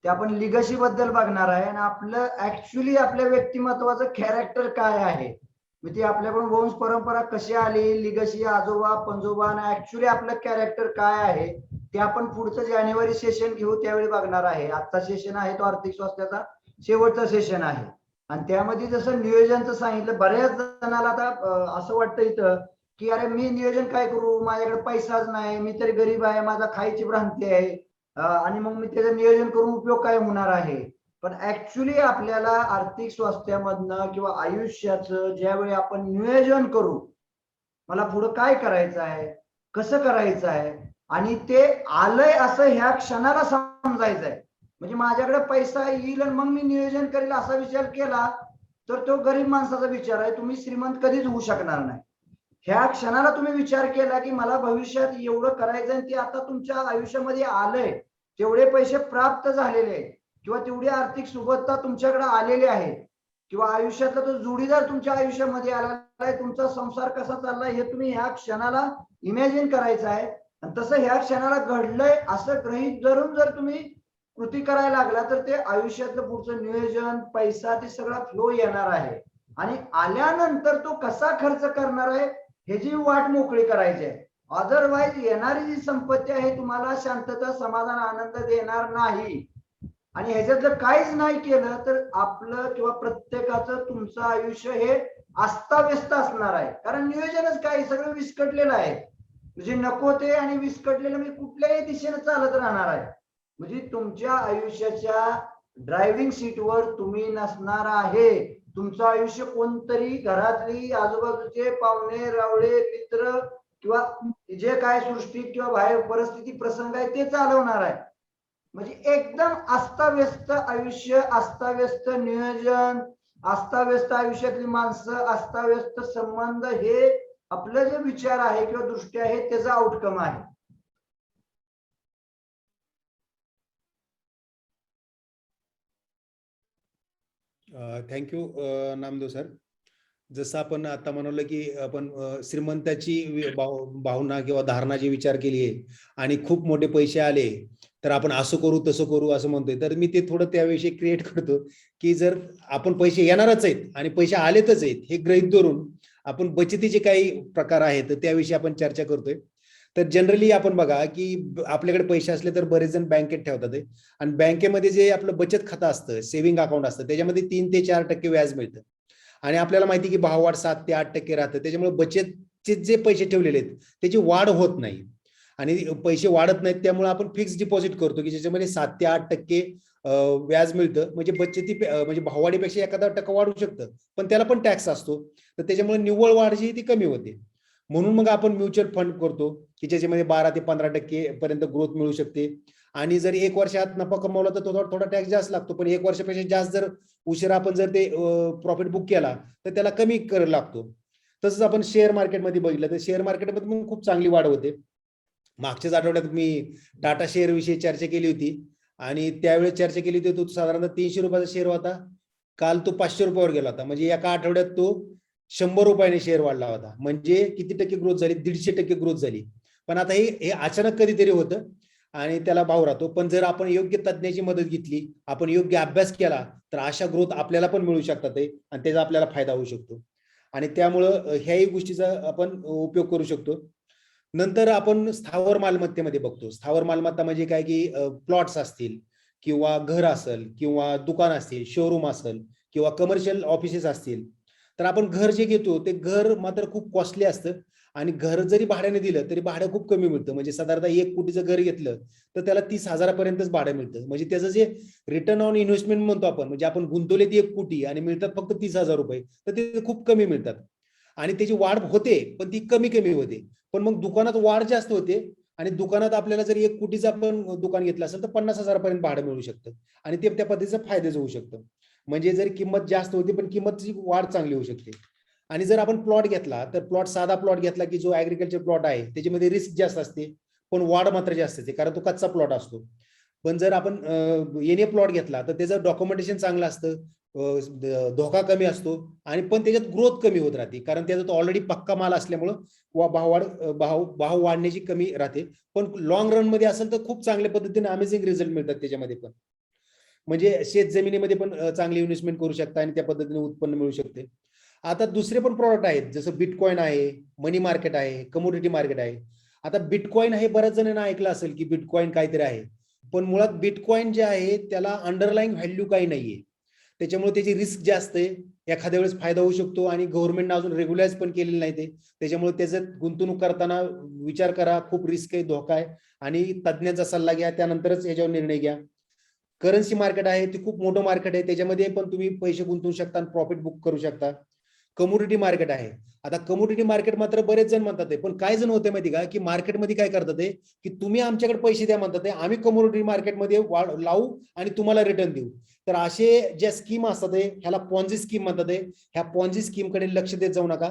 Speaker 6: ते आपण लिगसी बद्दल बघणार आहे आणि आपलं ऍक्च्युली आपल्या व्यक्तिमत्वाचं कॅरेक्टर काय आहे, म्हणजे आपल्याकडून वंश परंपरा कशी आली, लिगसी आजोबा पंजोबा, आणि ऍक्च्युली आपलं कॅरेक्टर काय आहे ते आपण पुढचं जानेवारी सेशन घेऊ त्यावेळी बघणार आहे. आजचा सेशन आहे तो आर्थिक स्वास्थ्याचा शेवटचा सेशन आहे. आणि त्यामध्ये जसं नियोजनचं सांगितलं, बऱ्याच जणाला आता असं वाटतं इथं की अरे मी नियोजन काय करू, माझ्याकडे पैसाच नाही, मी तरी गरीब आहे, माझा खायची भ्रांती आहे, आणि मग मी त्याचं नियोजन करून उपयोग काय होणार आहे. पण ऍक्च्युली आपल्याला आर्थिक स्वास्थ्यामधनं किंवा आयुष्याचं ज्यावेळी आपण नियोजन करू, मला पुढं काय करायचं आहे, कसं करायचं आहे, आणि ते आलंय असं ह्या क्षणाला समजायचं आहे. म्हणजे माझ्याकडे पैसा येईल आणि मग मी नियोजन करेल असा विचार केला तर तो गरीब माणसाचा विचार आहे, तुम्ही श्रीमंत कधीच होऊ शकणार नाही. ह्या क्षणाला तुम्ही विचार केला की मला भविष्यात एवढं करायचं आणि ते आता तुमच्या आयुष्यामध्ये आलंय, तेवढे पैसे प्राप्त झालेले आहेत किंवा तेवढी आर्थिक सुबत्ता तुमच्याकडे आलेली आहे, किंवा आयुष्यातला तो जोडीदार तुमच्या आयुष्यामध्ये आलेला आहे, तुमचा संसार कसा चाललाय हे तुम्ही ह्या क्षणाला इमॅजिन करायचं आहे. आणि तसं ह्या क्षणाला घडलंय असं गृहीत धरून जर तुम्ही कृती करायला लागला तर ते आयुष्यातलं पुढचं नियोजन, पैसा, ते सगळा फ्लो येणार आहे. आणि आल्यानंतर तो कसा खर्च करणार आहे ह्याची वाट मोकळी करायची आहे. अदरवाईज येणारी जी संपत्ती आहे तुम्हाला शांतता, समाधान, आनंद देणार नाही. आणि ह्याच्यात जर काहीच नाही केलं तर आपलं किंवा प्रत्येकाचं तुमचं आयुष्य हे अस्ताव्यस्त असणार आहे. कारण नियोजनच काय, सगळं विस्कटलेलं आहे. म्हणजे नको ते आणि विस्कटलेलं म्हणजे कुठल्याही दिशेने चालत राहणार आहे. म्हणजे तुमच्या आयुष्याच्या ड्रायव्हिंग सीटवर तुम्ही नसणार आहे. तुमचं आयुष्य कोणतरी घरातली, आजूबाजूचे पाहुणे रावळे, मित्र किंवा जे काय सृष्टीत किंवा बाहेर परिस्थिती प्रसंग आहे ते चालवणार आहे. म्हणजे एकदम अस्ताव्यस्त आयुष्य, अस्ताव्यस्त नियोजन, अस्ताव्यस्त आयुष्यातली माणसं, अस्ताव्यस्त संबंध, हे आपलं जे विचार आहे किंवा दृष्टी आहे त्याचा आउटकम आहे.
Speaker 2: Thank you Namdev sir. जसं आपण आता म्हणलं की आपण श्रीमंताची भावना किंवा धारणा जी विचार केली आहे आणि खूप मोठे पैसे आले तर आपण असं करू तसं करू असं म्हणतोय, तर मी ते थोडं त्याविषयी क्रिएट करतो की जर आपण पैसे येणारच आहेत आणि पैसे आलेतच आहेत हे गृहीत धरून आपण बचतीचे काही प्रकार आहेत त्याविषयी आपण चर्चा करतोय. तर जनरली आपण बघा की आपल्याकडे पैसे असले तर बरेच जण बँकेत ठेवतात आणि बँकेमध्ये जे आपलं बचत खातं असतं, सेव्हिंग अकाउंट असतं, त्याच्यामध्ये 3 ते 4% व्याज मिळतं आणि आपल्याला माहिती की भाववाढ 7 ते 8% राहतं. त्याच्यामुळे बचतचे जे पैसे ठेवलेले आहेत त्याची वाढ होत नाही आणि पैसे वाढत नाहीत, त्यामुळे आपण फिक्स डिपॉझिट करतो की ज्याच्यामध्ये 7 ते 8% व्याज मिळतं. म्हणजे म्हणजे भाववाढीपेक्षा 1% वाढू शकतं, पण त्याला पण टॅक्स असतो, तर त्याच्यामुळे निव्वळ वाढ जी ती कमी होते. म्हणून मग आपण म्युच्युअल फंड करतो की ज्याच्यामध्ये 12 ते 15% पर्यंत ग्रोथ मिळू शकते आणि जर 1 वर्षात नफा कमवला तर थोडा टॅक्स जास्त लागतो, पण 1 वर्षापेक्षा जास्त जर उशिरा आपण जर ते प्रॉफिट बुक केला तर त्याला कमी कर लागतो. तसंच आपण शेअर मार्केटमध्ये बघितलं तर शेअर मार्केटमध्ये पण खूप चांगली वाढ होते. मागच्याच आठवड्यात मी टाटा शेअर विषयी चर्चा केली होती आणि त्यावेळेस चर्चा केली होती, तो साधारणतः 300 रुपयाचा शेअर होता, काल तो 500 रुपयावर गेला होता. म्हणजे एका आठवड्यात तो 100 रुपयाने शेअर वाढला होता. म्हणजे किती टक्के ग्रोथ झाली? 150% ग्रोथ झाली. पण आता हे अचानक कधीतरी होतं आणि त्याला भाव राहतो. पण जर आपण योग्य तज्ञाची मदत घेतली, आपण योग्य अभ्यास केला तर अशा ग्रोथ आपल्याला पण मिळू शकतात आणि त्याचा आपल्याला फायदा होऊ शकतो आणि त्यामुळं ह्याही गोष्टीचा आपण उपयोग करू शकतो. नंतर आपण स्थावर मालमत्तेमध्ये बघतो. स्थावर मालमत्ता म्हणजे काय की प्लॉट्स असतील किंवा घर असेल किंवा दुकान असतील, शोरूम असेल किंवा कमर्शियल ऑफिसेस असतील, तर आपण घर जे घेतो ते घर मात्र खूप कॉस्टली असतं आणि घर जरी भाड्याने दिलं तरी भाडं खूप कमी मिळतं. म्हणजे साधारणतः 1 कोटीचं घर घेतलं तर त्याला 30,000 पर्यंतच भाडं मिळतं. म्हणजे त्याचं जे रिटर्न ऑन इन्व्हेस्टमेंट म्हणतो आपण, म्हणजे आपण गुंतवले ती 1 कोटी आणि मिळतात फक्त 30,000 रुपये, तर ते खूप कमी मिळतात आणि त्याची वाढ होते पण ती कमी कमी होते. पण मग दुकानात वाढ जास्त होते आणि दुकानात आपल्याला जर 1 कोटीचं आपण दुकान घेतलं असेल तर 50,000 पर्यंत भाडं मिळू शकतं आणि ते त्या पद्धतीचं फायद्याच होऊ शकतं. म्हणजे जर किंमत जास्त होती पण किंमतची वाढ चांगली होऊ शकते. आणि जर आपण प्लॉट घेतला तर साधा प्लॉट घेतला की जो ऍग्रिकल्चर प्लॉट आहे त्याच्यामध्ये रिस्क जास्त असते पण वाढ मात्र जास्त असते, कारण तो कच्चा प्लॉट असतो. पण जर आपण एनए प्लॉट घेतला तर त्याचं डॉक्युमेंटेशन चांगलं असतं, धोका कमी असतो आणि पण त्याच्यात ग्रोथ कमी होत राहते, कारण त्याचा तो ऑलरेडी पक्का माल असल्यामुळं भाव वाढण्याची कमी राहते. पण लॉंग रन मध्ये असेल तर खूप चांगल्या पद्धतीने अमेझिंग रिझल्ट मिळतात त्याच्यामध्ये पण. म्हणजे शेत जमिनीमध्ये पण चांगली इन्व्हेस्टमेंट करू शकता आणि त्या पद्धतीने उत्पन्न मिळू शकते. आता दुसरे पण प्रॉडक्ट आहेत, जसं बिटकॉइन आहे, मनी मार्केट आहे, कमोडिटी मार्केट आहे. आता बिटकॉइन हे बऱ्याच जणांना ऐकलं असेल की बिटकॉइन काहीतरी आहे, पण मुळात बिटकॉइन जे आहे त्याला अंडरलाईन व्हॅल्यू काही नाहीये, त्याच्यामुळे त्याची रिस्क जास्त आहे. एखाद्या वेळेस फायदा होऊ शकतो आणि गव्हर्नमेंटने अजून रेग्युलाइज पण केलेलं नाही ते, त्याच्यामुळे त्याच्यात गुंतवणूक करताना विचार करा, खूप रिस्क आहे, धोका आहे आणि तज्ञांचा सल्ला घ्या, त्यानंतरच याच्यावर निर्णय घ्या. करन्सी मार्केट आहे, ते खूप मोठं मार्केट आहे, त्याच्यामध्ये पण तुम्ही पैसे गुंतवू शकता आणि प्रॉफिट बुक करू शकता. कमोडिटी मार्केट आहे. आता कमोडिटी मार्केट मात्र बरेच जण म्हणतात, पण काय जण होते माहिती का की मार्केटमध्ये काय करतात की तुम्ही आमच्याकडे पैसे द्या म्हणतात, आम्ही कमोडिटी मार्केटमध्ये लावू आणि तुम्हाला रिटर्न देऊ. तर असे ज्या स्कीम असतात ह्याला पॉन्झी स्कीम म्हणतात. ह्या पॉन्झी स्कीम कडे लक्ष देत जाऊ नका.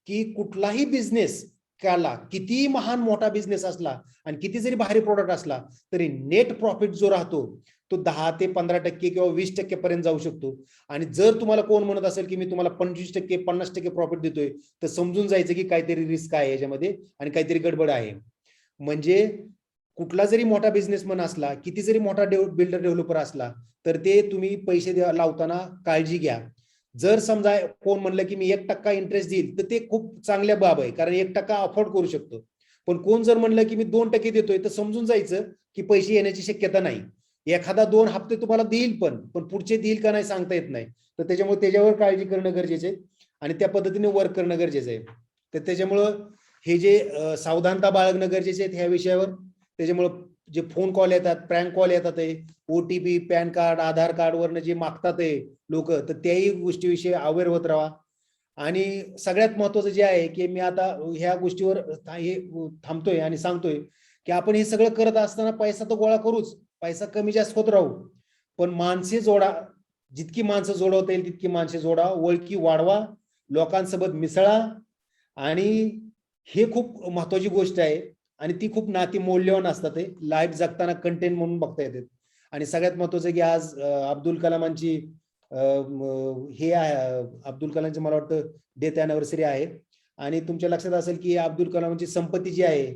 Speaker 2: की कुठलाही बिझनेस काला, किती महान मोठा बिझनेस असला आणि किती जरी भारी प्रोडक्ट असला तरी नेट प्रॉफिट जो राहतो तो 10 ते 15% किंवा 20% पर्यंत जाऊ शकतो. आणि जर तुम्हाला कोण म्हणत असेल की मी तुम्हाला 25% 50% प्रॉफिट देतोय तर समजून जायचं की काहीतरी रिस्क आहे याच्यामध्ये आणि काहीतरी गडबड आहे. म्हणजे कुठला जरी मोठा बिझनेसमॅन असला, किती जरी मोठा बिल्डर डेव्हलपर असला, तर ते तुम्ही पैसे लावताना काळजी घ्या. जर समजा कोण म्हणलं की मी 1% इंटरेस्ट देईल तर ते खूप चांगल्या बाब आहे, कारण 1% अफोर्ड करू शकतो. पण कोण जर म्हणलं की मी 2% देतोय तर समजून जायचं की पैसे येण्याची शक्यता नाही. एखादा 2 हप्ते तुम्हाला देईल पण पुढचे देईल का नाही सांगता येत नाही. तर त्याच्यामुळे त्याच्यावर काळजी करणं गरजेचं आहे आणि त्या पद्धतीने वर्क करणं गरजेचं आहे. तर त्याच्यामुळं हे जे सावधानता बाळगणं गरजेचे आहेत ह्या विषयावर. त्याच्यामुळं जे फोन कॉल येतात, प्रँक कॉल येतात, ओटीपी, पॅन कार्ड, आधार कार्ड वरनं जे मागतात लोक, तर त्याही गोष्टीविषयी अवेअर होत राहा. आणि सगळ्यात महत्वाचं जे आहे की मी आता ह्या गोष्टीवर हे थांबतोय आणि सांगतोय की आपण हे सगळं करत असताना पैसा तर गोळा करूच, पैसा कमी जास्त होत राहू, पण माणसे जोडा. जितकी माणसं जोडवता येईल तितकी माणसे जोडा, ओळखी वाढवा, लोकांसोबत मिसळा. आणि हे खूप महत्वाची गोष्ट आहे आणि ती खूप नाती मौल्यवान असतात. लाईफ जगताना कंटेंट म्हणून बघता येते. आणि सगळ्यात महत्वाचं की आज अब्दुल कलामांची हे अब्दुल कलामचं मला वाटतं डेथ अॅनिव्हर्सरी आहे आणि तुमच्या लक्षात असेल की अब्दुल कलामची संपत्ती जी आहे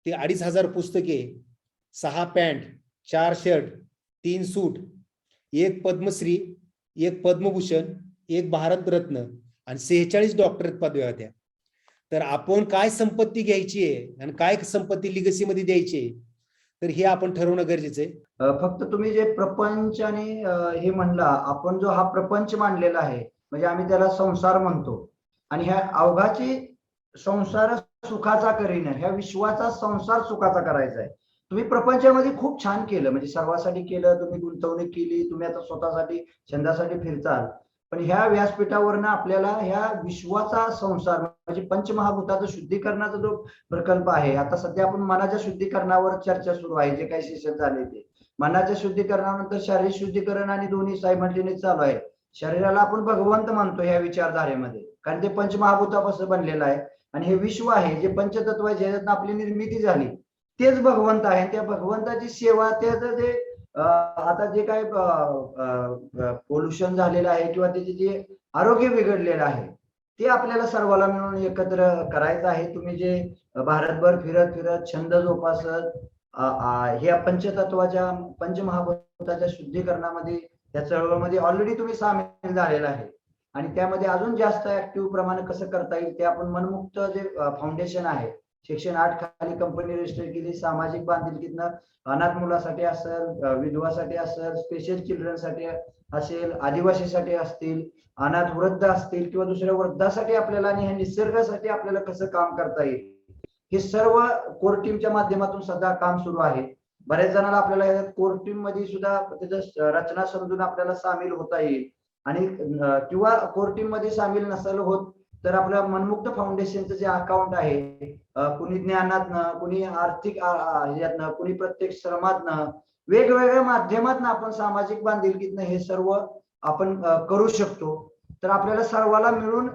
Speaker 2: ती 2,500 पुस्तके, 6 पॅन्ट, 4 शर्ट, 3 सूट, 1 पद्मश्री, 1 पद्मभूषण, 1 भारतरत्न आणि 46 डॉक्टरेट पदव्या होत्या. तर आपण काय संपत्ती घ्यायची आहे आणि काय संपत्ती लिगसी मध्ये द्यायची आहे तर हे आपण ठरवणं गरजेचं आहे.
Speaker 6: फक्त तुम्ही जे प्रपंच आणि हे म्हणला, आपण जो हा प्रपंच मांडलेला आहे म्हणजे आम्ही त्याला संसार म्हणतो आणि ह्या अवघाची संसार सुखाचा करीन, ह्या विश्वाचा संसार सुखाचा करायचा आहे. तुम्ही प्रपंचामध्ये खूप छान केलं, म्हणजे सर्वांसाठी केलं, तुम्ही गुंतवणूक केली, तुम्ही आता स्वतःसाठी छंदासाठी फिरचाल, पण ह्या व्यासपीठावरनं आपल्याला ह्या विश्वाचा संसार म्हणजे पंचमहाभूताचं शुद्धीकरणाचा जो प्रकल्प आहे, आता सध्या आपण मनाच्या शुद्धीकरणावर चर्चा सुरू आहे, जे काही सेशन झाले ते मनाच्या शुद्धीकरणानंतर शारीरिक शुद्धीकरण आणि दोन्ही सायमल्टेनियस चालू आहे. शरीराला आपण भगवंत मानतो ह्या विचारधारेमध्ये, कारण ते पंचमहाभूतापासून बनलेलं आहे आणि हे विश्व आहे जे पंचतत्व आहे, ज्याच्यातून आपली निर्मिती झाली तेच भगवंत आहे. त्या भगवंताची सेवा, त्याचं जे आता जे काय पोल्युशन झालेलं आहे किंवा त्याचे जे आरोग्य बिघडलेलं आहे ते आपल्याला सर्वाला मिळून एकत्र करायचं आहे. तुम्ही जे भारतभर फिरत फिरत छंद जोपासत ह्या पंचतत्वाच्या पंचमहाभूताच्या शुद्धीकरणामध्ये त्या चळवळीमध्ये ऑलरेडी तुम्ही सामील झालेला आहे आणि त्यामध्ये अजून जास्त ऍक्टिव्ह प्रमाणे कसं करता येईल ते आपण मनमुक्त जे फाउंडेशन आहे सेक्शन 8 खाली कंपनी रजिस्टर केली, सामाजिक बांधिलकीतनं अनाथ मुलासाठी असेल, विधवासाठी असेल, स्पेशल चिल्ड्रनसाठी असेल, आदिवासीसाठी असतील, अनाथ वृद्ध असतील किंवा दुसऱ्या वृद्धासाठी आपल्याला आणि ह्या निसर्गासाठी आपल्याला कसं काम करता येईल हे सर्व कोर टीमच्या माध्यमातून सध्या काम सुरू आहे. बऱ्याच जणांना आपल्याला कोर टीम मध्ये सुद्धा त्याचं रचना समजून आपल्याला सामील होता येईल आणि किंवा कोर टीम मध्ये सामील नसेल होत तर आपल्या मनमुक्त फाउंडेशनचं जे अकाउंट आहे, कुणी ज्ञानातनं, कुणी आर्थिक यातनं, कुणी प्रत्येक श्रमातनं, वेगवेगळ्या माध्यमातनं आपण सामाजिक बांधिलकीतनं हे सर्व आपण करू शकतो. तर आपल्याला सर्वाला मिळून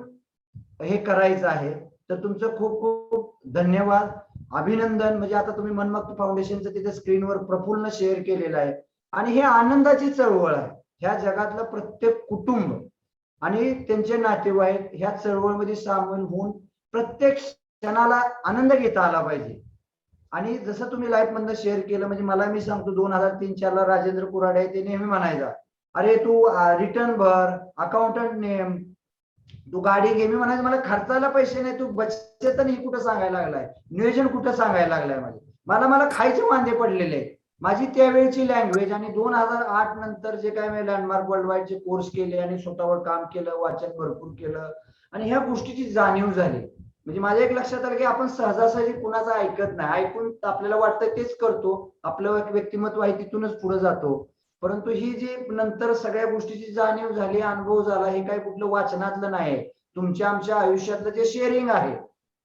Speaker 6: हे करायचं आहे. तर तुमचं खूप खूप धन्यवाद, अभिनंदन. म्हणजे आता तुम्ही मनमुक्त फाउंडेशनचं तिथे स्क्रीनवर प्रफुल्ल शेअर केलेलं आहे आणि हे आनंदाची चळवळ आहे. ह्या जगातलं प्रत्येक कुटुंब आणि त्यांचे नातेवाईक ह्या चळवळीमध्ये सामील होऊन प्रत्येक क्षणाला आनंद घेता आला पाहिजे. आणि जसं तुम्ही लाईफ मधनं शेअर केलं, म्हणजे मला मी सांगतो 2003-4 ला राजेंद्र कुराडे ते नेहमी म्हणायचा, अरे तू रिटर्न भर, अकाउंटंट नेम, तू गाडी घे. मी म्हणायचं मला खर्चाला पैसे नाही, तू बचत ही कुठं सांगायला लागलाय, नियोजन कुठं सांगायला लागलाय. मला खायचे वांदे पडलेले. माझी त्यावेळची लँग्वेज आणि 2008 नंतर जे काय मी लँडमार्क वर्ल्ड वाईडचे कोर्स केले आणि स्वतःवर काम केलं, वाचन भरपूर केलं आणि ह्या गोष्टीची जाणीव झाली. म्हणजे माझ्या एक लक्षात आलं की आपण सहजासहजी कुणाचं ऐकत नाही, ऐकून आपल्याला वाटतं तेच करतो, आपलं व्यक्तिमत्व आहे तिथूनच पुढे जातो. परंतु ही जी नंतर सगळ्या गोष्टीची जाणीव झाली, अनुभव झाला, हे काही कुठलं वाचनातलं नाही, तुमच्या आमच्या आयुष्यातलं जे शेअरिंग आहे,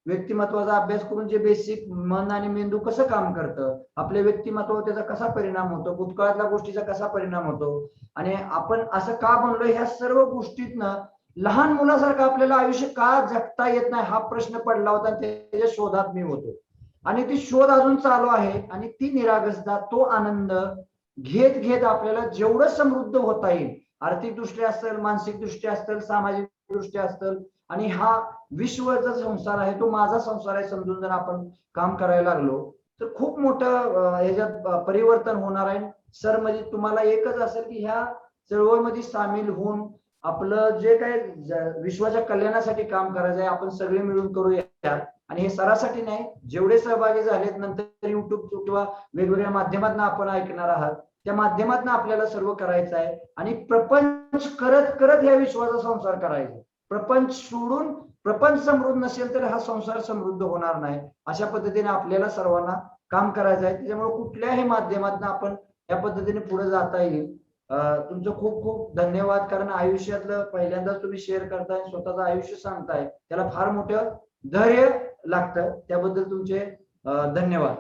Speaker 6: व्यक्तिमत्वाचा अभ्यास करून जे बेसिक मन आणि मेंदू कसं काम करतं, आपल्या व्यक्तिमत्वावर त्याचा कसा परिणाम होतो, भूतकाळातल्या गोष्टीचा कसा परिणाम होतो आणि आपण असं का बनलो, ह्या सर्व गोष्टीतनं लहान मुलासारखं आपल्याला आयुष्य का जगता येत नाही हा प्रश्न पडला होता. त्याच्या शोधात मी होतो आणि ती शोध अजून चालू आहे आणि ती निरागसता, तो आनंद घेत घेत आपल्याला जेवढं समृद्ध होता येईल, आर्थिक दृष्ट्या असेल, मानसिक दृष्ट्या असेल, सामाजिक दृष्ट्या असेल, आणि हा विश्वाचा संसार आहे तो माझा संसार आहे समजून जर आपण काम करायला लागलो तर खूप मोठं ह्याच्यात परिवर्तन होणार आहे. सर, म्हणजे तुम्हाला एकच असेल की ह्या चळवळीमध्ये सामील होऊन आपलं जे काय विश्वाच्या कल्याणासाठी काम करायचं आहे आपण सगळे मिळून करूया. आणि हे सरासाठी नाही, जेवढे सहभागी झालेत नंतर युट्यूब किंवा वेगवेगळ्या माध्यमातून आपण ऐकणार आहात त्या माध्यमातून आपल्याला सर्व करायचं आहे आणि प्रपंच करत करत या विश्वाचा संसार करायचा. प्रपंच सोडून प्रपंच समृद्ध नसेल तर हा संसार समृद्ध होणार नाही. अशा पद्धतीने आपल्याला सर्वांना काम करायचं आहे. त्याच्यामुळे कुठल्याही माध्यमातून आपण या पद्धतीने पुढे जाता येईल. तुमचं खूप खूप धन्यवाद, कारण आयुष्यातलं पहिल्यांदाच तुम्ही शेअर करताय, स्वतःचं आयुष्य सांगताय, त्याला फार मोठं धैर्य लागतं. त्याबद्दल तुमचे धन्यवाद.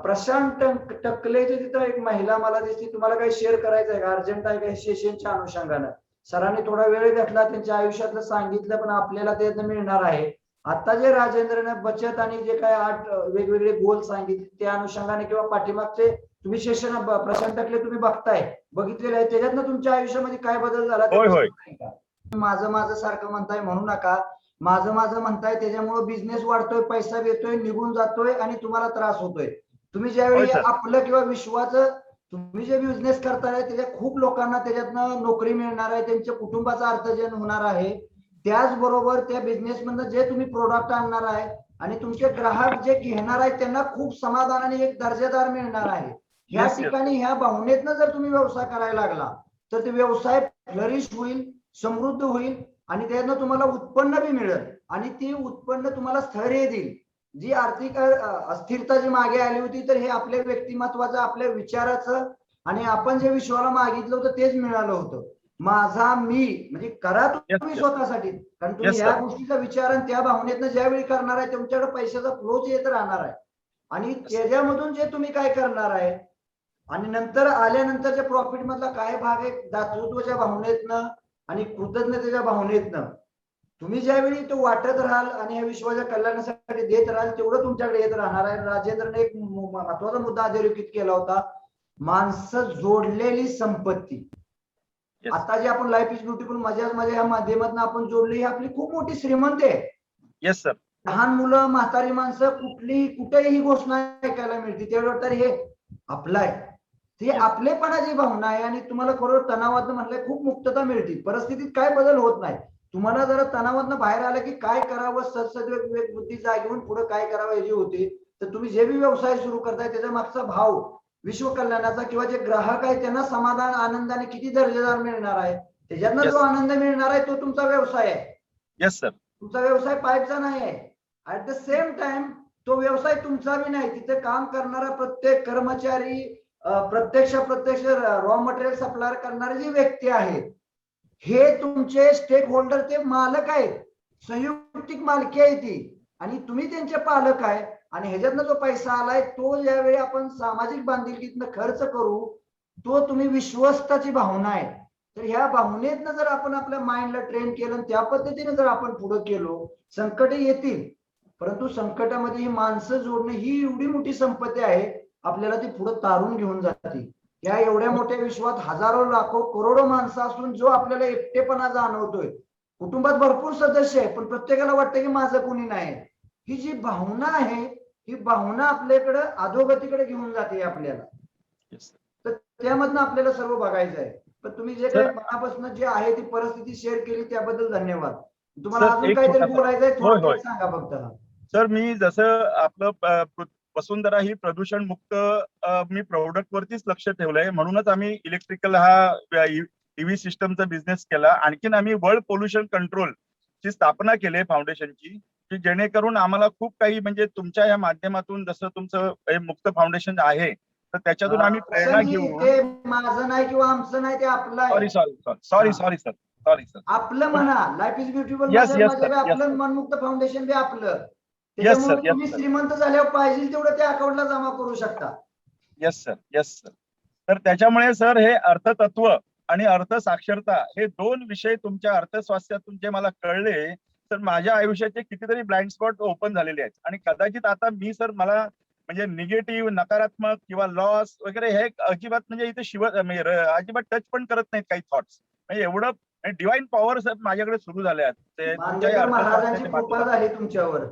Speaker 6: प्रशांत टकलेचे तिथं एक महिला मला दिसते, तुम्हाला काही शेअर करायचं आहे का? अर्जंट आहे का सेशनच्या अनुषंगानं? सरांनी थोडा वेळ घेतला, त्यांच्या आयुष्यातलं सांगितलं, पण आपल्याला त्यातनं मिळणार आहे. आता जे राजेंद्रने बचत आणि जे काय 8 वेगवेगळे गोल सांगितले त्या अनुषंगाने किंवा पाठीमागचे तुम्ही सेशन प्रशांत टाकले तुम्ही बघितलेलं आहे, त्याच्यातनं तुमच्या आयुष्यामध्ये काय बदल झाला ते
Speaker 9: होय, होय.
Speaker 6: नाही का? माझं सारखं म्हणताय म्हणू नका. माझं म्हणताय त्याच्यामुळे बिझनेस वाढतोय, पैसा येतोय, निघून जातोय आणि तुम्हाला त्रास होतोय. तुम्ही ज्यावेळी
Speaker 9: होय, सर.
Speaker 6: आपलं किंवा विश्वाचं तुम्ही जे बिझनेस करताय त्याच्या खूप लोकांना त्याच्यातनं नोकरी मिळणार आहे, त्यांच्या कुटुंबाचा अर्थार्जन होणार आहे. त्याचबरोबर त्या बिझनेस मधनं जे तुम्ही प्रोडक्ट आणणार आहे आणि तुमचे ग्राहक जे घेणार आहेत त्यांना खूप समाधानाने एक दर्जेदार मिळणार आहे. ह्या
Speaker 9: Yes, yes.
Speaker 6: ठिकाणी ह्या भावनेतनं जर तुम्ही व्यवसाय करायला लागला तर ते व्यवसाय फ्लरिश होईल, समृद्ध होईल आणि त्यातनं तुम्हाला उत्पन्न बी मिळेल आणि ती उत्पन्न तुम्हाला स्थैर्य देईल. जी आर्थिक अस्थिरता जी मागे आली होती तर हे आपल्या व्यक्तिमत्वाचं, आपल्या विचाराचं आणि आपण जे विश्वाला मागितलं होतं तेच मिळालं होतं. माझा मी म्हणजे करा तुम्ही
Speaker 9: Yes, yes.
Speaker 6: स्वतःसाठी, कारण तुम्ही
Speaker 9: Yes,
Speaker 6: ह्या
Speaker 9: sir.
Speaker 6: गोष्टीचा विचार आणि त्या भावनेतनं ज्यावेळी करणार आहे तुमच्याकडे पैशाचा फ्लोच येत राहणार आहे आणि त्याच्यामधून जे तुम्ही काय करणार आहे आणि नंतर आल्यानंतरच्या प्रॉफिट मधला काय भाग आहे दातृत्वाच्या भावनेतनं आणि कृतज्ञतेच्या भावनेतनं तुम्ही ज्यावेळी तो वाटत राहाल आणि या विश्वाच्या कल्याणासाठी देत राहाल तेवढं तुमच्याकडे येत राहणार आहे. राजेंद्रने एक महत्वाचा मुद्दा अधोरेखित केला होता, माणसं जोडलेली संपत्ती.
Speaker 9: Yes.
Speaker 6: आता जे आपण लाईफ इज ब्युटिफुल माझ्या या माध्यमातून आपण जोडली ही आपली खूप मोठी श्रीमंती आहे.
Speaker 9: Yes sir.
Speaker 6: लहान मुलं, म्हातारी माणसं कुठेही ही घोषणा ऐकायला मिळते त्यावेळी तर हे आपलं आहे, ती आपलेपणाची भावना आहे आणि तुम्हाला खरोखर तणावातनं म्हटलंय खूप मुक्तता मिळते. परिस्थितीत काय बदल होत नाही. तुम्हाला जरा तणावातनं बाहेर आलं की काय करावं, सद्सद्विवेक बुद्धी जागेहून पुढे काय करावं याची होती. तर तुम्ही जे बी व्यवसाय सुरू करताय त्याच्या मागचा भाव विश्व कल्याणाचा किंवा जे ग्राहक आहे त्यांना समाधान आनंदाने किती दर्जेदार मिळणार आहे त्याच्यातनं जो आनंद मिळणार आहे तो तुमचा व्यवसाय आहे.
Speaker 9: Yes sir.
Speaker 6: तुमचा व्यवसाय पाईपचा नाही आहे. ऍट द सेम टाइम तो व्यवसाय तुमचा बी नाही. तिथे काम करणारा प्रत्येक कर्मचारी, प्रत्यक्ष रॉ मटेरियल सप्लायर करणारी जी व्यक्ती आहे हे तुमचे स्टेक होल्डर, ते मालक आहेत, संयुक्तिक मालकी आहे ती आणि तुम्ही त्यांचे पालक आहे. आणि ह्याच्यातनं जो पैसा आलाय तो ज्यावेळी आपण सामाजिक बांधिलकीतनं खर्च करू तो तुम्ही विश्वस्ताची भावना आहे. तर ह्या भावनेतनं जर आपण आपल्या माइंडला ट्रेन केलं त्या पद्धतीने जर आपण पुढे केलो, संकट येतील परंतु संकटामध्ये ही माणसं जोडणं ही एवढी मोठी संपत्ती आहे, आपल्याला ती पुढे तारून घेऊन जाते. या एवढ्या मोठ्या विश्वात हजारो लाखो करोडो माणसं असून जो आपल्याला एकटेपणा जाणवतोय, कुटुंबात भरपूर सदस्य आहे पण प्रत्येकाला वाटतं की माझं कोणी नाही, ही जी भावना आहे ही भावना आपल्याकडे अधोगतीकडे घेऊन जाते आपल्याला. तर त्यामधनं आपल्याला सर्व बघायचं आहे. पण तुम्ही जे काही मनापासून जे आहे ती परिस्थिती शेअर केली त्याबद्दल धन्यवाद. तुम्हाला अजून काहीतरी बोलायचं आहे थोडं सांगा फक्त.
Speaker 9: सर मी जसं आपलं वसुंधरा ही प्रदूषण मुक्त मी प्रोडक्ट वरतीच लक्ष ठेवलंय, म्हणूनच आम्ही इलेक्ट्रिकल हा ईव्ही सिस्टमचा बिझनेस केला. आणखीन आम्ही वर्ल्ड पोल्युशन कंट्रोल ची स्थापना केली फाउंडेशनची, की जेणेकरून आम्हाला खूप काही म्हणजे तुमच्या या माध्यमातून जसं तुमचं मुक्त फाउंडेशन आहे तर त्याच्यातून आम्ही प्रेरणा घेऊ.
Speaker 6: ते माझं नाही किंवा आमचं नाही, ते आपलं आहे.
Speaker 9: Sorry sir.
Speaker 6: आपलं म्हणा, लाईफ इज ब्युटिफुल आपलं मनमुक्त फाउंडेशन बी आपलं. त्याच्यामुळे तुम्ही श्रीमंत झाल्यावर पाहिजे तेवढं त्या अकाउंटला जमा करू शकता.
Speaker 9: Yes sir. तर त्याच्यामुळे सर हे अर्थतत्व आणि अर्थ साक्षरता हे दोन विषय तुमच्या अर्थस्वास्थ्यातून जे मला कळले तर माझ्या आयुष्याचे कितीतरी ब्लाइंड स्पॉट ओपन झालेले आहेत. आणि कदाचित आता मी सर मला म्हणजे निगेटिव्ह, नकारात्मक किंवा लॉस वगैरे हे अजिबात म्हणजे इथे अजिबात टच पण करत नाहीत काही थॉट्स. म्हणजे एवढं डिवाइन पॉवर सर माझ्याकडे सुरू झाले आहेत ते
Speaker 6: महाराजांची कृपा झाली तुमच्यावर.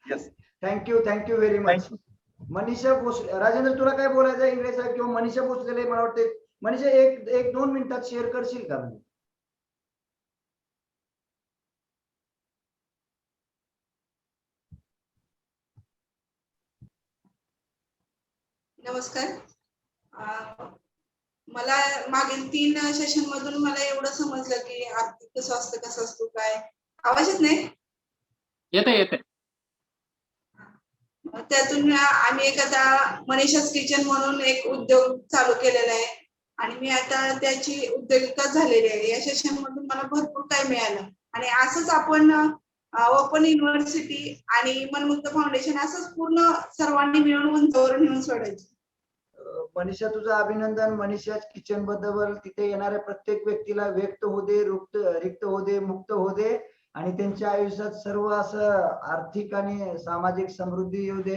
Speaker 9: Yes.
Speaker 6: Thank you very much. Manisha Bhosale, Rajendra तुला काय बोलायचं आहे इंग्रज साहेब किंवा मनीषा भोसले मला वाटते. मनीषा एक 2 मिनिटात शेअर करशील का?
Speaker 10: नमस्कार. मला मागील 3 सेशन मधून मला एवढं समजलं की आर्थिक स्वास्थ्य कसं असतो. काय आवाज येत नाही?
Speaker 9: येते.
Speaker 10: त्यातून आम्ही एखादा मनीषा's किचन म्हणून एक उद्योग चालू केलेला आहे आणि मी आता त्याची उद्योगिका झालेली आहे. या सेशन मधून मला भरपूर काही मिळालं आणि असंच आपण ओपन युनिव्हर्सिटी आणि मनमुक्त फाउंडेशन असंच पूर्ण सर्वांनी मिळून उंचावर नेऊन सोडायचं.
Speaker 6: मनीषा तुझं अभिनंदन. मनीषा's किचन बद्दल तिथे येणाऱ्या प्रत्येक व्यक्तीला व्यक्त होऊ दे, रिक्त होऊ दे, मुक्त होऊ दे आणि त्यांच्या आयुष्यात सर्व असं आर्थिक आणि सामाजिक समृद्धी येऊ दे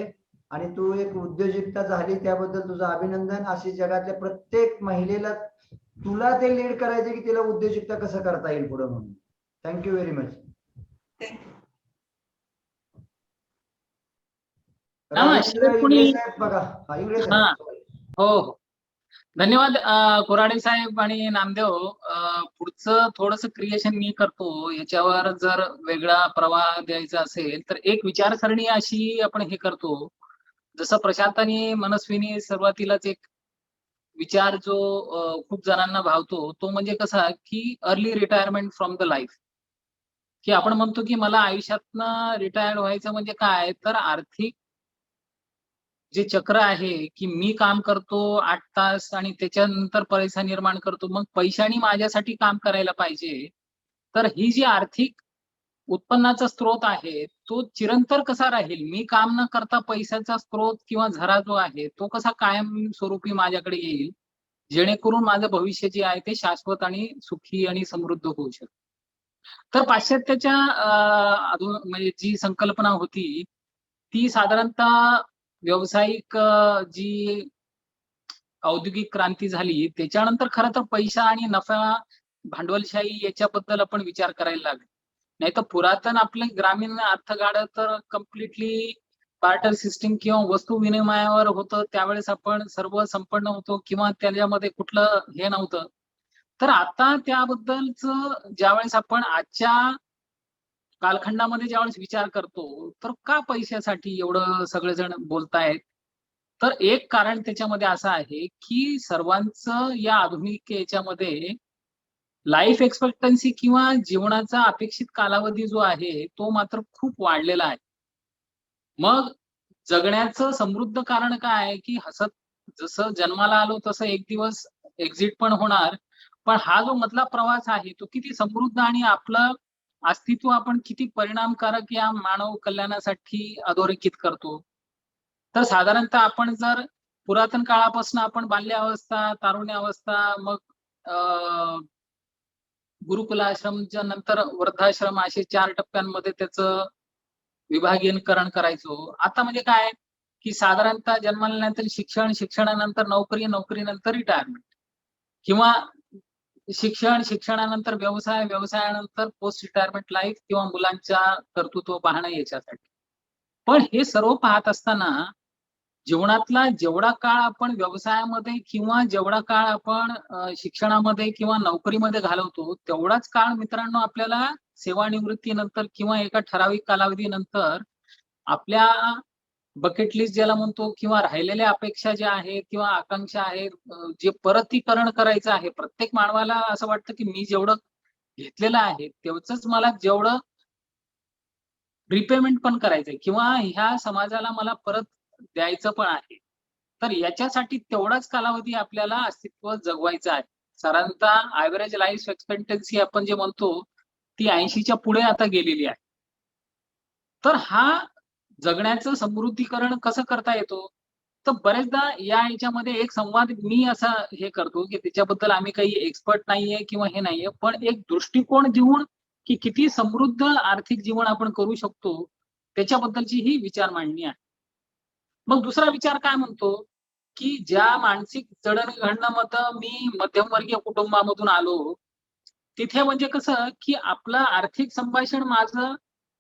Speaker 6: आणि तू एक उद्योजकता झाली त्याबद्दल तुझं अभिनंदन. अशी जगातल्या प्रत्येक महिलेला तुला ते लीड करायचं की तिला उद्योजकता कसं करता येईल पुढे म्हणून. Thank you very much. बघा हा इंग्रज साहेब.
Speaker 11: हो हो धन्यवाद कोराडे साहेब आणि नामदेव. पुढचं थोडंसं क्रिएशन मी करतो. याच्यावर जर वेगळा प्रवाह द्यायचा असेल तर एक विचारसरणी अशी आपण हे करतो, जसं प्रशांतानी मनस्विनी सुरुवातीलाच एक विचार जो खूप जणांना भावतो तो म्हणजे कसा की early retirement from the life. की आपण म्हणतो की मला आयुष्यातनं रिटायर्ड व्हायचं म्हणजे काय, तर आर्थिक जे चक्र आहे की मी काम करतो 8 तास आणि त्याच्यानंतर पैसा निर्माण करतो, मग पैशाने माझ्यासाठी काम करायला पाहिजे. तर ही जी आर्थिक उत्पन्नाचा स्रोत आहे तो चिरंतर कसा राहील, मी काम न करता पैशाचा स्रोत किंवा झरा जो आहे तो कसा कायम स्वरूपी माझ्याकडे येईल, जेणेकरून माझं भविष्य जे आहे ते शाश्वत आणि सुखी आणि समृद्ध होऊ शकतं. तर पाश्चात्याच्या म्हणजे जी संकल्पना होती ती साधारणतः व्यावसायिक जी औद्योगिक क्रांती झाली त्याच्यानंतर खरं तर पैसा आणि नफा भांडवलशाही याच्याबद्दल आपण विचार करायला लागलो. नाही तर पुरातन आपले ग्रामीण अर्थगाडा तर कम्प्लिटली बार्टर सिस्टीम किंवा वस्तू विनिमयावर होतं. त्यावेळेस आपण सर्व संपन्न होतो किंवा त्याच्यामध्ये कुठलं हे नव्हतं. तर आता त्याबद्दलच ज्यावेळेस आपण आजच्या कालखंडामध्ये ज्यावेळेस विचार करतो तर का पैशासाठी एवढं सगळेजण बोलतायत, तर एक कारण त्याच्यामध्ये असं आहे की सर्वांचं या आधुनिक याच्यामध्ये लाईफ एक्सपेक्टन्सी किंवा जीवनाचा अपेक्षित कालावधी जो आहे तो मात्र खूप वाढलेला आहे. मग जगण्याचं समृद्ध कारण काय आहे की हसत जसं जन्माला आलो तसं एक दिवस एक्झिट पण होणार, पण हा जो मधला प्रवास आहे तो किती समृद्ध आणि आपलं अस्तित्व आपण किती परिणामकारक या मानव कल्याणासाठी अधोरेखित करतो. तर साधारणतः आपण जर पुरातन काळापासून आपण बाल्यावस्था, तारुण्यावस्था, मग गुरुकुलाश्रमच्या नंतर वृद्धाश्रम असे 4 टप्प्यांमध्ये त्याचं विभागीकरण करायचो. आता म्हणजे काय की साधारणतः जन्माल्यानंतर शिक्षण, शिक्षणानंतर नोकरी, नोकरीनंतर रिटायरमेंट किंवा शिक्षण, शिक्षणानंतर व्यवसाय, व्यवसायानंतर पोस्ट रिटायरमेंट लाईफ किंवा मुलांच्या कर्तृत्व पाहणं याच्यासाठी. पण हे सर्व पाहत असताना जीवनातला जेवढा काळ आपण व्यवसायामध्ये किंवा जेवढा काळ आपण शिक्षणामध्ये किंवा नोकरीमध्ये घालवतो तेवढाच काळ मित्रांनो आपल्याला सेवानिवृत्तीनंतर किंवा एका ठराविक कालावधीनंतर आपल्या बकेट लिस्ट ज्याला म्हणतो किंवा राहिलेल्या अपेक्षा ज्या आहेत किंवा आकांक्षा आहेत, जे परतीकरण करायचं आहे. प्रत्येक मानवाला असं वाटतं की मी जेवढं घेतलेलं आहे तेवढंच मला जेवढं रिपेमेंट पण करायचंय किंवा ह्या समाजाला मला परत द्यायचं पण आहे. तर याच्यासाठी तेवढाच कालावधी आपल्याला अस्तित्व जगवायचं आहे. साधारणतः ॲव्हरेज लाईफ एक्सपेक्टन्सी आपण जे म्हणतो ती 80च्या पुढे आता गेलेली आहे. तर हा जगण्याचं समृद्धीकरण कसं करता येतो, तर बरेचदा या ह्याच्यामध्ये एक संवाद मी असा हे करतो की त्याच्याबद्दल आम्ही काही एक्सपर्ट नाहीये किंवा हे नाहीये, पण एक दृष्टिकोन देऊन की किती समृद्ध आर्थिक जीवन आपण करू शकतो त्याच्याबद्दलची ही विचार मांडणी आहे. मग दुसरा विचार काय म्हणतो की ज्या मानसिक जडणघडणामध्ये मी मध्यमवर्गीय कुटुंबामधून आलो तिथे म्हणजे कसं की आपलं आर्थिक संभाषण माझं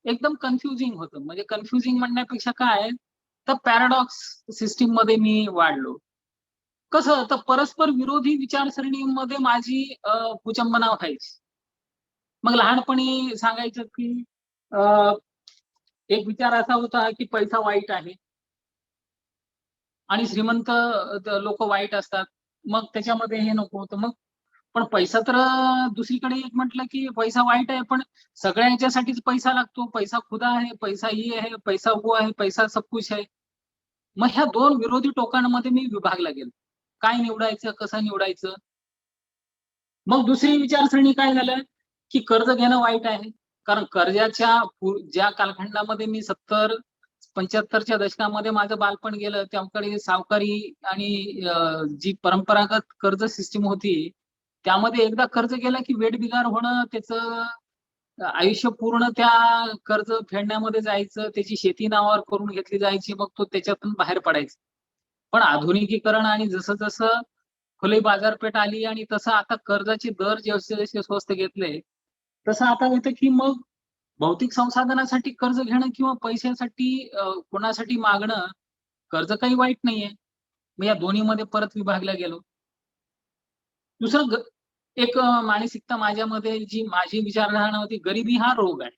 Speaker 11: एकदम कन्फ्युजिंग होतं. म्हणजे कन्फ्युजिंग म्हणण्यापेक्षा काय तर पॅराडॉक्स सिस्टीम मध्ये मी वाढलो. कसं तर परस्पर विरोधी विचारसरणीमध्ये माझी कुचंबना व्हायची. मग लहानपणी सांगायचं की एक विचार असा होता की पैसा वाईट आहे आणि श्रीमंत लोक वाईट असतात, मग त्याच्यामध्ये हे नको होतं. मग पण पैसा तर दुसरीकडे एक म्हटलं की पैसा वाईट आहे, पण सगळ्या ह्याच्यासाठीच पैसा लागतो. पैसा खुदा आहे, पैसा ही आहे, पैसा वो आहे, पैसा सब कुछ आहे. मग ह्या 2 विरोधी टोकांमध्ये मी विभागला गेलो. काय निवडायचं, कसं निवडायचं. मग दुसरी विचारसरणी काय झालं की कर्ज घेणं वाईट आहे. कारण कर्जाच्या ज्या कालखंडामध्ये मी 70-75च्या दशकामध्ये माझं बालपण गेलं त्याकडे सावकारी आणि जी परंपरागत कर्ज सिस्टीम होती त्यामध्ये एकदा कर्ज गेलं की वेठबिगार होणं, त्याचं आयुष्य पूर्ण त्या कर्ज फेडण्यामध्ये जायचं, त्याची शेती नावावर करून घेतली जायची, मग तो त्याच्यातून बाहेर पडायचा. पण आधुनिकीकरण आणि जसं जसं खुली बाजारपेठ आली आणि तसं आता कर्जाचे दर जसे जसे स्वस्त घेतले, तसं आता होतं की मग भौतिक संसाधनासाठी कर्ज घेणं किंवा पैशासाठी कोणासाठी मागणं, कर्ज काही वाईट नाहीये. मग या दोन्हीमध्ये परत विभागला गेलो. दुसरं एक मानसिकता माझ्यामध्ये जी माझी विचारधारणा होती, गरिबी हा रोग आहे.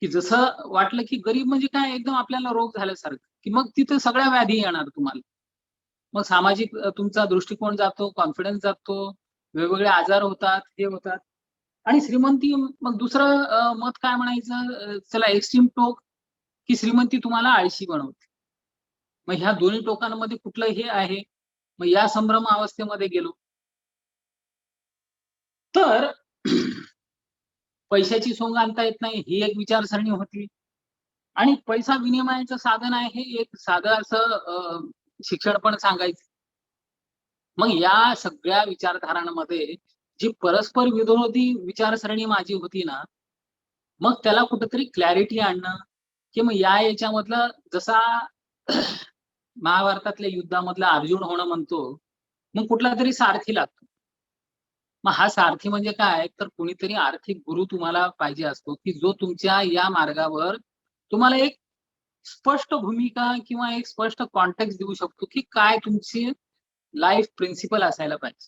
Speaker 11: की जसं वाटलं की गरीब म्हणजे काय, एकदम आपल्याला रोग झाल्यासारखं, की मग तिथे सगळ्या व्याधी येणार तुम्हाला. मग सामाजिक तुमचा दृष्टिकोन जातो, कॉन्फिडन्स जातो, वेगवेगळे आजार होतात, हे होतात. आणि श्रीमंती, मग दुसरं मत काय म्हणायचं, चला एक्स्ट्रीम टोक, की श्रीमंती तुम्हाला आळशी बनवते. मग ह्या दोन्ही टोकांमध्ये कुठलं हे आहे, मग या संभ्रम अवस्थेमध्ये गेलो. तर पैशाची सोंग आणता येत नाही, ही एक विचारसरणी होती. आणि पैसा विनिमयाचं साधन आहे, हे एक साधं असं शिक्षण पण सांगायचं. मग या सगळ्या विचारधारांमध्ये जी परस्पर विरोधी विचारसरणी माझी होती ना, मग त्याला कुठेतरी क्लॅरिटी आणणं, की मग याच्यामधलं जसा महाभारतातल्या युद्धामधला अर्जुन होणं म्हणतो, मग कुठला तरी सारथी लागतो. मग हा सारथी म्हणजे काय, तर कुणीतरी आर्थिक गुरु तुम्हाला पाहिजे असतो, की जो तुमच्या या मार्गावर तुम्हाला एक स्पष्ट भूमिका किंवा एक स्पष्ट कॉन्टेक्स्ट देऊ शकतो, की काय तुमची लाईफ प्रिन्सिपल असायला पाहिजे.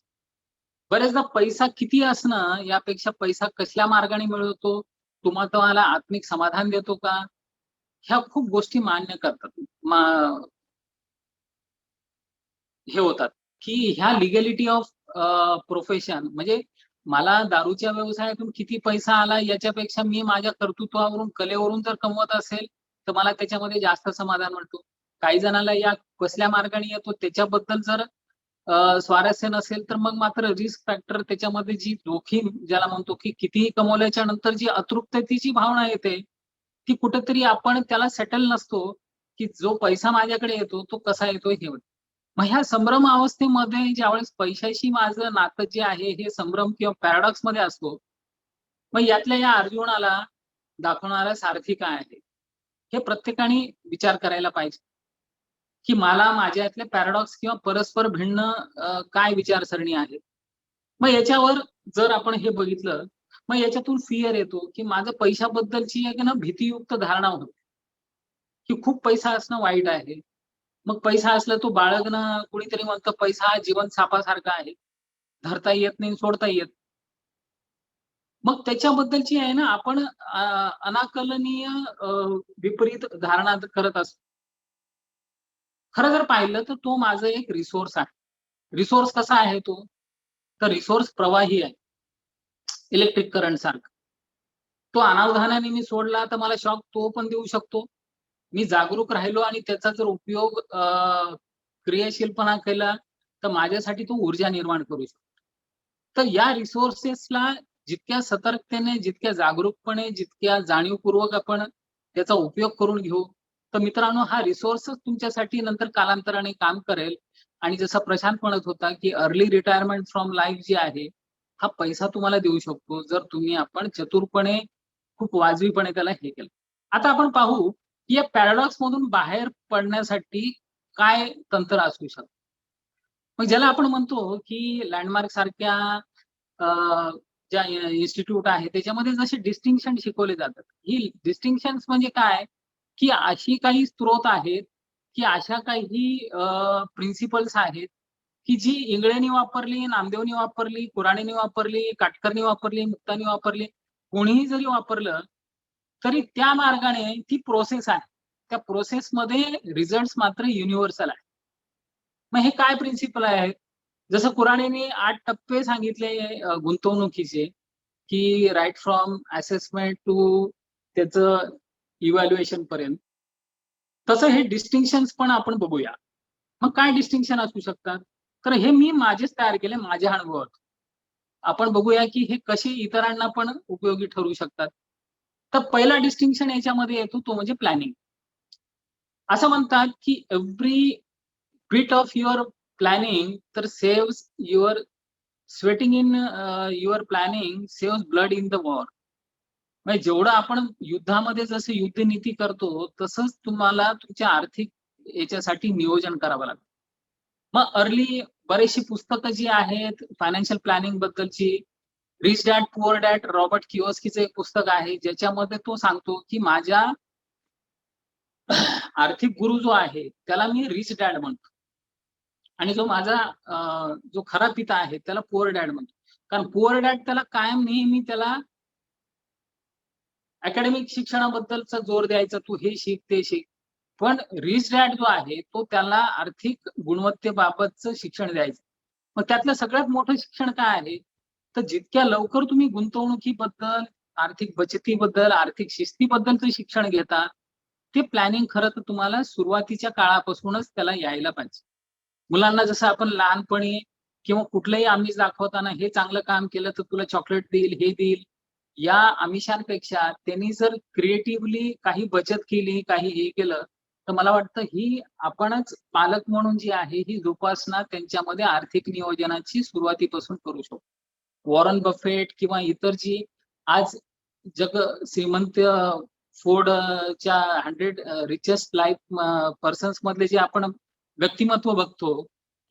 Speaker 11: बरेचदा पैसा किती असणं यापेक्षा पैसा कसल्या मार्गाने मिळवतो, तुम्हाला आत्मिक समाधान देतो का, ह्या खूप गोष्टी मान्य करतात. हे होतात, की ह्या लिगॅलिटी ऑफ प्रोफेशन, म्हणजे मला दारूच्या व्यवसायातून किती पैसा आला याच्यापेक्षा मी माझ्या कर्तृत्वावरून, कलेवरून जर कमवत असेल, तर मला त्याच्यामध्ये जास्त समाधान वाटतो. काही जणांना या कसल्या मार्गाने येतो त्याच्याबद्दल जर स्वारस्य नसेल, तर मग मात्र रिस्क फॅक्टर, त्याच्यामध्ये जी जोखीम ज्याला म्हणतो, की कितीही कमवल्याच्या नंतर जी अतृप्ततेची भावना येते, ती कुठेतरी आपण त्याला सेटल नसतो, की जो पैसा माझ्याकडे येतो तो कसा येतो हे होतं. मग ह्या संभ्रम अवस्थेमध्ये ज्यावेळेस पैशाशी माझं नातं जे आहे हे संभ्रम किंवा पॅराडॉक्स मध्ये असतो, मग यातल्या या अर्जुनाला दाखवणारा सारथी काय आहे, हे प्रत्येकाने विचार करायला पाहिजे, की मला माझ्यातले पॅराडॉक्स किंवा परस्पर भिन्न काय विचारसरणी आहे. मग याच्यावर जर आपण हे बघितलं, मग याच्यातून फिअर येतो, की माझं पैशाबद्दलची एक ना भीतीयुक्त धारणा होती, की खूप पैसा असणं वाईट आहे. मग पैसा असला तो बाळगणं, कुणीतरी म्हणतं पैसा हा जीवन सापासारखा आहे, धरता येत नाही, सोडता येत. मग त्याच्याबद्दलची आहे ना आपण अनाकलनीय विपरीत धारणा करत असतो. खरं जर पाहिलं तर तो माझं एक रिसोर्स आहे. रिसोर्स कसा आहे तो, तर रिसोर्स प्रवाही आहे, इलेक्ट्रिक करंट सारखं. तो अनावधानाने मी सोडला तर मला शॉक तो पण देऊ शकतो. मी जागरूक राहिलो आणि त्याचा जर उपयोग क्रियाशीलपणा केला, तर माझ्यासाठी तो ऊर्जा निर्माण करू शकतो. तर या रिसोर्सेसला जितक्या सतर्कतेने, जितक्या जागरूकपणे, जितक्या जाणीवपूर्वक आपण त्याचा उपयोग करून घेऊ, तर मित्रांनो हा रिसोर्सच तुमच्यासाठी नंतर कालांतराने काम करेल. आणि जसं प्रशांत म्हणत होता, की अर्ली रिटायरमेंट फ्रॉम लाईफ जी आहे, हा पैसा तुम्हाला देऊ शकतो, जर तुम्ही आपण चतुरपणे, खूप वाजवीपणे त्याला हे केलं. आता आपण पाहू, की या पॅराडॉक्स मधून बाहेर पडण्यासाठी काय तंत्र असू शकतं. मग ज्याला आपण म्हणतो, की लँडमार्क सारख्या ज्या इन्स्टिट्यूट आहे त्याच्यामध्ये जसे डिस्टिंक्शन शिकवले जातात. ही डिस्टिंक्शन्स म्हणजे काय, की अशी काही स्त्रोत आहेत, की अशा काही प्रिन्सिपल्स आहेत, की जी इंगळेनी वापरली, नामदेवनी वापरली, कुराणीने वापरली, काटकरनी वापरली, मुक्तानी वापरली, कोणीही जरी वापरलं तरी त्या मार्गाने ती प्रोसेस आहे. त्या प्रोसेसमध्ये रिझल्ट मात्र युनिव्हर्सल आहे. मग हे काय प्रिन्सिपल आहेत, जसं कुराणीने 8 टप्पे सांगितले गुंतवणुकीचे, की राईट फ्रॉम असेसमेंट टू त्याचं इव्हॅल्युएशन पर्यंत. तसं हे डिस्टिंक्शन्स पण आपण बघूया. मग काय डिस्टिंक्शन असू शकतात, तर हे मी माझेच तयार केले माझ्या अनुभवात. आपण बघूया की हे कसे इतरांना पण उपयोगी ठरू शकतात. तर पहिला डिस्टिंक्शन याच्यामध्ये येतो तो म्हणजे प्लॅनिंग. असं म्हणतात की every bit of your planning तर saves your sweating in your planning saves blood in the war. म्हणजे जेवढं आपण युद्धामध्ये जसं युद्धनीती करतो तसंच तुम्हाला तुमच्या आर्थिक याच्यासाठी नियोजन करावं लागतं. मग अर्ली बरेचशी पुस्तकं जी आहेत फायनान्शियल प्लॅनिंग बद्दलची, rich dad poor dad, Robert किओस्कीचं एक पुस्तक आहे ज्याच्यामध्ये तो सांगतो की माझ्या आर्थिक गुरु जो आहे त्याला मी रिच डॅड म्हणतो आणि जो माझा जो खरा पिता आहे त्याला पुअर डॅड म्हणतो. कारण पुअर डॅड त्याला कायम नेहमी त्याला अकॅडमिक शिक्षणाबद्दलचा जोर द्यायचा, तू हे शिक ते शिक. पण रिच डॅड जो आहे तो त्याला आर्थिक गुणवत्तेबाबतचं शिक्षण द्यायचं. मग त्यातलं सगळ्यात मोठं शिक्षण काय आहे, तर जितक्या लवकर तुम्ही गुंतवणुकीबद्दल, आर्थिक बचतीबद्दल, आर्थिक शिस्तीबद्दलचं शिक्षण घेता, ते प्लॅनिंग खरं तर तुम्हाला सुरुवातीच्या काळापासूनच त्याला यायला पाहिजे. मुलांना जसं आपण लहानपणी किंवा कुठलंही आमिष दाखवताना हे चांगलं काम केलं तर तुला चॉकलेट देईल, हे देईल, या आमिषांपेक्षा त्यांनी जर क्रिएटिव्हली काही बचत केली, काही हे केलं, तर मला वाटतं ही आपणच पालक म्हणून जी आहे ही जोपासना त्यांच्यामध्ये आर्थिक नियोजनाची सुरुवातीपासून करू शकतो. वॉरन बफेट किंवा इतर जी आज जग श्रीमंत फोर्डच्या 100 रिचेस्ट लाईफ पर्सन्स मधले जे आपण व्यक्तिमत्व बघतो,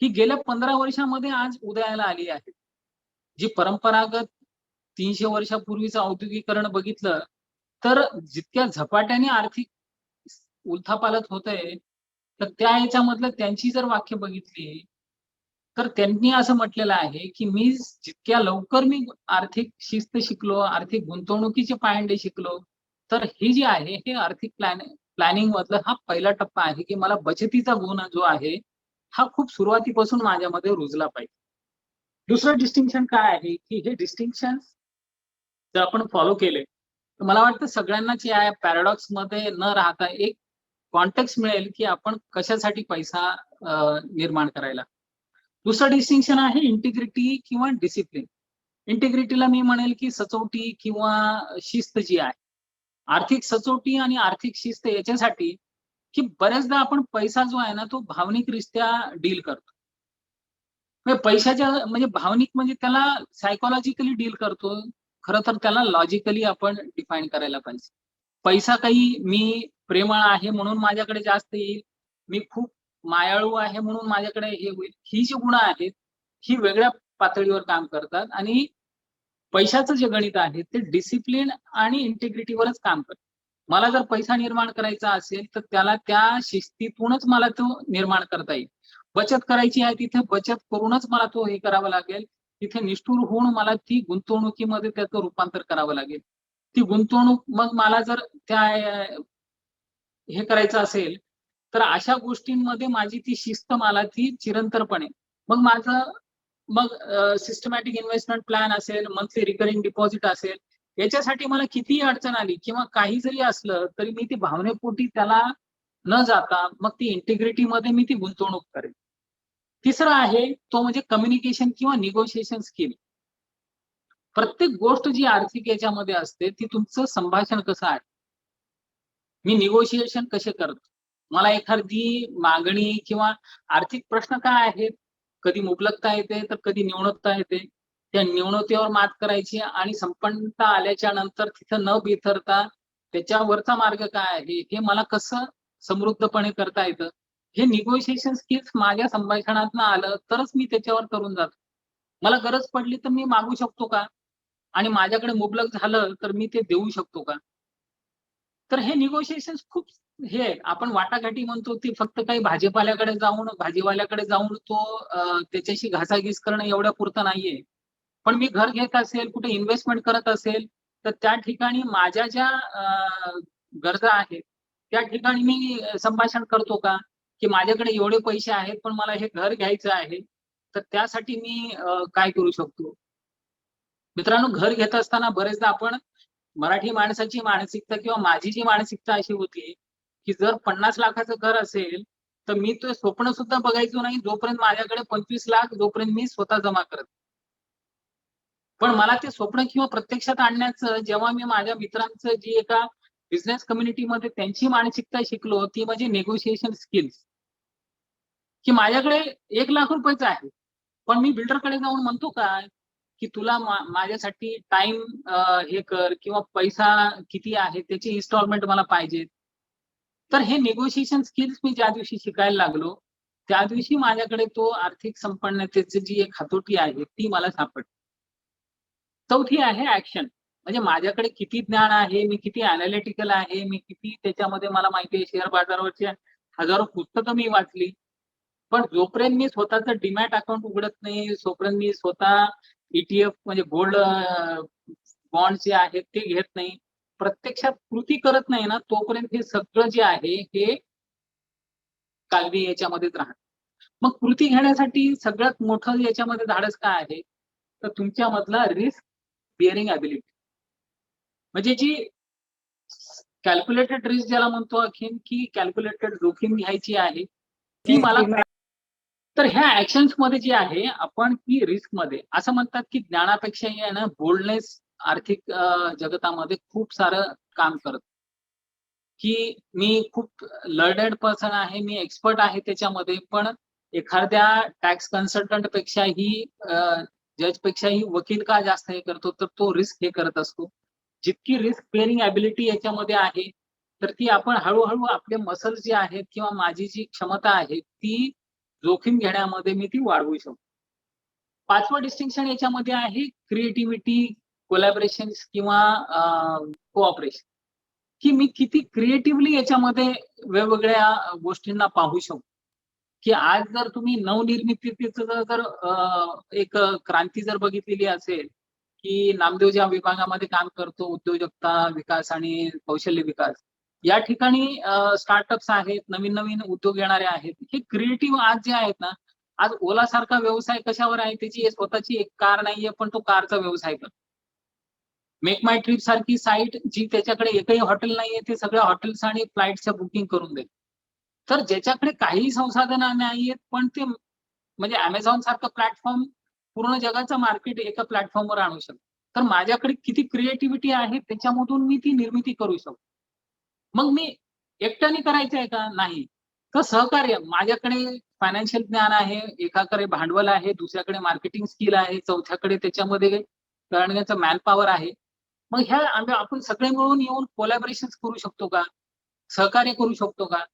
Speaker 11: ही गेल्या 15 वर्षामध्ये आज उदयाला आली आहे. जी परंपरागत 300 वर्षापूर्वीचं औद्योगिकरण बघितलं तर जितक्या झपाट्याने आर्थिक उलथापालथ होत आहे, तर त्या याच्यामधलं त्यांची जर वाक्य बघितली तर त्यांनी असं म्हटलेलं आहे की मी जितक्या लवकर मी आर्थिक शिस्त शिकलो, आर्थिक गुंतवणुकीचे पायंडे शिकलो, तर ही जी आहे हे आर्थिक प्लॅनिंग मधला हा पहिला टप्पा आहे की मला बचतीचा गुण जो आहे हा खूप सुरुवातीपासून माझ्यामध्ये रुजला पाहिजे. दुसरं डिस्टिंक्शन काय आहे की हे डिस्टिंक्शन जर आपण फॉलो केले तर मला वाटतं सगळ्यांनाच या पॅराडॉक्स मध्ये न राहता एक कॉन्टेक्स्ट मिळेल की आपण कशासाठी पैसा निर्माण करायला. दुसरं डिस्टिंक्शन आहे इंटिग्रिटी किंवा डिसिप्लिन. इंटिग्रिटीला मी म्हणेल की सचोटी किंवा शिस्त जी आहे. आर्थिक सचोटी आणि आर्थिक शिस्त याच्यासाठी की बऱ्याचदा आपण पैसा जो आहे ना तो भावनिकरित्या डील करतो. पैशाच्या म्हणजे भावनिक म्हणजे त्याला सायकोलॉजिकली डील करतो. खरं तर त्याला लॉजिकली आपण डिफाईन करायला पाहिजे. पैसा काही मी प्रेमळ आहे म्हणून माझ्याकडे जास्त येईल, मी खूप मायाळू आहे म्हणून माझ्याकडे हे होईल, ही जी गुण आहेत ही वेगळ्या पातळीवर काम करतात आणि पैशाचं जे गणित आहे ते डिसिप्लिन आणि इंटिग्रिटीवरच काम करतं. मला जर पैसा निर्माण करायचा असेल तर त्याला त्या शिस्तीतूनच मला तो निर्माण करता येईल. बचत करायची आहे तिथे बचत करूनच मला तो हे करावं लागेल. तिथे निष्ठुर होऊन मला ती गुंतवणुकीमध्ये त्याचं रूपांतर करावं लागेल. ती गुंतवणूक मग मला जर त्या हे करायचं असेल तर अशा गोष्टींमध्ये माझी ती शिस्त मला ती चिरंतरपणे मग सिस्टमॅटिक इन्व्हेस्टमेंट प्लॅन असेल, मंथली रिकरिंग डिपॉझिट असेल, याच्यासाठी मला कितीही अडचण आली किंवा काही जरी असलं तरी मी ती भावनेपोटी त्याला न जाता मग ती इंटिग्रिटी मध्ये मी ती गुंतवणूक करेन. तिसरं आहे तो म्हणजे कम्युनिकेशन किंवा निगोशिएशन स्किल. प्रत्येक गोष्ट जी आर्थिक याच्यामध्ये असते ती तुमचं संभाषण कसं आहे, मी निगोशिएशन कसे करतो, मला एखादी मागणी किंवा आर्थिक प्रश्न काय आहेत, कधी मुबलकता येते तर कधी न्यूनता येते, त्या न्यूनतेवर मात करायची आणि संपन्नता आल्याच्या नंतर तिथं न बिथरता त्याच्यावरचा मार्ग काय आहे हे मला कसं समृद्धपणे करता येतं, हे निगोशिएशन स्किल्स माझ्या संभाषणातनं आलं तरच मी त्याच्यावर करून जातो. मला गरज पडली तर मी मागू शकतो का, आणि माझ्याकडे मुबलक झालं तर मी ते देऊ शकतो का. तर हे निगोशिएशन खूप हे आहे. आपण वाटाघाटी म्हणतो ती फक्त काही भाजीवाल्याकडे जाऊन तो त्याच्याशी घासाघीस करणं एवढ्या पुरतं नाहीये. पण मी घर घेत असेल, कुठे इन्व्हेस्टमेंट करत असेल तर त्या ठिकाणी माझ्या ज्या गरजा आहेत त्या ठिकाणी मी संभाषण करतो का, की माझ्याकडे एवढे पैसे आहेत पण मला हे घर घ्यायचं आहे तर त्यासाठी मी काय करू शकतो. मित्रांनो, घर घेत असताना बरेचदा आपण मराठी माणसाची मानसिकता किंवा माझी जी मानसिकता अशी होती की जर 50 लाखाचं घर असेल तर मी ते स्वप्न सुद्धा बघायचो नाही जोपर्यंत माझ्याकडे 25 लाख जोपर्यंत मी स्वतः जमा करत. पण मला ते स्वप्न किंवा प्रत्यक्षात आणण्याचं जेव्हा मी माझ्या मित्रांचं जी एका बिझनेस कम्युनिटीमध्ये त्यांची मानसिकता शिकलो ती म्हणजे नेगोशिएशन स्किल्स. की माझ्याकडे 1 लाख रुपयाचं आहे पण मी बिल्डरकडे जाऊन म्हणतो का की तुला माझ्यासाठी टाइम हे कर किंवा पैसा किती आहे त्याची इन्स्टॉलमेंट मला पाहिजे. तर हे निगोशिएशन स्किल्स मी ज्या दिवशी शिकायला लागलो त्या दिवशी माझ्याकडे तो आर्थिक संपन्नतेची जी एक हातोटी आहे ती मला सापडली. चौथी आहे ऍक्शन. म्हणजे माझ्याकडे किती ज्ञान आहे, मी किती अनालिटिकल आहे, मी किती त्याच्यामध्ये मला माहिती आहे, शेअर बाजारावरची हजारो पुस्तकं मी वाचली, पण जोपर्यंत मी स्वतःचं डीमॅट अकाउंट उघडत नाही, जोपर्यंत मी स्वतः ETF म्हणजे गोल्ड बॉन्ड जे आहेत ते घेत नाही, प्रत्यक्षात कृती करत नाही ना, तोपर्यंत हे सगळं जे आहे हे कालवी याच्यामध्येच राहत. मग कृती घेण्यासाठी सगळ्यात मोठं याच्यामध्ये धाडस काय आहे, तर तुमच्यामधला रिस्क बिअरिंग ॲबिलिटी. म्हणजे जी कॅल्क्युलेटेड रिस्क ज्याला म्हणतो आणखीन की कॅल्क्युलेटेड जोखीम घ्यायची आहे ती मला. तर ह्या ऍक्शन्स मध्ये जे आहे आपण की रिस्क मध्ये असं म्हणतात की ज्ञानापेक्षाही आहे ना बोल्डनेस आर्थिक जगतामध्ये खूप सारं काम करत. की मी खूप लर्नेड पर्सन आहे, मी एक्सपर्ट आहे त्याच्यामध्ये, पण एखाद्या टॅक्स कन्सल्टंट पेक्षाही जज पेक्षाही वकील का जास्त हे करतो, तर तो रिस्क हे करत असतो. जितकी रिस्क बेअरिंग ॲबिलिटी याच्यामध्ये आहे तर ती आपण हळूहळू आपले मसल्स जे आहेत किंवा माझी जी क्षमता आहे ती जोखीम घेण्यामध्ये मी ती वाढवू शकतो. पाचवं डिस्टिंक्शन याच्यामध्ये आहे क्रिएटिव्हिटी, कोलॅबरेशन किंवा कोऑपरेशन. की मी किती क्रिएटिव्हली याच्यामध्ये वेगवेगळ्या गोष्टींना पाहू शकतो. की आज जर तुम्ही नवनिर्मितीचं जर एक क्रांती जर बघितलेली असेल की नामदेव ज्या विभागामध्ये काम करतो, उद्योजकता विकास आणि कौशल्य विकास, या ठिकाणी स्टार्टअप्स आहेत, नवीन नवीन उद्योग येणारे आहेत. हे क्रिएटिव्ह आज जे आहेत ना, आज ओला सारखा व्यवसाय कशावर आहे, त्याची स्वतःची एक कार नाहीये पण तो कारचा व्यवसाय करतो. मेक माय ट्रिप सारखी साईट जी त्याच्याकडे एकही हॉटेल नाहीये ते सगळ्या हॉटेल्स आणि फ्लाईटच्या बुकिंग करून देते. तर ज्याच्याकडे काही संसाधनं नाहीयेत पण ते म्हणजे अमेझॉन सारखं प्लॅटफॉर्म पूर्ण जगाचं मार्केट एका प्लॅटफॉर्मवर आणू शकतो. तर माझ्याकडे किती क्रिएटिव्हिटी आहे त्याच्यामधून मी ती निर्मिती करू शकतो. मग मी एकट्याने करायचं आहे का? नाही. तर सहकार्य, माझ्याकडे फायनान्शियल ज्ञान आहे, एकाकडे भांडवल आहे, दुसऱ्याकडे मार्केटिंग स्किल आहे, चौथ्याकडे त्याच्यामध्ये करण्याचं मॅन पॉवर आहे. मग ह्या आपण सगळे मिळून येऊन कोलॅबरेशन करू शकतो का? सहकार्य करू शकतो का?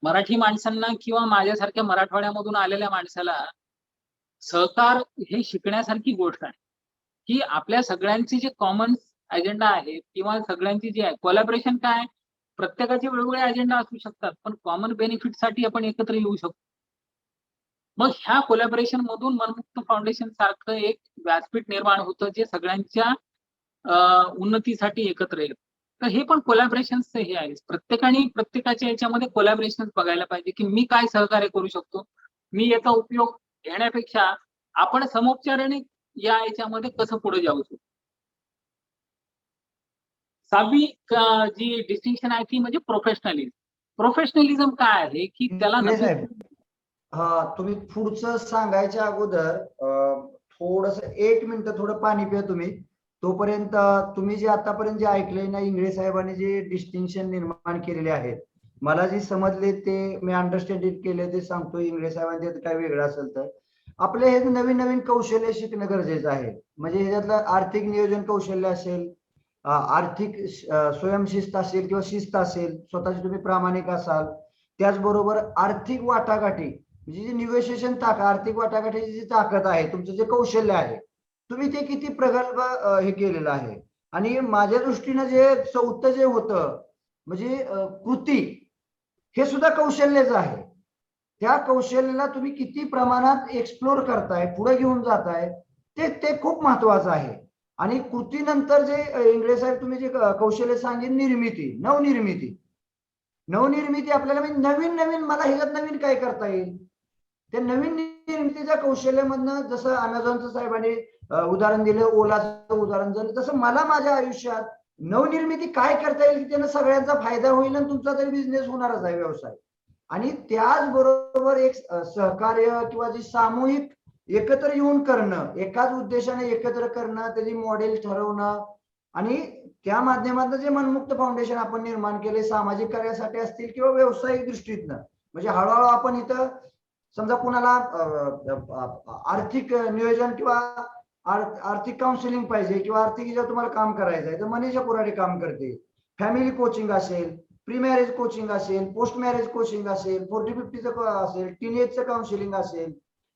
Speaker 11: मराठी माणसांना किंवा माझ्यासारख्या मराठवाड्यामधून आलेल्या माणसाला सहकार हे शिकण्यासारखी गोष्ट आहे. की आपल्या सगळ्यांचे जे कॉमन अजेंडा आहेत किंवा सगळ्यांची जी आहे कोलॅबरेशन काय, प्रत्येकाचे वेगवेगळे अजेंडा असू शकतात पण कॉमन बेनिफिट साठी आपण एकत्र येऊ शकतो. मग ह्या कोलॅबरेशन मधून मनमुक्त फाउंडेशन सारखं एक व्यासपीठ निर्माण होतं जे सगळ्यांच्या उन्नतीसाठी एकत्र येत. तर हे पण कोलॅबरेशनचं हे आहे. प्रत्येकाने प्रत्येकाच्या याच्यामध्ये कोलॅबरेशन बघायला पाहिजे की मी काय सहकार्य करू शकतो, मी याचा उपयोग घेण्यापेक्षा आपण समोपचाराने या याच्यामध्ये कसं पुढे जाऊ शकतो. सहावी जी डिस्टिंक्शन आहे ती म्हणजे प्रोफेशनलिझम. प्रोफेशनलिझम काय आहे की त्याला
Speaker 6: हा, तुम्ही पुढचं सांगायच्या अगोदर थोडस 1 मिनिट थोडं पाणी पिया तुम्ही. तोपर्यंत तुम्ही जे आतापर्यंत जे ऐकले ना, इंगळे साहेबांनी जे डिस्टिंक्शन निर्माण केलेले आहेत, मला जे समजले ते मी अंडरस्टँडिंग केले ते सांगतो. इंगळे साहेबांचे काय वेगळं असेल तर आपले हे नवीन नवीन कौशल्य शिकणं गरजेचं आहे. म्हणजे ह्याच्यातलं आर्थिक नियोजन कौशल्य असेल, आर्थिक स्वयंशिस्त असेल किंवा शिस्त असेल, स्वतःचे तुम्ही प्रामाणिक असाल, त्याचबरोबर आर्थिक वाटाघाटी म्हणजे जी निगोशिएशन ताकद, आर्थिक वाटाघाटीची जी ताकद आहे, तुमचं जे कौशल्य आहे तुम्ही ते किती प्रगल्भ हे केलेलं आहे. आणि माझ्या दृष्टीनं जे चौथं जे होतं म्हणजे कृती, हे सुद्धा कौशल्यच आहे. त्या कौशल्याला तुम्ही किती प्रमाणात एक्सप्लोर करताय, पुढे घेऊन जाताय, ते खूप महत्वाचं आहे. आणि कृतीनंतर जे इंगळे साहेब तुम्ही जे कौशल्य सांगितलं, निर्मिती, नवनिर्मिती आपल्याला म्हणजे नवीन नवीन मला ह्याच्यात नवीन काय करता येईल, त्या नवीन निर्मितीच्या कौशल्यामधनं जसं अमेझॉनचं साहेबांनी उदाहरण दिलं, ओलाचं उदाहरण दिलं, तसं मला माझ्या आयुष्यात नवनिर्मिती काय करता येईल की त्यानं सगळ्यांचा फायदा होईल आणि तुमचा तरी बिझनेस होणारच आहे, व्यवसाय. आणि त्याचबरोबर एक सहकार्य किंवा जी सामूहिक एकत्र येऊन करणं, एकाच उद्देशाने एकत्र करणं, त्याची मॉडेल ठरवणं आणि त्या माध्यमातून जे मनमुक्त फाउंडेशन आपण निर्माण केले, सामाजिक कार्यासाठी असतील किंवा व्यावसायिक दृष्टीतनं, म्हणजे हळूहळू आपण इथं समजा कुणाला आर्थिक नियोजन किंवा आर्थिक काउन्सिलिंग पाहिजे किंवा आर्थिक याच्यावर तुम्हाला काम करायचं आहे तर मनीषा कुराडे काम करते. फॅमिली कोचिंग असेल, प्री मॅरेज कोचिंग असेल, पोस्ट मॅरेज कोचिंग असेल, 40-50चं असेल, टीनेजचं काउन्सिलिंग असेल,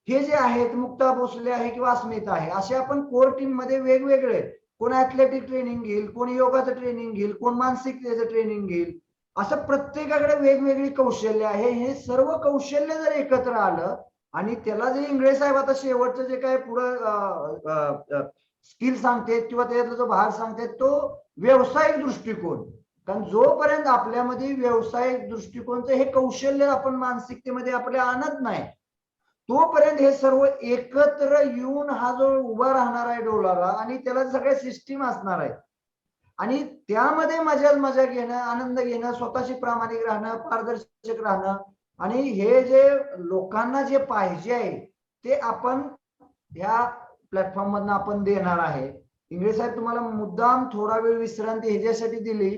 Speaker 6: हे जे आहेत, मुक्ता भोसले आहे किंवा अस्मिता आहे, असे आपण कोर टीम मध्ये वेगवेगळे, कोण ऍथलेटिक ट्रेनिंग घेईल, कोण योगाचं ट्रेनिंग घेईल, कोण मानसिकतेचं ट्रेनिंग घेईल, असं प्रत्येकाकडे वेगवेगळी कौशल्य आहे. हे सर्व कौशल्य जर एकत्र आलं आणि त्याला जे इंगळे साहेब आता शेवटचं जे काय पुढं स्किल सांगतात किंवा त्यातला जो भाग सांगतात तो व्यावसायिक दृष्टिकोन, कारण जोपर्यंत आपल्यामध्ये व्यावसायिक दृष्टिकोनचं हे कौशल्य आपण मानसिकतेमध्ये आपल्या आणत नाही तोपर्यंत हे सर्व एकत्र येऊन हा जो उभा राहणार आहे डोलारा आणि त्याला सगळ्या सिस्टीम असणार आहे आणि त्यामध्ये मजा घेणं, आनंद घेणं, स्वतःशी प्रामाणिक राहणं, पारदर्शक राहणं आणि हे जे लोकांना जे पाहिजे आहे ते आपण ह्या प्लॅटफॉर्म मधनं आपण देणार आहे. इंगळे साहेब तुम्हाला मुद्दाम थोडा वेळ विश्रांती ह्याच्यासाठी दिली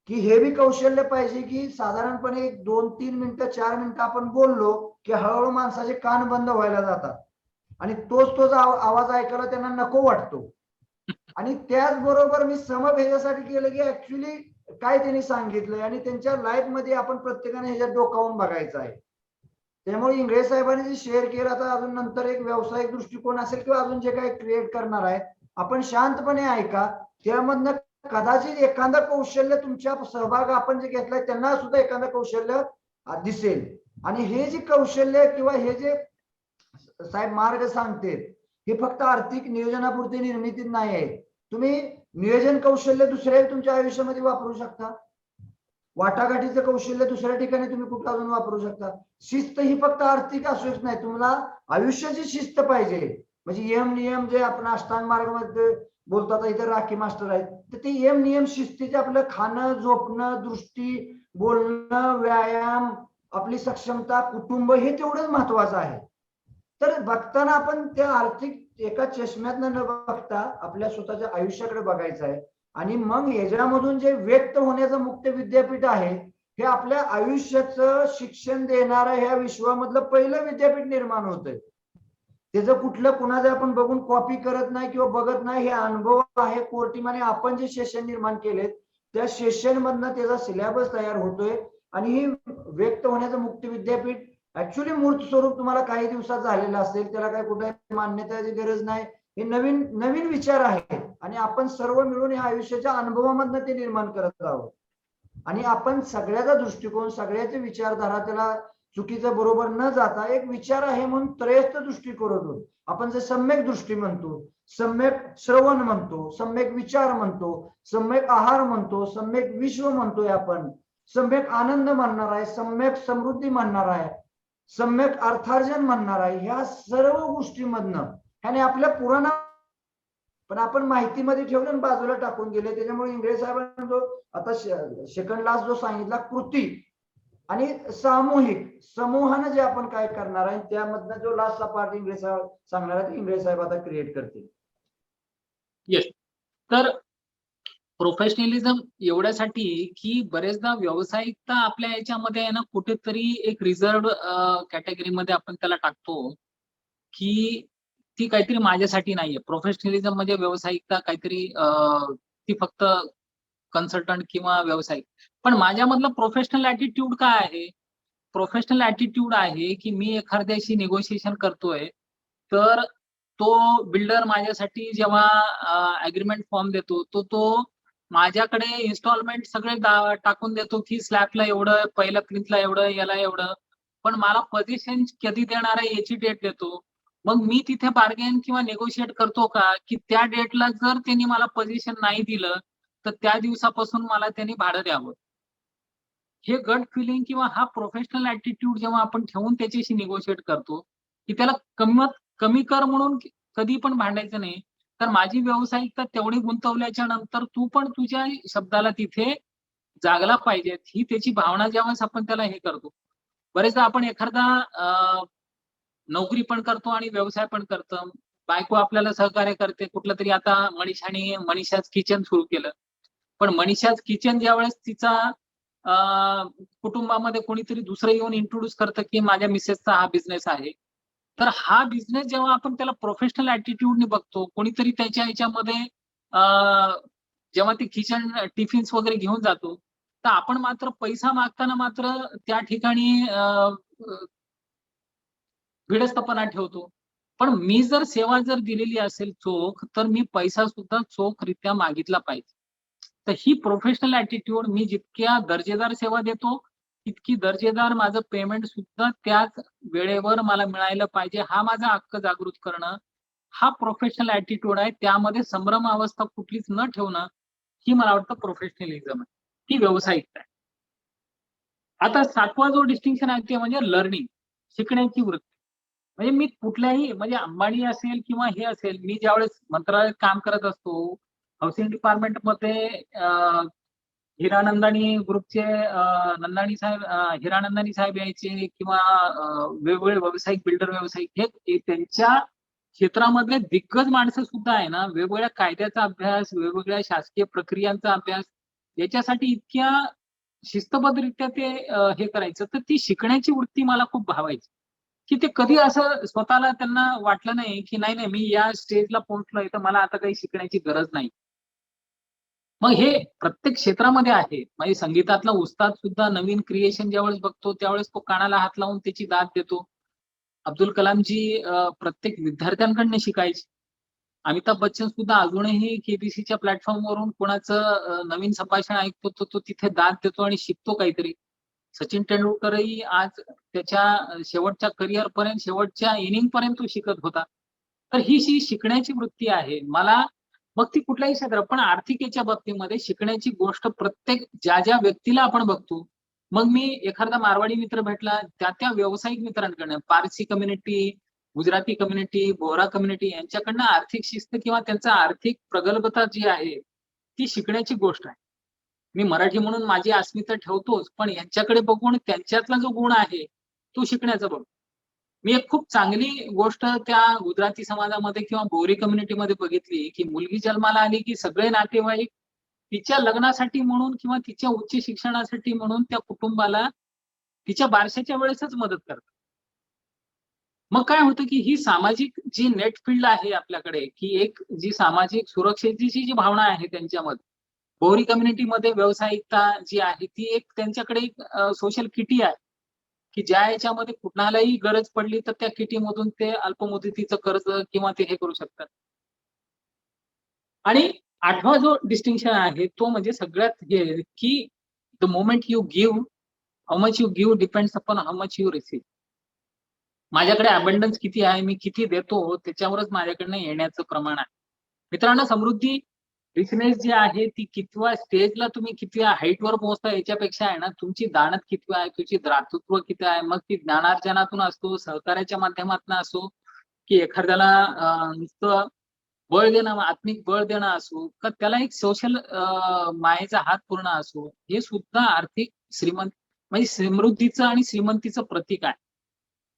Speaker 6: की हे बी कौशल्य पाहिजे की साधारणपणे 2-3 मिनिटं 4 मिनिटं आपण बोललो की हळूहळू माणसाचे कान बंद व्हायला जातात आणि तोच आवाज ऐकायला त्यांना नको वाटतो. आणि त्याचबरोबर मी समप ह्याच्यासाठी केलं की ऍक्च्युली काय त्यांनी सांगितलंय आणि त्यांच्या लाईफ मध्ये आपण प्रत्येकाने ह्याच्यात डोकावून बघायचं आहे. त्यामुळे इंगळे साहेबांनी जे शेअर केलं आता अजून नंतर एक व्यावसायिक दृष्टिकोन असेल किंवा अजून जे काही क्रिएट करणार आहे आपण शांतपणे ऐका. त्यामधनं कदाचित एखादा कौशल्य तुमच्या सहभाग आपण जे घेतलाय त्यांना सुद्धा एखादं कौशल्य दिसेल आणि हे जे कौशल्य किंवा हे जे साहेब मार्ग सांगते हे फक्त आर्थिक नियोजनापुरती निर्मिती नाही आहे. तुम्ही नियोजन कौशल्य दुसऱ्या तुमच्या आयुष्यामध्ये वापरू शकता, वाटाघाटीचं कौशल्य दुसऱ्या ठिकाणी तुम्ही कुठं अजून वापरू शकता. शिस्त ही फक्त आर्थिक असूच नाही, तुम्हाला आयुष्याची शिस्त पाहिजे. म्हणजे यम नियम जे आपण अष्टांग मार्गामध्ये बोलतात इथे राखी मास्टर आहेत तर ते यम नियम शिस्तीचे आपलं खाणं, झोपणं, दृष्टी, बोलणं, व्यायाम, आपली सक्षमता, कुटुंब हे तेवढंच महत्वाचं आहे. तर बघताना आपण त्या आर्थिक एका चष्म्यातनं न बघता आपल्या स्वतःच्या आयुष्याकडे बघायचं आहे आणि मग ह्याच्यामधून जे व्यक्त होण्याचं मुक्त विद्यापीठ आहे हे आपल्या आयुष्याचं शिक्षण देणारं ह्या विश्वामधलं पहिलं विद्यापीठ निर्माण होतंय. त्याचं कुठलं कुणाचं आपण बघून कॉपी करत नाही किंवा बघत नाही, हे अनुभव आहे कोर टीमाने आपण जे सेशन निर्माण केलेत त्या सेशन मधनं त्याचा सिलेबस तयार होतोय आणि ही व्यक्त होण्याचं मुक्त विद्यापीठ ऍक्च्युली मूर्त स्वरूप तुम्हाला काही दिवसात झालेलं असेल, त्याला काही कुठे मान्यताची गरज नाही. हे नवीन विचार आहे आणि आपण सर्व मिळून या आयुष्याच्या अनुभवामधनं ते निर्माण करत आहोत आणि आपण सगळ्याचा दृष्टिकोन, सगळ्याचे विचारधारा त्याला चुकीचं बरोबर न जाता एक विचार आहे म्हणून त्रयस्थ दृष्टिकोन आपण जे सम्यक दृष्टी म्हणतो, सम्यक श्रवण म्हणतो, सम्यक विचार म्हणतो, सम्यक आहार म्हणतो, सम्यक विश्व म्हणतोय आपण, सम्यक आनंद म्हणणार आहे, सम्यक समृद्धी म्हणणार आहे, सम्यक अर्थार्जन म्हणणार आहे. ह्या सर्व गोष्टींमधनं ह्याने आपल्या पुराणा पण आपण माहितीमध्ये ठेवून बाजूला टाकून गेले. त्याच्यामुळे इंगळे साहेबांनी जो आता सेकंड लास्ट जो सांगितला कृती आणि सामूहिक समूहानं जे आपण काय करणार आहे त्यामधनं जो लास्टचा पार्ट इंगळे साहेब सांगणार आहे इंगळे साहेब आता क्रिएट करतील.
Speaker 11: येस, तर प्रोफेशनलिझम एवढ्यासाठी की बरेचदा व्यावसायिकता आपल्या याच्यामध्ये आहे ना कुठेतरी एक रिझर्व कॅटेगरीमध्ये आपण त्याला टाकतो की ती काहीतरी माझ्यासाठी नाहीये. प्रोफेशनलिझम म्हणजे व्यावसायिकता काहीतरी ती फक्त कन्सल्टंट किंवा व्यावसायिक. पण माझ्यामधलं प्रोफेशनल ऍटिट्यूड काय आहे? प्रोफेशनल ऍटिट्यूड आहे की मी एखाद्याशी निगोशिएशन करतोय तर तो बिल्डर माझ्यासाठी जेव्हा अग्रीमेंट फॉर्म देतो तो माझ्याकडे इन्स्टॉलमेंट सगळे टाकून देतो की स्लॅबला एवढं, पहिल्या प्रिंटला एवढं, याला एवढं, पण मला पोझिशन कधी देणार आहे याची डेट देतो. मग मी तिथे बार्गेन किंवा नेगोशिएट करतो का की त्या डेटला जर त्यांनी मला पोझिशन नाही दिलं तर त्या दिवसापासून मला त्यांनी भाडं द्यावं. हे गट फिलिंग किंवा हा प्रोफेशनल ऍटिट्यूड जेव्हा आपण ठेवून त्याच्याशी निगोशिएट करतो की त्याला किंमत कमी कर म्हणून कधी पण भांडायचं नाही. तर माझी व्यावसायिकता तेवढी गुंतवल्याच्या नंतर तू पण तुझ्या शब्दाला तिथे जागला पाहिजे, ही त्याची भावना जेव्हा आपण त्याला हे करतो. बरेचदा आपण एखादा नोकरी पण करतो आणि व्यवसाय पण करतो. बायको आपल्याला सहकार्य करते, कुठलं तरी आता मनीषाच किचन सुरू केलं, पण मनीषाच किचन ज्यावेळेस तिचा कुटुंबामध्ये कोणीतरी दुसरं येऊन इंट्रोड्यूस करतं की माझ्या मिसेसचा हा बिझनेस आहे तर हा बिझनेस जेव्हा आपण त्याला प्रोफेशनल ऍटिट्यूडने बघतो, कोणीतरी त्याच्या ह्याच्यामध्ये जेव्हा ते किचन टिफिन्स वगैरे घेऊन जातो, तर आपण मात्र पैसा मागताना मात्र त्या ठिकाणी भिडस्तपणा ठेवतो. पण मी जर सेवा जर दिलेली असेल चोख, तर मी पैसा सुद्धा चोखरित्या मागितला पाहिजे. तर ही प्रोफेशनल ऍटिट्यूड, मी जितक्या दर्जेदार सेवा देतो, तितकी दर्जेदार माझं पेमेंट सुद्धा त्याच वेळेवर मला मिळायला पाहिजे, हा माझा हक्क जागृत करणं, हा प्रोफेशनल ऍटिट्यूड आहे. त्यामध्ये संभ्रम अवस्था कुठलीच न ठेवणं, ही मला वाटतं प्रोफेशनलिझम आहे, ती व्यावसायिकता आहे. आता 7वा जो डिस्टिंक्शन आहे ते म्हणजे लर्निंग, शिकण्याची वृत्ती. म्हणजे मी कुठल्याही, म्हणजे अंबानी असेल किंवा हे असेल, मी ज्यावेळेस मंत्रालयात काम करत असतो, हाऊसिंग डिपार्टमेंटमध्ये हिरानंदानी ग्रुपचे नंदानी साहेब, हिरानंदानी साहेब यायचे किंवा वेगवेगळे व्यावसायिक, बिल्डर व्यावसायिक, हे त्यांच्या क्षेत्रामधले दिग्गज माणसं सुद्धा आहे ना, वेगवेगळ्या कायद्याचा अभ्यास, वेगवेगळ्या शासकीय प्रक्रियांचा अभ्यास, याच्यासाठी इतक्या शिस्तबद्धरित्या ते हे करायचं. तर ती शिकण्याची वृत्ती मला खूप भावायची, की ते कधी असं स्वतःला त्यांना वाटलं नाही की नाही नाही, मी या स्टेजला पोहोचलोय तर मला आता काही शिकण्याची गरज नाही. मग हे प्रत्येक क्षेत्रामध्ये आहे. म्हणजे संगीतातला उस्ताद सुद्धा नवीन क्रिएशन ज्यावेळेस बघतो, त्यावेळेस तो कानाला हात लावून त्याची दाद देतो. अब्दुल कलामजी प्रत्येक विद्यार्थ्यांकडनं शिकायचे. अमिताभ बच्चन सुद्धा अजूनही केबीसीच्या प्लॅटफॉर्मवरून कोणाचं नवीन संभाषण ऐकतो, तो तिथे दाद देतो आणि शिकतो काहीतरी. सचिन तेंडुलकरही आज त्याच्या शेवटच्या करिअर पर्यंत, शेवटच्या इनिंग पर्यंत तो शिकत होता. तर ही जी शिकण्याची वृत्ती आहे, मला मग ती कुठल्याही क्षेत्रात, पण आर्थिक याच्या बाबतीमध्ये शिकण्याची गोष्ट प्रत्येक ज्या व्यक्तीला आपण बघतो. मग मी एखादा मारवाडी मित्र भेटला, त्या व्यावसायिक मित्रांकडनं, Parsi community, Gujarati community, Bohra community, यांच्याकडनं आर्थिक शिस्त किंवा त्यांचा आर्थिक प्रगल्भता जी आहे, ती शिकण्याची गोष्ट आहे. मी मराठी म्हणून माझी अस्मिता ठेवतोच, पण यांच्याकडे बघून त्यांच्यातला जो गुण आहे, तो शिकण्याचा बघ. मी एक खूप चांगली गोष्ट त्या गुजराती समाजामध्ये किंवा बोहरी कम्युनिटीमध्ये बघितली, की मुलगी जन्माला आली की सगळे नातेवाईक तिच्या लग्नासाठी म्हणून किंवा तिच्या उच्च शिक्षणासाठी म्हणून त्या कुटुंबाला तिच्या बारशाच्या वेळेसच मदत करतात. मग काय होतं की ही सामाजिक जी नेट फील्ड आहे आपल्याकडे, की एक जी सामाजिक सुरक्षेची जी भावना आहे त्यांच्यामध्ये, बोहरी कम्युनिटीमध्ये व्यावसायिकता जी आहे ती एक त्यांच्याकडे एक सोशल किटी आहे, की ज्या याच्यामध्ये कुणालाही गरज पडली तर त्या किटीमधून ते अल्पमुदतीचं कर्ज किंवा ते हे करू शकतात. आणि 8वा जो डिस्टिंक्शन आहे तो म्हणजे सगळ्यात हे, की the moment you give, how much you give depends upon how much you receive. माझ्याकडे अबंडन्स किती आहे, मी किती देतो, त्याच्यावरच माझ्याकडनं येण्याचं प्रमाण आहे. मित्रांनो, समृद्धी, रिचनेस जी आहे ती कितव्या स्टेजला, तुम्ही कितव्या हाईटवर पोहोचता याच्यापेक्षा आहे ना, तुमची दानत किती आहे, तुमची दातृत्व किती आहे. मग ती ज्ञानार्जनातून असतो, सहकार्याच्या माध्यमातून असो, की एखाद्याला नुसतं बळ देणं, आत्मिक बळ देणं असो, का त्याला एक सोशल मायेचा हात पूर्ण असो, हे सुद्धा आर्थिक श्रीमंत म्हणजे समृद्धीचं आणि श्रीमंतीचं प्रतीक आहे.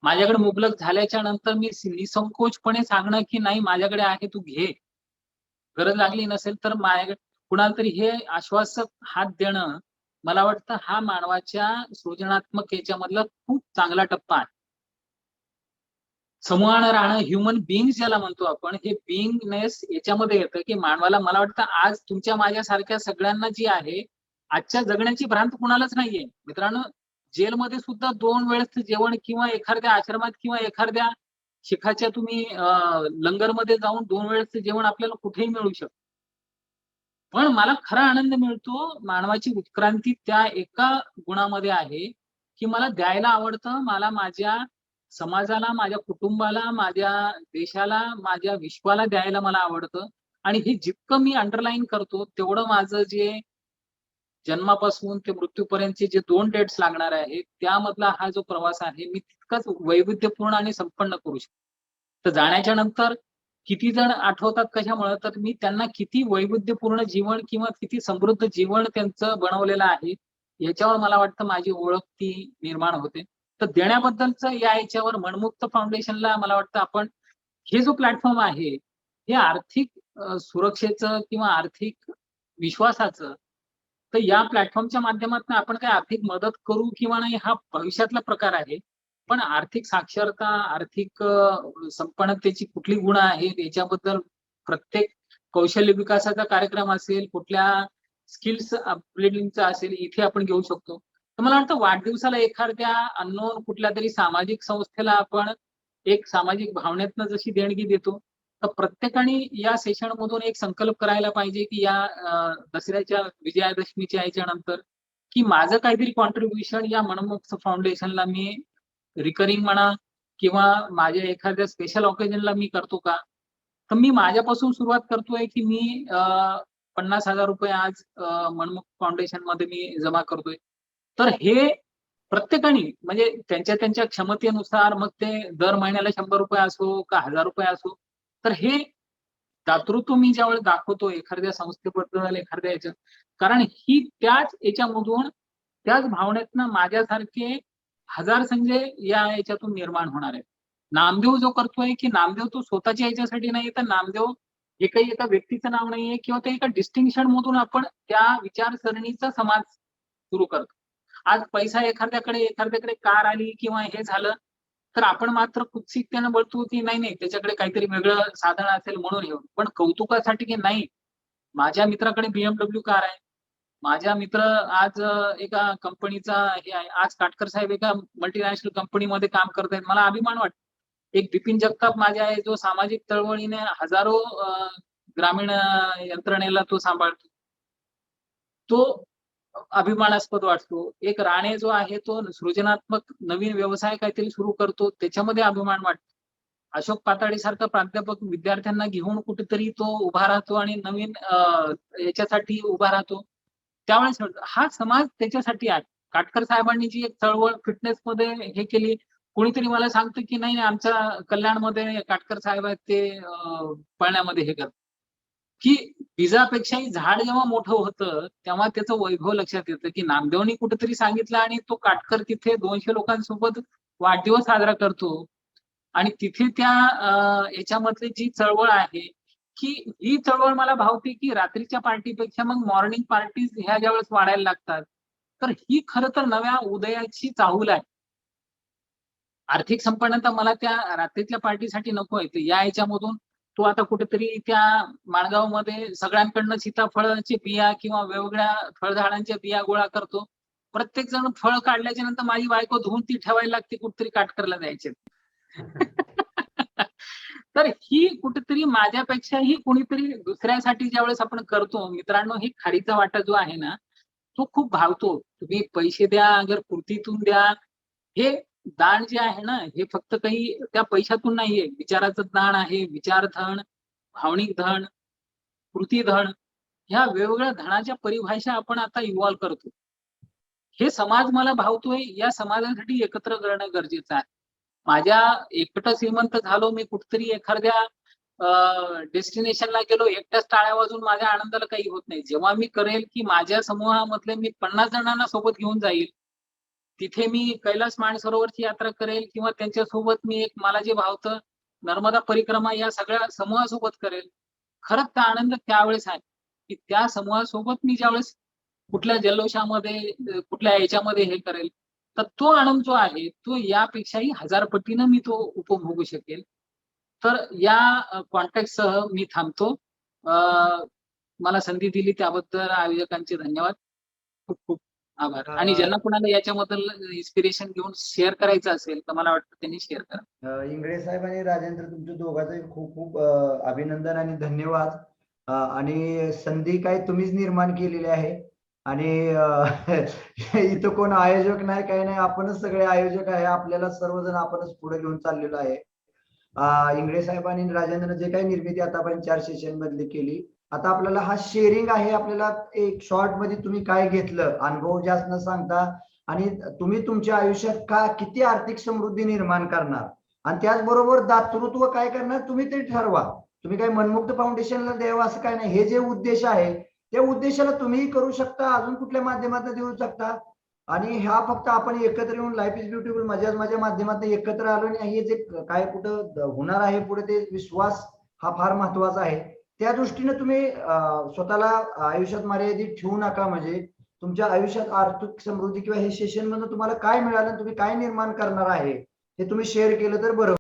Speaker 11: माझ्याकडे मुबलक झाल्याच्या नंतर मी निसंकोचपणे सांगणं की नाही माझ्याकडे आहे, तू घे, गरज लागली नसेल तर माझ्याकडे कुणाला तरी हे आश्वासक हात देणं, मला वाटतं हा मानवाच्या सृजनात्मक याच्यामधला खूप चांगला टप्पा आहे. समूहानं राहणं, ह्युमन बिईंग्स ज्याला म्हणतो आपण, हे बिईंगनेस याच्यामध्ये येतं, की मानवाला, मला वाटतं आज तुमच्या माझ्यासारख्या सगळ्यांना जी आहे, आजच्या जगण्याची भ्रांत कुणालाच नाहीये. मित्रांनो, जेलमध्ये सुद्धा 2 वेळेचं जेवण किंवा एखाद्या आश्रमात किंवा एखाद्या शिखाच्या तुम्ही लंगरमध्ये जाऊन 2 वेळेचं जेवण आपल्याला कुठेही मिळू शकतं. पण मला खरा आनंद मिळतो, मानवाची उत्क्रांती त्या एका गुणामध्ये आहे, की मला द्यायला आवडतं, मला माझ्या समाजाला, माझ्या कुटुंबाला, माझ्या देशाला, माझ्या विश्वाला द्यायला मला आवडतं. आणि हे जितकं मी अंडरलाईन करतो, तेवढं माझं जे जन्मापासून ते मृत्यूपर्यंतचे जे 2 डेट्स लागणार आहेत, त्यामधला हा जो प्रवास आहे, मी तितकाच वैविध्यपूर्ण आणि संपन्न करू शकतो. तर जाण्याच्या नंतर किती जण आठवतात कशामुळे, तर मी त्यांना किती वैविध्यपूर्ण जीवन किंवा किती समृद्ध जीवन त्यांचं बनवलेलं आहे, याच्यावर मला वाटतं माझी ओळख ती निर्माण होते. तर देण्याबद्दलचं या याच्यावर मनमुक्त फाउंडेशनला मला वाटतं आपण हे जो प्लॅटफॉर्म आहे, हे आर्थिक सुरक्षेचं किंवा आर्थिक विश्वासाचं, तर या प्लॅटफॉर्मच्या माध्यमातून आपण काय आर्थिक मदत करू किंवा नाही, हा भविष्यातला प्रकार आहे. पण आर्थिक साक्षरता, आर्थिक संपन्नतेची कुठली गुण आहेत याच्याबद्दल प्रत्येक कौशल्य विकासाचा कार्यक्रम असेल, कुठल्या स्किल्स अपग्रेडिंगचा असेल, इथे आपण घेऊ शकतो. तर मला वाटतं वाढदिवसाला एखाद्या अननोन कुठल्या तरी सामाजिक संस्थेला आपण एक सामाजिक भावनेतनं जशी देणगी देतो, तर प्रत्येकाने या सेशन मधून एक संकल्प करायला पाहिजे की या दसऱ्याच्या विजयादशमीच्या याच्यानंतर की माझं काहीतरी कॉन्ट्रीब्युशन या मनमुक्त फाउंडेशनला मी रिकरिंग म्हणा किंवा माझ्या एखाद्या स्पेशल ऑकेजनला मी करतो का. तर मी माझ्यापासून सुरुवात करतोय की मी 50,000 रुपये आज मनमुक्त फाउंडेशन मध्ये मी जमा करतोय. तर हे प्रत्येकाने म्हणजे त्यांच्या त्यांच्या क्षमतेनुसार मग ते दर महिन्याला 100 रुपये असो का 1000 रुपये असो, तर हे दातृत्व मी ज्यावेळेस दाखवतो एखाद्या संस्थेबद्दल एखाद्या याच्यात, कारण ही त्याच याच्यामधून त्याच भावनेतनं माझ्यासारखे हजार संजय या याच्यातून निर्माण होणार आहेत. नामदेव जो करतोय की नामदेव तो स्वतःच्या याच्यासाठी नाही, तर नामदेव हे काही एका व्यक्तीचं नाव नाहीये किंवा ते एका डिस्टिंक्शन मधून आपण त्या विचारसरणीचा समाज सुरू करतो. आज पैसा एखाद्याकडे कार आली किंवा हे झालं तर आपण मात्र कुत्सिकतेनं बोलतो की नाही त्याच्याकडे काहीतरी वेगळं साधन असेल म्हणून हे. पण कौतुकासाठी की नाही, माझ्या मित्राकडे BMW कार आहे, माझ्या मित्र आज एका कंपनीचा हे आहे, आज काटकर साहेब एका मल्टीनॅशनल कंपनीमध्ये काम करत आहेत, मला अभिमान वाटतो. एक बिपिन जगताप माझे आहे जो सामाजिक चळवळीने हजारो ग्रामीण यंत्रणेला तो सांभाळतो, तो अभिमानास्पद वाटतो. एक राणे जो आहे तो सृजनात्मक नवीन व्यवसाय काहीतरी सुरू करतो, त्याच्यामध्ये अभिमान वाटतो. अशोक पाताळी सारखा प्राध्यापक विद्यार्थ्यांना घेऊन कुठेतरी तो उभा राहतो आणि नवीन याच्यासाठी उभा राहतो. त्यावेळेस हा समाज त्याच्यासाठी आहे. काटकर साहेबांनी जी एक चळवळ फिटनेस मध्ये हे केली, कोणीतरी मला सांगतं की नाही आमच्या कल्याणमध्ये काटकर साहेब आहेत ते पळण्यामध्ये हे करतात, की बीजापेक्षाही झाड जेव्हा मोठं होतं तेव्हा त्याचं वैभव लक्षात येतं की नामदेवनी कुठेतरी सांगितलं आणि तो काटकर तिथे 200 लोकांसोबत वाढदिवस साजरा करतो. आणि तिथे त्या याच्यामधली जी चळवळ आहे की ही चळवळ मला भावते की रात्रीच्या पार्टीपेक्षा मग मॉर्निंग पार्टीज ह्या ज्यावेळेस वाढायला लागतात, तर ही खरं तर नव्या उदयाची चाहूल आहे. आर्थिक संपन्नता मला त्या रात्रीच्या पार्टीसाठी नको आहे. या याच्यामधून तो आता कुठेतरी त्या माणगावमध्ये सगळ्यांकडनं सीताफळाची बिया किंवा वेगवेगळ्या फळझाडांच्या बिया गोळा करतो. प्रत्येक जण फळ काढल्याच्या नंतर माझी बायको धुवून ती ठेवायला लागते, कुठेतरी काटकरला द्यायचे. तर ही कुठेतरी माझ्यापेक्षाही कोणीतरी दुसऱ्यासाठी ज्यावेळेस आपण करतो, मित्रांनो, ही खारीचा वाटा जो आहे ना तो खूप भावतो. तुम्ही पैसे द्या, अगर कृतीतून द्या, हे दान जे आहे ना हे फक्त काही त्या पैशातून नाहीये, विचाराचं दान आहे. विचार धन, भावनिक धन, कृती धन, ह्या वेगवेगळ्या धनाच्या परिभाषा आपण आता इव्हॉल्व्ह करतो. हे समाज मला भावतोय, या समाजासाठी एकत्र करणं गरजेचं आहे. माझ्या एकटं श्रीमंत झालो मी कुठतरी एखाद्या डेस्टिनेशनला गेलो, एकट्याच टाळ्या वाजून माझ्या आनंदाला काही होत नाही. जेव्हा मी करेल की माझ्या समूहामधले मी 50 जणांना सोबत घेऊन जाईल, तिथे मी कैलास मानसरोवरची यात्रा करेल किंवा त्यांच्यासोबत मी एक मला जे भावतं नर्मदा परिक्रमा या सगळ्या समूहासोबत करेल, खरंच त्या आनंद त्यावेळेस आहे की त्या समूहासोबत मी ज्यावेळेस कुठल्या जल्लोषामध्ये कुठल्या याच्यामध्ये हे करेल, तर तो आनंद जो आहे तो यापेक्षाही 1000 पटीनं मी तो उपभोगू शकेल. तर या कॉन्टॅक्टसह मी थांबतो. मला संधी दिली त्याबद्दल आयोजकांचे धन्यवाद. खूप खूप आभार. आणि ज्यांना कोणाला याच्याबद्दल इन्स्पिरेशन घेऊन शेअर करायचं असेल तर मला वाटतं त्यांनी शेअर करा.
Speaker 6: इंगळे साहेब आणि राजेंद्र तुमच्या दोघांचे खूप खूप अभिनंदन आणि धन्यवाद. आणि संधी काय तुम्हीच निर्माण केलेली आहे आणि इथं कोण आयोजक नाही, काही नाही, आपणच सगळे आयोजक आहे. आपल्याला सर्वजण आपणच पुढे घेऊन चाललेलो आहे. इंगळे साहेब आणि राजेंद्र जे काही निर्मिती आतापर्यंत 4 सेशन मधली केली, आता आपल्याला हा शेअरिंग आहे. आपल्याला एक शॉर्ट मध्ये तुम्ही काय घेतलं, अनुभव जास्त न सांगता, आणि तुम्ही तुमच्या आयुष्यात किती आर्थिक समृद्धी निर्माण करणार आणि त्याचबरोबर दातृत्व काय करणार तुम्ही ते ठरवा. तुम्ही काय मनमुक्त फाउंडेशनला द्यावं असं काय नाही. हे जे उद्देश आहे त्या उद्देशाला तुम्ही करू शकता, अजून कुठल्या माध्यमातून देऊ शकता. आणि ह्या फक्त आपण एकत्र येऊन लाईफ इज ब्युटिफुल माझ्या माध्यमातून एकत्र आलो आणि हे जे काय कुठं होणार आहे पुढे ते विश्वास हा फार महत्वाचा आहे. त्या दृष्टीने तुम्ही स्वतःला आयुष्यात मर्यादित ठेवू नका. म्हणजे तुमच्या आयुष्यात आर्थिक समृद्धी किंवा हे सेशन मधून तुम्हाला काय मिळालं, तुम्ही काय निर्माण करणार आहे हे तुम्ही शेअर केलं तर बरं